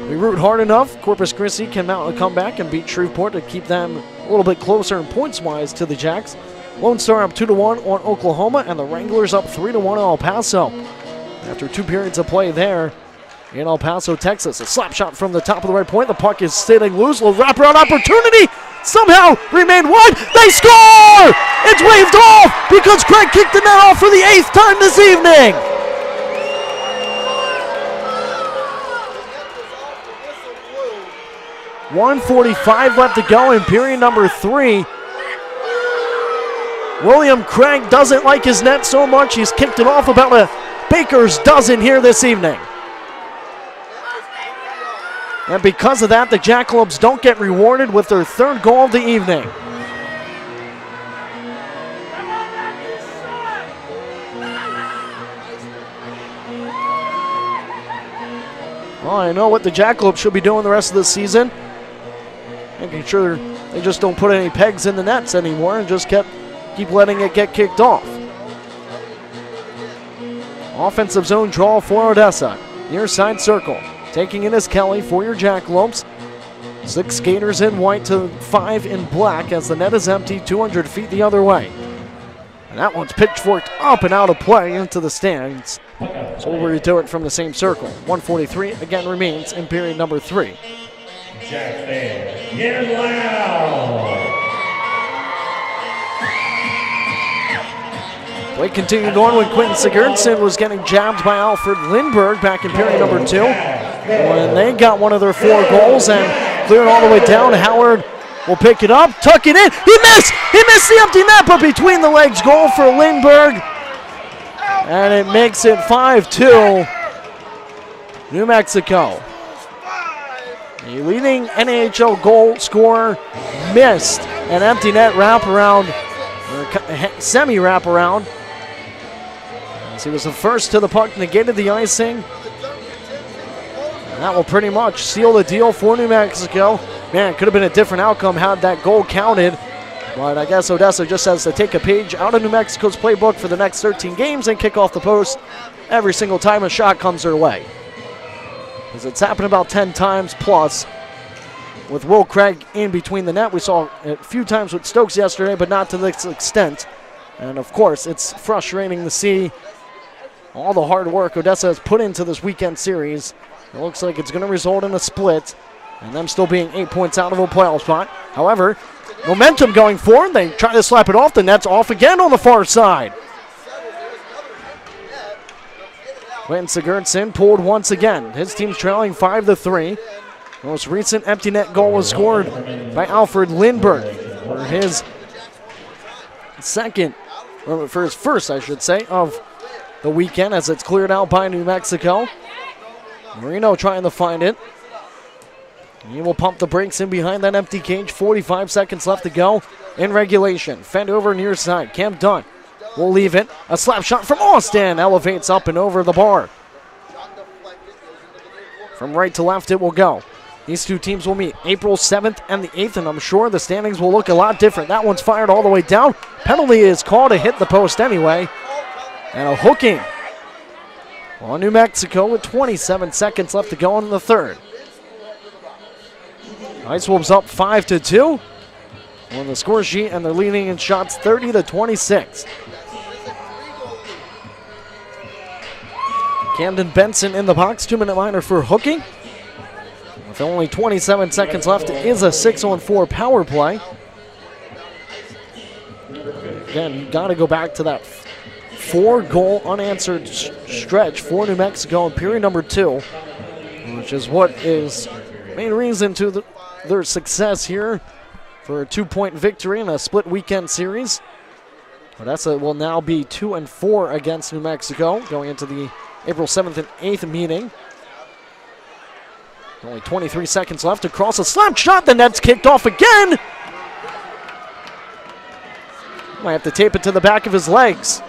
we root hard enough, Corpus Christi can mount a comeback and beat Shreveport to keep them a little bit closer in points-wise to the Jacks. Lone Star up 2-1 on Oklahoma, and the Wranglers up 3-1 on El Paso. After 2 periods of play there in El Paso, Texas. A slap shot from the top of the right point. The puck is sitting loose. Little wraparound opportunity. Somehow remained wide. They score! It's waved off because Craig kicked the net off for the 8th time this evening. .145 left to go in period number 3. William Craig doesn't like his net so much, he's kicked it off about a baker's dozen here this evening. And because of that, the Jackalopes don't get rewarded with their 3rd goal of the evening. Well, I know what the Jackalopes should be doing the rest of the season. Making sure they just don't put any pegs in the nets anymore and just keep letting it get kicked off. Offensive zone draw for Odessa. Near side circle. Taking it is Kelly for your Jackalopes. 6 skaters in white to 5 in black as the net is empty 200 feet the other way. And that one's pitchforked up and out of play into the stands So we'll redo it from the same circle. 143 again remains in period number 3. Jack Fan, get it loud. Play continued on when Quentin Sigurdsson was getting jabbed by Alfred Lindberg back in period number 2. When they got one of their 4 goals and cleared all the way down, Howard will pick it up, tuck it in. He missed! He missed the empty net, but between the legs goal for Lindberg. And it makes it 5-2. New Mexico. The leading NAHL goal scorer missed an empty net wraparound, or semi-wraparound. As he was the first to the puck, negated the icing. And that will pretty much seal the deal for New Mexico. Man, it could have been a different outcome had that goal counted. But I guess Odessa just has to take a page out of New Mexico's playbook for the next 13 games and kick off the post every single time a shot comes their way. Because it's happened about 10 times plus. With Will Craig in between the net, we saw it a few times with Stokes yesterday, but not to this extent. And of course, it's frustrating to see all the hard work Odessa has put into this weekend series. It looks like it's going to result in a split, and them still being 8 points out of a playoff spot. However, momentum going forward. They try to slap it off. The net's off again on the far side. Quentin Sigurdsson pulled once again. His team's trailing 5-3. The most recent empty net goal was scored by Alfred Lindberg for his first, I should say, of the weekend as it's cleared out by New Mexico. Marino trying to find it. He will pump the brakes in behind that empty cage. 45 seconds left to go in regulation. Fend over near side. Cam Dunn will leave it. A slap shot from Austin elevates up and over the bar. From right to left it will go. These two teams will meet April 7th and the 8th, and I'm sure the standings will look a lot different. That one's fired all the way down. Penalty is called to hit the post anyway. And a hooking on New Mexico with 27 seconds left to go in the third. Ice Wolves up 5-2 on the score sheet, and they're leading in shots 30-26. Camden Benson in the box, 2-minute liner for hooking. With only 27 seconds left, it is a 6-on-4 power play. Again, you got to go back to that 4-goal unanswered stretch for New Mexico in period number 2, which is what is main reason to their success here for a 2-point victory in a split weekend series. Odessa will now be 2-4 against New Mexico going into the April 7th and 8th meeting. Only 23 seconds left. Across a slap shot. The net's kicked off again. Might have to tape it to the back of his legs.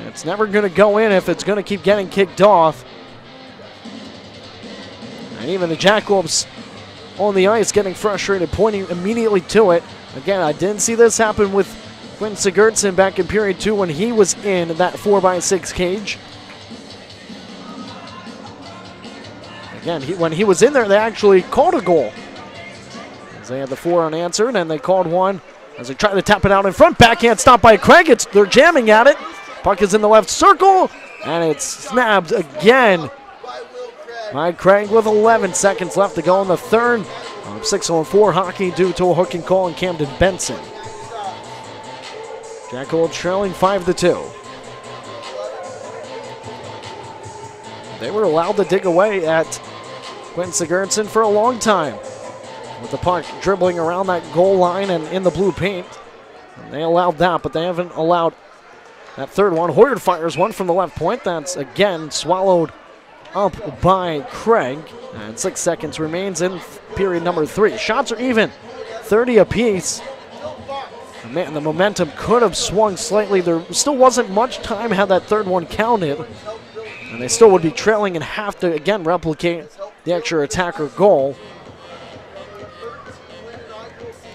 It's never going to go in if it's going to keep getting kicked off. And even the Jackalopes on the ice getting frustrated, pointing immediately to it. Again, I didn't see this happen with Quentin Sigurdsson back in period 2 when he was in that 4x6 cage. Again, when he was in there, they actually called a goal. As they had the 4 unanswered, and they called one as they tried to tap it out in front. Backhand stopped by Craig. They're jamming at it. Puck is in the left circle, and it's snapped again by Craig with 11 seconds left to go in the third. 6-on-4 hockey due to a hooking call in Camden Benson. Jackalopes trailing 5-2. They were allowed to dig away at Quentin Sigurdsson for a long time, with the puck dribbling around that goal line and in the blue paint. And they allowed that, but they haven't allowed that third one. Hoyard fires one from the left point. That's again swallowed up by Craig. And 6 seconds remains in period number 3. Shots are even, 30 apiece. And man, the momentum could have swung slightly. There still wasn't much time had that third one counted. And they still would be trailing and have to, again, replicate the extra attacker goal.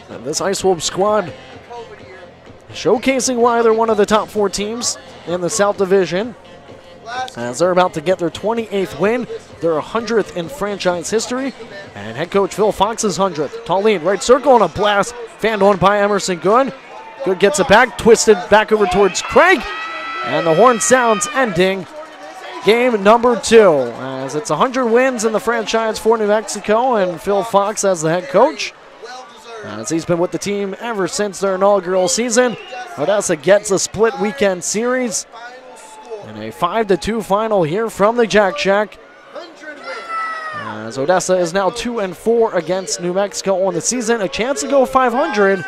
And this Ice Wolves squad showcasing why they're one of the top 4 teams in the South Division, as they're about to get their 28th win, their 100th in franchise history, and head coach Phil Fox's 100th. Tall lead, right circle, and a blast fanned on by Emerson Good. Good gets it back, twisted back over towards Craig. And the horn sounds, ending game number 2. As it's 100 wins in the franchise for New Mexico, and Phil Fox as the head coach. As he's been with the team ever since their inaugural season. Odessa gets a split weekend series. And a 5-2 final here from the Jack Shack. As Odessa is now 2-4 against New Mexico on the season. A chance to go 500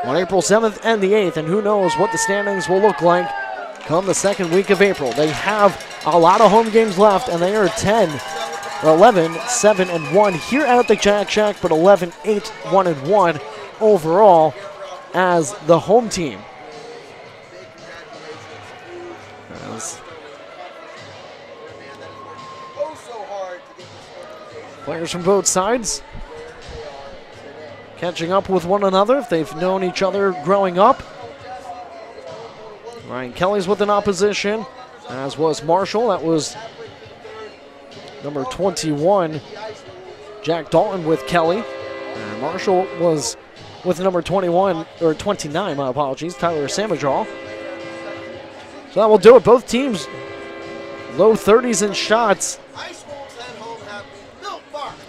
on April 7th and the 8th. And who knows what the standings will look like come the second week of April. They have a lot of home games left, and they are 11, 7-1 here at the Jack Shack, but 11, 8, 1-1 overall as the home team. As players from both sides catching up with one another if they've known each other growing up. Ryan Kelly's with an opposition, as was Marshall. That was number 21, Jack Dalton with Kelly. And Marshall was with number 21, or 29, my apologies, Tyler Samadraw. So that will do it. Both teams low 30s in shots.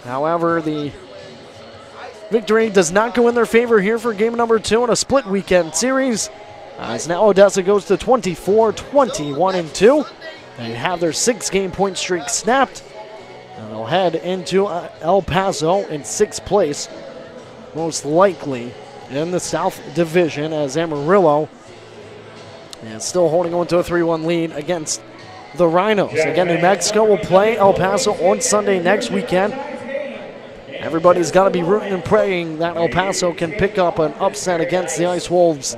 However, the victory does not go in their favor here for game number 2 in a split weekend series. As now Odessa goes to 24, 21-2. They have their 6-game point streak snapped. And they'll head into El Paso in 6th place, most likely in the South Division, as Amarillo is still holding on to a 3-1 lead against the Rhinos. Again, New Mexico will play El Paso on Sunday next weekend. Everybody's got to be rooting and praying that El Paso can pick up an upset against the Ice Wolves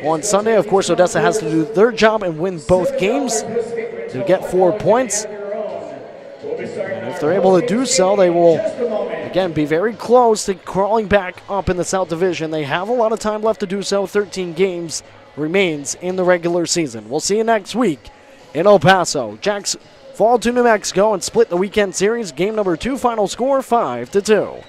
on Sunday. Of course, Odessa has to do their job and win both games to get 4 points. And if they're able to do so, they will, again, be very close to crawling back up in the South Division. They have a lot of time left to do so. 13 games remains in the regular season. We'll see you next week in El Paso. Jacks fall to New Mexico and split the weekend series. Game number 2, final score 5-2.